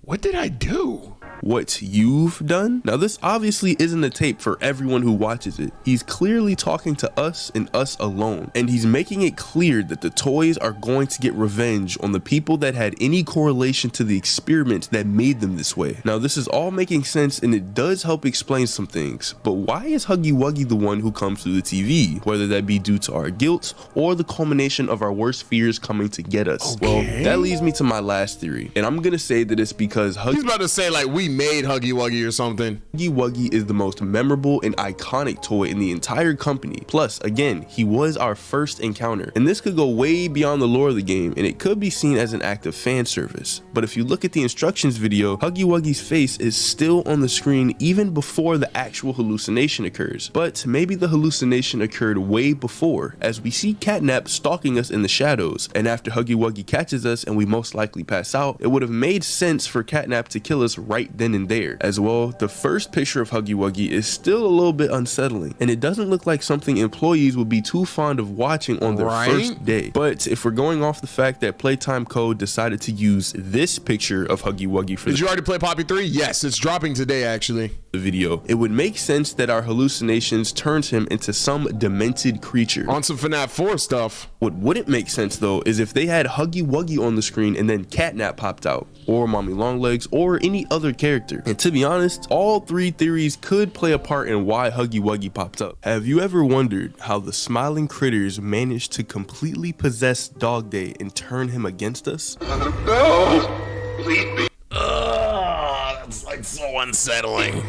What did I do? What you've done? Now this obviously isn't a tape for everyone who watches it. He's clearly talking to us and us alone, and he's making it clear that the toys are going to get revenge on the people that had any correlation to the experiments that made them this way. Now this is all making sense and it does help explain some things, but why is Huggy Wuggy the one who comes through the TV? Whether that be due to our guilt or the culmination of our worst fears coming to get us. Well, that leads me to my last theory, and I'm gonna say that it's because He's about to say like we made Huggy Wuggy or something. Huggy Wuggy is the most memorable and iconic toy in the entire company. Plus, again, he was our first encounter. And this could go way beyond the lore of the game, and it could be seen as an act of fan service. But if you look at the instructions video, Huggy Wuggy's face is still on the screen even before the actual hallucination occurs. But maybe the hallucination occurred way before, as we see Catnap stalking us in the shadows. And after Huggy Wuggy catches us and we most likely pass out, it would have made sense for Catnap to kill us right then and there. As well, the first picture of Huggy Wuggy is still a little bit unsettling, and it doesn't look like something employees would be too fond of watching on their first day. But if we're going off the fact that Playtime Co. decided to use this picture of Huggy Wuggy for Did you already play Poppy 3? Yes, it's dropping today actually. The video, it would make sense that our hallucinations turns him into some demented creature. On some FNAF 4 stuff. What wouldn't make sense though is if they had Huggy Wuggy on the screen and then Catnap popped out, or Mommy Longlegs, or any other character. And to be honest, all three theories could play a part in why Huggy Wuggy popped up. Have you ever wondered how the smiling critters managed to completely possess Dog Day and turn him against us? No! Leave me. That's like so unsettling.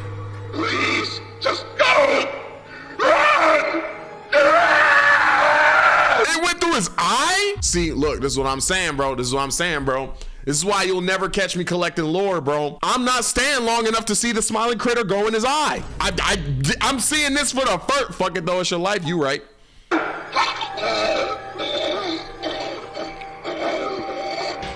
Please, just go! Run! It went through his eye? See, look, this is what I'm saying, bro. This is why you'll never catch me collecting lore, bro. I'm not staying long enough to see the smiling critter go in his eye. I'm seeing this for the first. Fuck it though, it's your life. You right.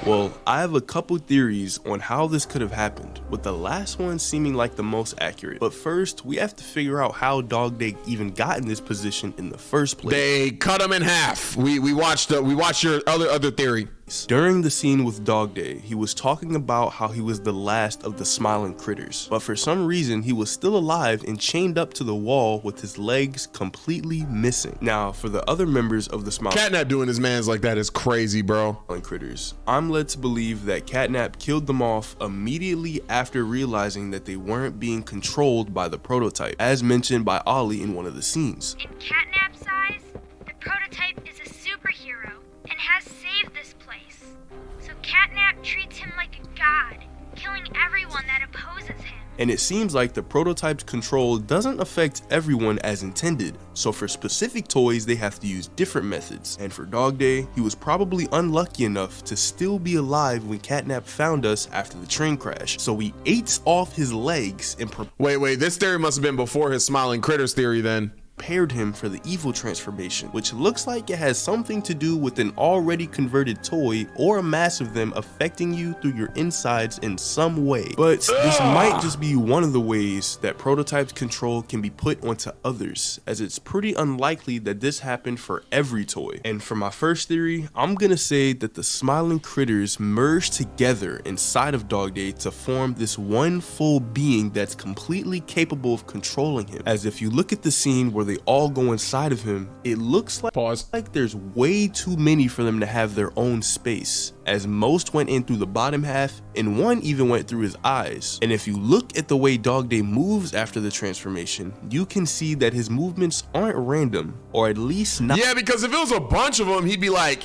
Well, I have a couple theories on how this could have happened, with the last one seeming like the most accurate. But first, we have to figure out how Dog Day even got in this position in the first place. They cut him in half. We watched your other theory. During the scene with Dog Day, he was talking about how he was the last of the smiling critters, but for some reason he was still alive and chained up to the wall with his legs completely missing. Now, for the other members of the smiling Catnap doing his mans like that is crazy, bro. Critters, I'm led to believe that Catnap killed them off immediately after realizing that they weren't being controlled by the prototype, as mentioned by Ollie in one of the scenes. In Catnap's eyes, the prototype is a superhero and has saved this place. So Catnap treats him like a god, killing everyone that opposes him. And it seems like the prototype's control doesn't affect everyone as intended, so for specific toys they have to use different methods. And for Dog Day, he was probably unlucky enough to still be alive when Catnap found us after the train crash, so we ate off his legs and Wait, this theory must have been before his smiling critters theory then. prepared him for the evil transformation, which looks like it has something to do with an already converted toy or a mass of them affecting you through your insides in some way. But this might just be one of the ways that Prototype's control can be put onto others, as it's pretty unlikely that this happened for every toy. And for my first theory, I'm gonna say that the smiling critters merged together inside of Dog Day to form this one full being that's completely capable of controlling him. As if you look at the scene where they all go inside of him, it looks like there's way too many for them to have their own space, as most went in through the bottom half and one even went through his eyes. And if you look at the way Dog Day moves after the transformation, you can see that his movements aren't random, or at least not. Yeah, because if it was a bunch of them, he'd be like,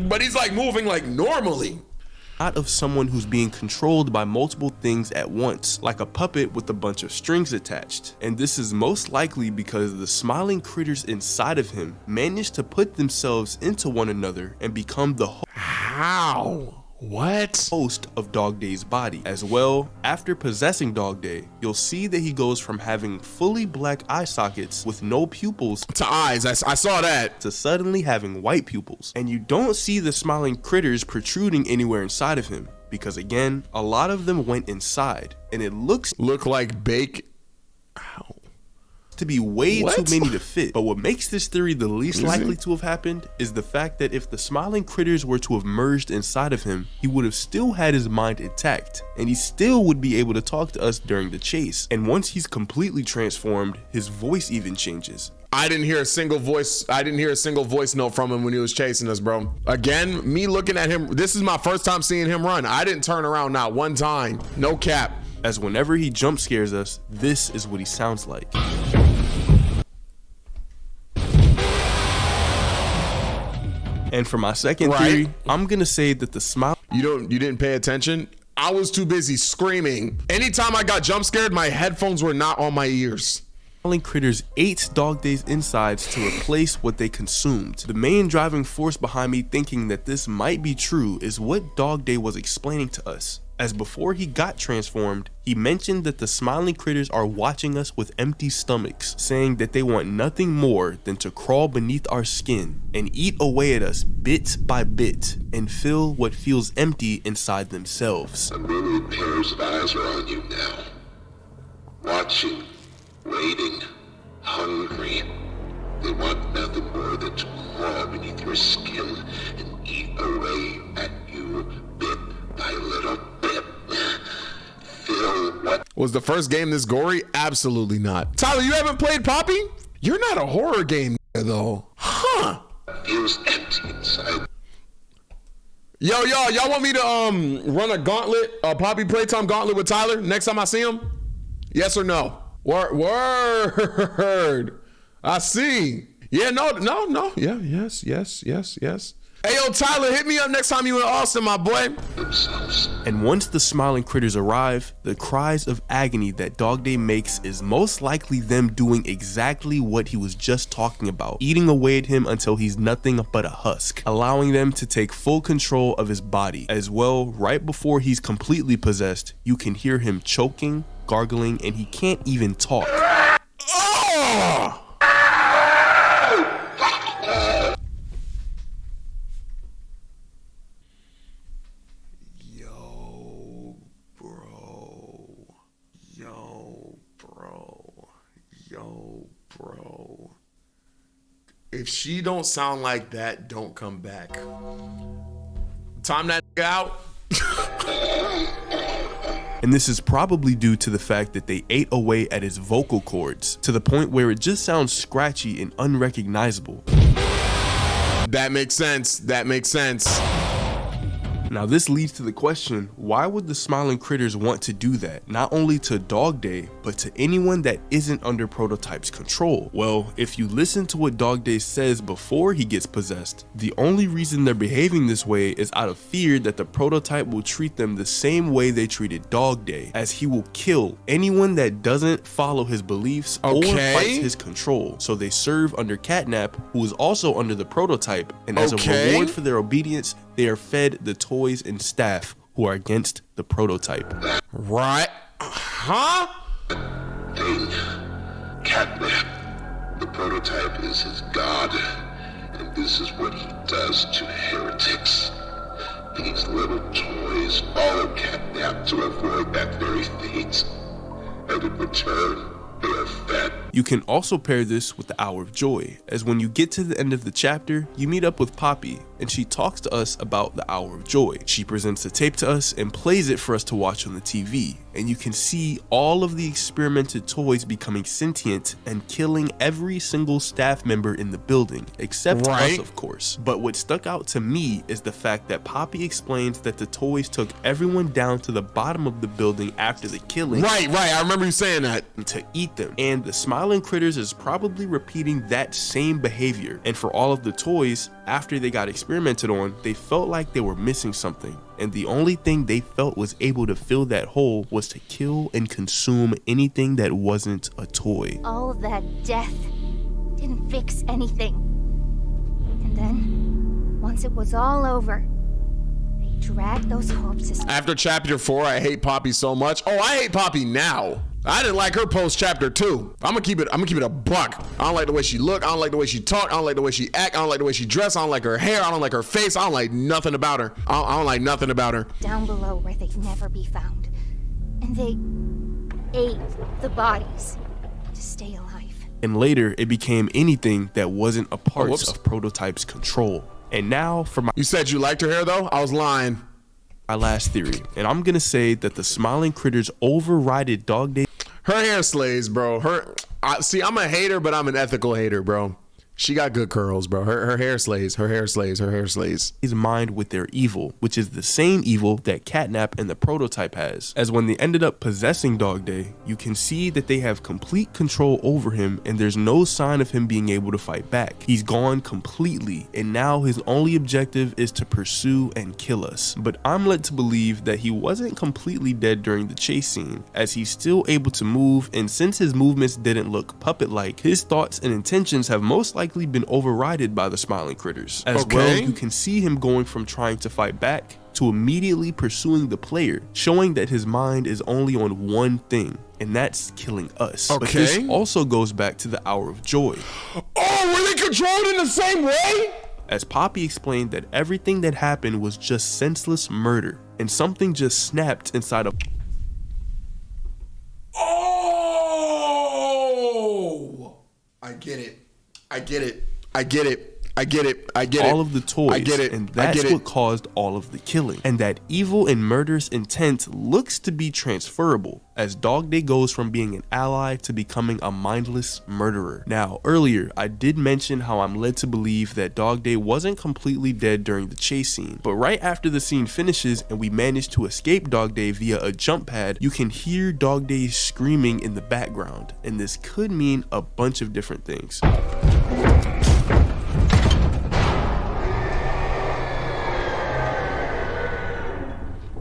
but he's like moving like normally. Not of someone who's being controlled by multiple things at once, like a puppet with a bunch of strings attached. And this is most likely because the smiling critters inside of him managed to put themselves into one another and become the host of Dog Day's body. As well, after possessing Dog Day, you'll see that he goes from having fully black eye sockets with no pupils to eyes, I saw that, to suddenly having white pupils. And you don't see the smiling critters protruding anywhere inside of him, because again, a lot of them went inside, and it look like bake to be way too many to fit. But what makes this theory the least likely to have happened is the fact that if the smiling critters were to have merged inside of him, he would have still had his mind intact, and he still would be able to talk to us during the chase. And once he's completely transformed, his voice even changes. I didn't hear a single voice note from him when he was chasing us, bro. Again, me looking at him, this is my first time seeing him run. I didn't turn around not one time. No cap. As whenever he jump scares us, this is what he sounds like. And for my second theory, I'm gonna say that the smile— You didn't pay attention? I was too busy screaming. Anytime I got jump scared, my headphones were not on my ears. Smiling critters ate Dog Day's insides to replace what they consumed. The main driving force behind me thinking that this might be true is what Dog Day was explaining to us. As before he got transformed, he mentioned that the smiling critters are watching us with empty stomachs, saying that they want nothing more than to crawl beneath our skin and eat away at us bit by bit and fill what feels empty inside themselves. A myriad pairs of eyes are on you now. Watching, waiting, hungry. They want nothing more than to crawl beneath your skin and eat away at you bit by little bit. Feel what? Was the first game this gory? Absolutely not. Tyler, you haven't played Poppy? You're not a horror game though. Huh. Feels empty inside. Yo, y'all want me to run a gauntlet, a Poppy Playtime gauntlet with Tyler next time I see him? Yes or no? Word. I see. Yeah, no. Yeah, yes. Hey, yo, Tyler, hit me up next time you in Austin, my boy. And once the smiling critters arrive, the cries of agony that Dog Day makes is most likely them doing exactly what he was just talking about, eating away at him until he's nothing but a husk, allowing them to take full control of his body. As well, right before he's completely possessed, you can hear him choking, gargling, and he can't even talk. Oh! Bro. If she don't sound like that, don't come back. Time that out. And this is probably due to the fact that they ate away at his vocal cords to the point where it just sounds scratchy and unrecognizable. That makes sense. Now this leads to the question, why would the smiling critters want to do that? Not only to Dog Day, but to anyone that isn't under Prototype's control. Well, if you listen to what Dog Day says before he gets possessed, the only reason they're behaving this way is out of fear that the Prototype will treat them the same way they treated Dog Day, as he will kill anyone that doesn't follow his beliefs or fights his control. So they serve under Catnap, who is also under the Prototype, and as a reward for their obedience, they are fed the toys and staff who are against the Prototype. Right? Huh? thing, Catnap. The prototype is his god, and this is what he does to heretics. These little toys follow Catnap to avoid that very fate, and in return, they are fed. You can also pair this with the Hour of Joy, as when you get to the end of the chapter, you meet up with Poppy, and she talks to us about the Hour of Joy. She presents the tape to us and plays it for us to watch on the TV, and you can see all of the experimented toys becoming sentient and killing every single staff member in the building, except us, of course. But what stuck out to me is the fact that Poppy explains that the toys took everyone down to the bottom of the building after the killing. Right, I remember you saying that. To eat them, and the Smiling Critters is probably repeating that same behavior. And for all of the toys, after they got experimented on, they felt like they were missing something, and the only thing they felt was able to fill that hole was to kill and consume anything that wasn't a toy. All that death didn't fix anything. And then, once it was all over, they dragged those corpses. After chapter 4, I hate Poppy so much. Oh, I hate Poppy now. I didn't like her post chapter 2. I'm gonna keep it a buck. I don't like the way she look. I don't like the way she talk. I don't like the way she act. I don't like the way she dress. I don't like her hair. I don't like her face. I don't like nothing about her. I don't like nothing about her. Down below where they'd never be found. And they ate the bodies to stay alive. And later, it became anything that wasn't a part of Prototype's control. And now for my— You said you liked her hair though? I was lying. My last theory, and I'm gonna say that the Smiling Critters overrided Dog Day. Her hair slays, bro. See, I'm a hater, but I'm an ethical hater, bro. She got good curls, bro. Her hair slays. Her hair slays. Her hair slays. His mind with their evil, which is the same evil that Catnap and the Prototype has. As when they ended up possessing Dog Day, you can see that they have complete control over him, and there's no sign of him being able to fight back. He's gone completely, and now his only objective is to pursue and kill us. But I'm led to believe that he wasn't completely dead during the chase scene, as he's still able to move, and since his movements didn't look puppet-like, his thoughts and intentions have most likely been overridden by the Smiling Critters. As well, you can see him going from trying to fight back to immediately pursuing the player, showing that his mind is only on one thing, and that's killing us. But this also goes back to the Hour of Joy. Oh, were they controlled in the same way? As Poppy explained that everything that happened was just senseless murder, and something just snapped inside of— Oh! I get it. I get it. I get it. I get it. I get it. All of the toys. I get it. And that's what caused all of the killing. And that evil and murderous intent looks to be transferable, as Dog Day goes from being an ally to becoming a mindless murderer. Now, earlier, I did mention how I'm led to believe that Dog Day wasn't completely dead during the chase scene. But right after the scene finishes and we manage to escape Dog Day via a jump pad, you can hear Dog Day screaming in the background. And this could mean a bunch of different things.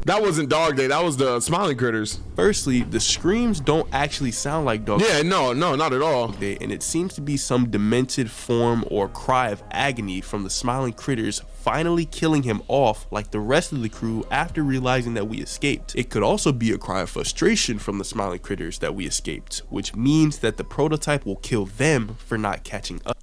That wasn't Dog Day. That was the Smiling Critters. Firstly, the screams don't actually sound like Dog Day. Yeah, no, not at all. And it seems to be some demented form or cry of agony from the Smiling Critters finally killing him off like the rest of the crew after realizing that we escaped. It could also be a cry of frustration from the Smiling Critters that we escaped, which means that the Prototype will kill them for not catching us.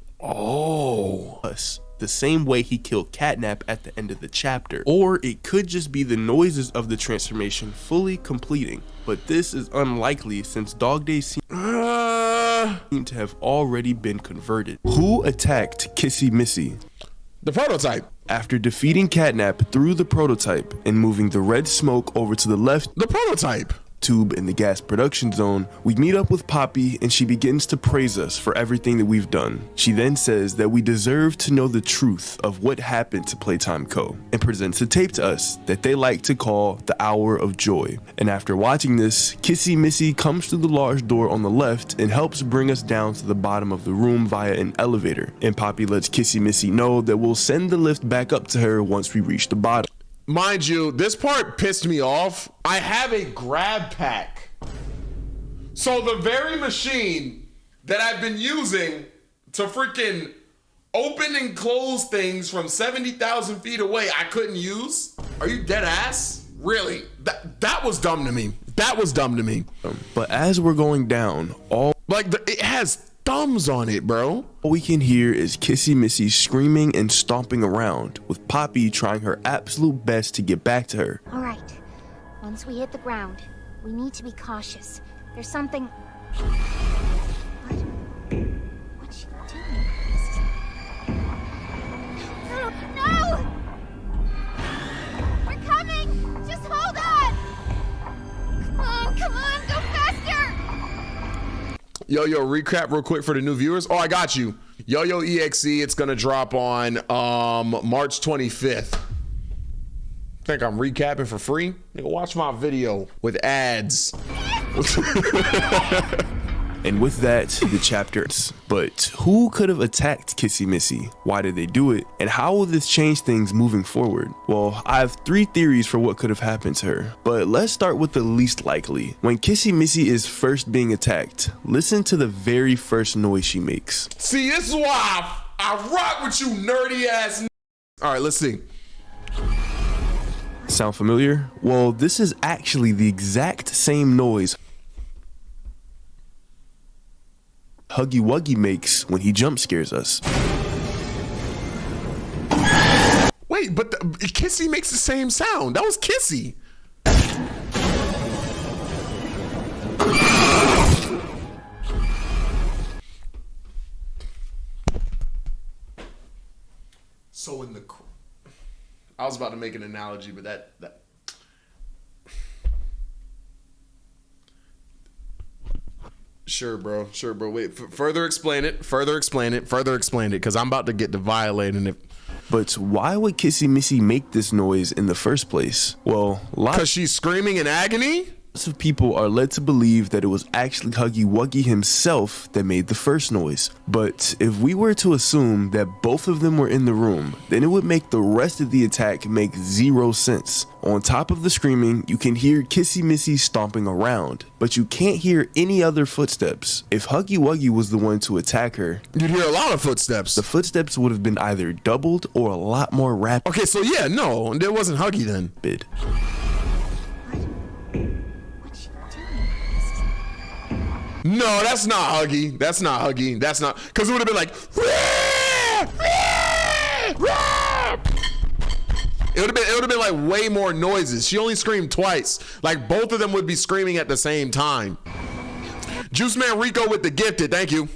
The same way he killed Catnap at the end of the chapter. Or it could just be the noises of the transformation fully completing, but this is unlikely since Dog Day seems to have already been converted. Who attacked Kissy Missy? The Prototype. After defeating Catnap through the Prototype and moving the red smoke over to the left, the Prototype tube in the gas production zone, we meet up with Poppy and she begins to praise us for everything that we've done. She then says that we deserve to know the truth of what happened to Playtime Co. and presents a tape to us that they like to call the Hour of Joy. And after watching this, Kissy Missy comes through the large door on the left and helps bring us down to the bottom of the room via an elevator. And Poppy lets Kissy Missy know that we'll send the lift back up to her once we reach the bottom. Mind you, this part pissed me off. I have a grab pack. So the very machine that I've been using to freaking open and close things from 70,000 feet away, I couldn't use? Are you dead ass? Really? That was dumb to me. That was dumb to me. But as we're going down, it has thumbs on it, bro. All we can hear is Kissy Missy screaming and stomping around, with Poppy trying her absolute best to get back to her. All right. Once we hit the ground, we need to be cautious. There's something... What? What's she doing? No! We're coming! Just hold on! Come on, go faster! Yo, recap real quick for the new viewers. Oh, I got you. Yo EXE, it's gonna drop on March 25th. Think I'm recapping for free? Nigga, watch my video with ads. And with that, the chapters. But who could have attacked Kissy Missy? Why did they do it? And how will this change things moving forward? Well, I have 3 theories for what could have happened to her. But let's start with the least likely. When Kissy Missy is first being attacked, listen to the very first noise she makes. See, this is why I rock with you nerdy ass. All right, let's see. Sound familiar? Well, this is actually the exact same noise Huggy Wuggy makes when he jump scares us. Wait, but Kissy makes the same sound. That was Kissy. So in the... I was about to make an analogy, but that Sure, bro. Wait, further explain it, because I'm about to get to violating it. But why would Kissy Missy make this noise in the first place? Well, because she's screaming in agony? Lots of people are led to believe that it was actually Huggy Wuggy himself that made the first noise. But if we were to assume that both of them were in the room, then it would make the rest of the attack make 0 sense. On top of the screaming, you can hear Kissy Missy stomping around, but you can't hear any other footsteps. If Huggy Wuggy was the one to attack her, you'd hear a lot of footsteps. The footsteps would have been either doubled or a lot more rapid. Okay, so yeah, no, it wasn't Huggy then. No, that's not Huggy. That's not, because it would have been like, it would have been like way more noises. She only screamed twice. Like both of them would be screaming at the same time. Juice Man Rico with the gifted, thank you.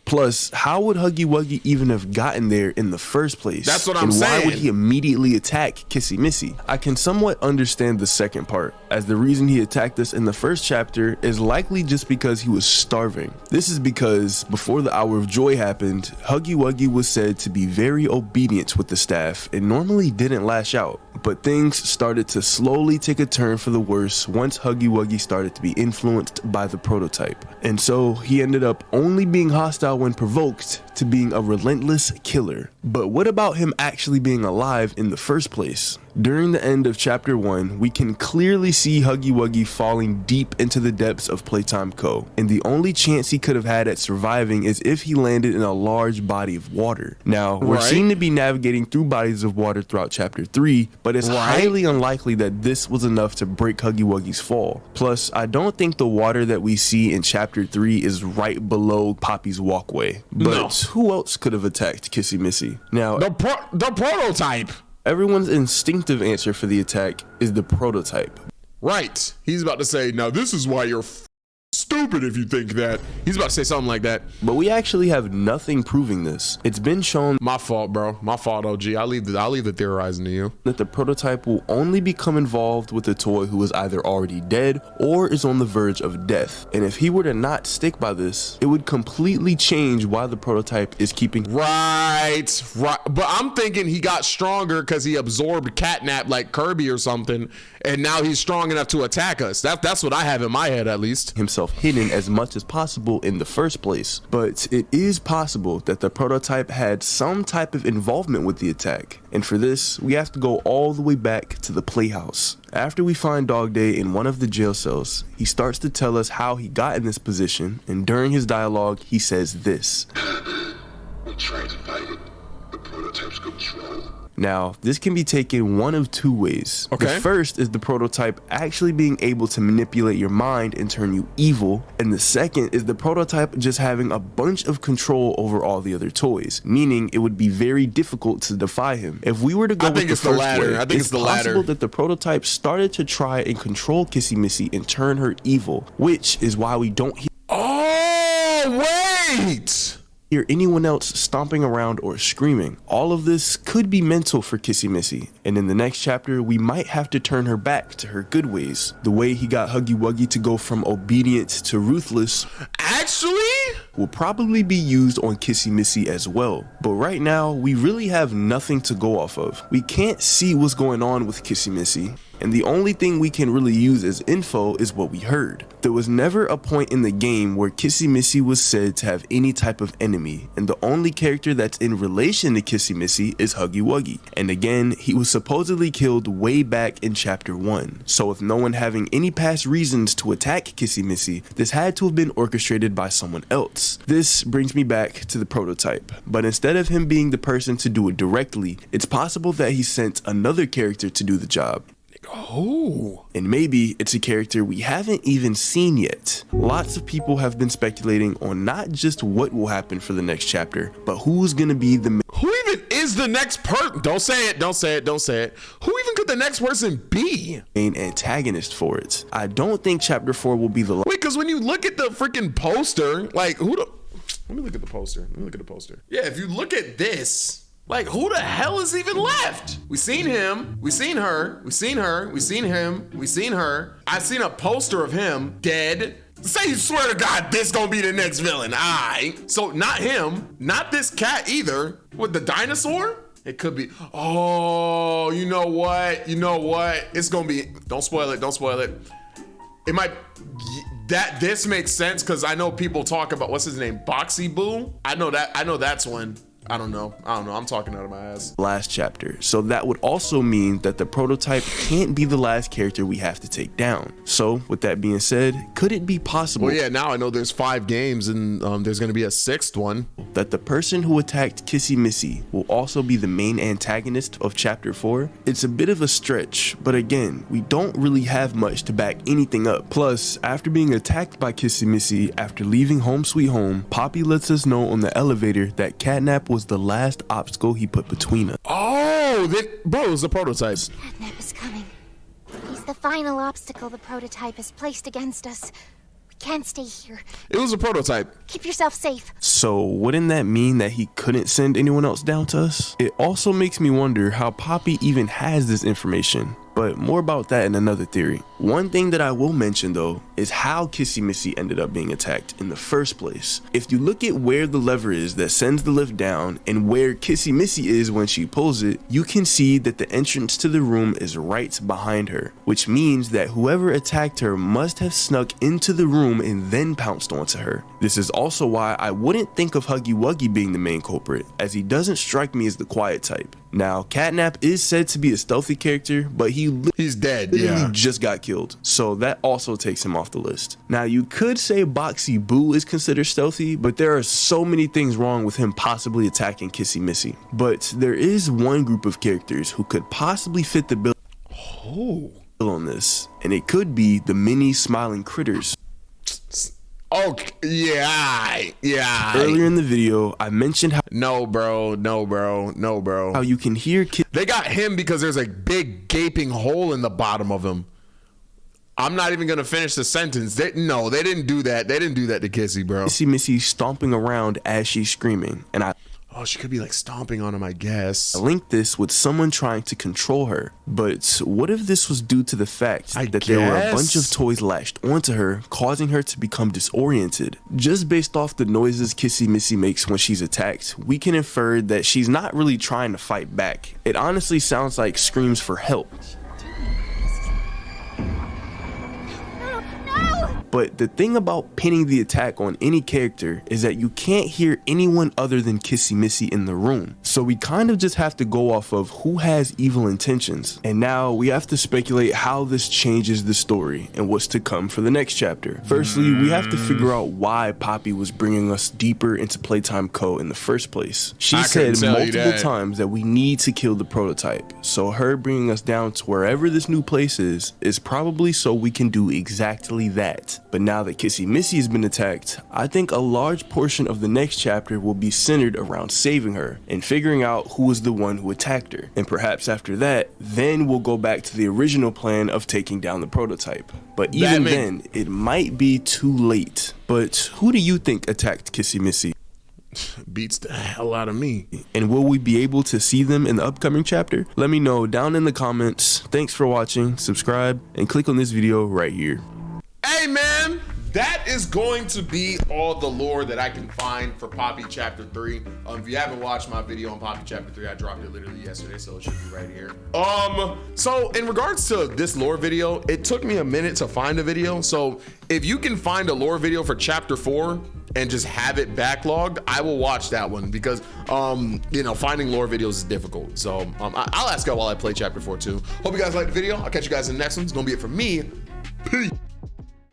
Plus, how would Huggy Wuggy even have gotten there in the first place? That's what I'm saying. And why would he immediately attack Kissy Missy? I can somewhat understand the second part, as the reason he attacked us in the first chapter is likely just because he was starving. This is because before the Hour of Joy happened, Huggy Wuggy was said to be very obedient with the staff and normally didn't lash out. But things started to slowly take a turn for the worse once Huggy Wuggy started to be influenced by the prototype. And so he ended up only being hostile when provoked to being a relentless killer. But what about him actually being alive in the first place? During the end of chapter 1, we can clearly see Huggy Wuggy falling deep into the depths of Playtime Co. And the only chance he could have had at surviving is if he landed in a large body of water. Now, we're seen to be navigating through bodies of water throughout chapter 3, but it's highly unlikely that this was enough to break Huggy Wuggy's fall. Plus, I don't think the water that we see in chapter 3 is right below Poppy's walkway. But who else could have attacked Kissy Missy? Now, the prototype. Everyone's instinctive answer for the attack is the prototype. Right. He's about to say, now this is why you're stupid if you think that. He's about to say something like that. But we actually have nothing proving this. It's been shown. My fault, bro. My fault, OG. I'll leave the theorizing to you. That the prototype will only become involved with the toy who is either already dead or is on the verge of death. And if he were to not stick by this, it would completely change why the prototype is keeping. Right. But I'm thinking he got stronger because he absorbed Catnap like Kirby or something. And now he's strong enough to attack us. That's what I have in my head, at least. Himself hidden as much as possible in the first place. But it is possible that the prototype had some type of involvement with the attack. And for this, we have to go all the way back to the Playhouse. After we find Dog Day in one of the jail cells, he starts to tell us how he got in this position. And during his dialogue, he says this. We tried to fight it. The prototypes control control. Now, this can be taken one of two ways. Okay. The first is the prototype actually being able to manipulate your mind and turn you evil, and the second is the prototype just having a bunch of control over all the other toys, meaning it would be very difficult to defy him. If we were to go with the first way, it's possible that the prototype started to try and control Kissy Missy and turn her evil, which is why we don't hear anyone else stomping around or screaming. All of this could be mental for Kissy Missy, and in the next chapter we might have to turn her back to her good ways. The way he got Huggy Wuggy to go from obedient to ruthless will probably be used on Kissy Missy as well. But right now we really have nothing to go off of. We can't see what's going on with Kissy Missy, and the only thing we can really use as info is what we heard. There was never a point in the game where Kissy Missy was said to have any type of enemy, and the only character that's in relation to Kissy Missy is Huggy Wuggy. And again, he was supposedly killed way back in chapter 1. So with no one having any past reasons to attack Kissy Missy, this had to have been orchestrated by someone else. This brings me back to the prototype, but instead of him being the person to do it directly, it's possible that he sent another character to do the job. Oh. And maybe it's a character we haven't even seen yet. Lots of people have been speculating on not just what will happen for the next chapter, but who's gonna be the Who even is the next person? Don't say it, don't say it, don't say it. Who even could the next person be? main antagonist for it. I don't think chapter 4 will be the Wait, because when you look at the freaking poster, like let me look at the poster. Yeah, if you look at this, like, who the hell is even left? We seen him, we seen her, we seen her, we seen him, we seen her. I seen a poster of him dead. Say you swear to God this gonna be the next villain. Aight. So not him, not this cat either. With the dinosaur? It could be. Oh, you know what? It's gonna be. Don't spoil it. It might. This makes sense because I know people talk about what's his name, Boxy Boo. I know that's one. I don't know. I'm talking out of my ass. Last chapter. So that would also mean that the prototype can't be the last character we have to take down. So with that being said, could it be possible? Well, yeah, now I know there's 5 games and there's going to be a 6th one. That the person who attacked Kissy Missy will also be the main antagonist of chapter 4? It's a bit of a stretch, but again, we don't really have much to back anything up. Plus, after being attacked by Kissy Missy after leaving Home Sweet Home, Poppy lets us know on the elevator that Catnap was the last obstacle he put between us. Oh, bro, it's a prototype. Catnap is coming. He's the final obstacle the prototype has placed against us. We can't stay here. It was a prototype. Keep yourself safe. So wouldn't that mean that he couldn't send anyone else down to us? It also makes me wonder how Poppy even has this information. But more about that in another theory. One thing that I will mention though is how Kissy Missy ended up being attacked in the first place. If you look at where the lever is that sends the lift down and where Kissy Missy is when she pulls it, you can see that the entrance to the room is right behind her, which means that whoever attacked her must have snuck into the room and then pounced onto her. This is also why I wouldn't think of Huggy Wuggy being the main culprit, as he doesn't strike me as the quiet type. Now, Catnap is said to be a stealthy character, but he's dead. Literally just got killed, so that also takes him off the list. Now, you could say Boxy Boo is considered stealthy, but there are so many things wrong with him possibly attacking Kissy Missy. But there is one group of characters who could possibly fit the bill on this, and it could be the mini smiling critters. Oh, yeah. Earlier in the video, I mentioned how No, bro. how you can hear They got him because there's a big gaping hole in the bottom of him. I'm not even gonna finish the sentence. They didn't do that. They didn't do that to Kissy, bro. Kissy Missy stomping around as she's screaming, and Oh, she could be like stomping on him, I guess. I linked this with someone trying to control her, but what if this was due to the fact that there were a bunch of toys lashed onto her, causing her to become disoriented? Just based off the noises Kissy Missy makes when she's attacked, we can infer that she's not really trying to fight back. It honestly sounds like screams for help. But the thing about pinning the attack on any character is that you can't hear anyone other than Kissy Missy in the room. So we kind of just have to go off of who has evil intentions. And now we have to speculate how this changes the story and what's to come for the next chapter. Firstly, we have to figure out why Poppy was bringing us deeper into Playtime Co. in the first place. She said multiple times that we need to kill the prototype. So her bringing us down to wherever this new place is probably so we can do exactly that. But now that Kissy Missy has been attacked, I think a large portion of the next chapter will be centered around saving her and figuring out who was the one who attacked her. And perhaps after that, then we'll go back to the original plan of taking down the prototype. But even then, it might be too late. But who do you think attacked Kissy Missy? Beats the hell out of me. And will we be able to see them in the upcoming chapter? Let me know down in the comments. Thanks for watching, subscribe, and click on this video right here. Hey man, that is going to be all the lore that I can find for Poppy Chapter 3. If you haven't watched my video on Poppy Chapter 3, I dropped it literally yesterday, so it should be right here. So in regards to this lore video, it took me a minute to find a video. So if you can find a lore video for Chapter 4 and just have it backlogged, I will watch that one because, you know, finding lore videos is difficult. So I'll ask y'all while I play Chapter 4 too. Hope you guys liked the video. I'll catch you guys in the next one. It's gonna be it from me. Peace.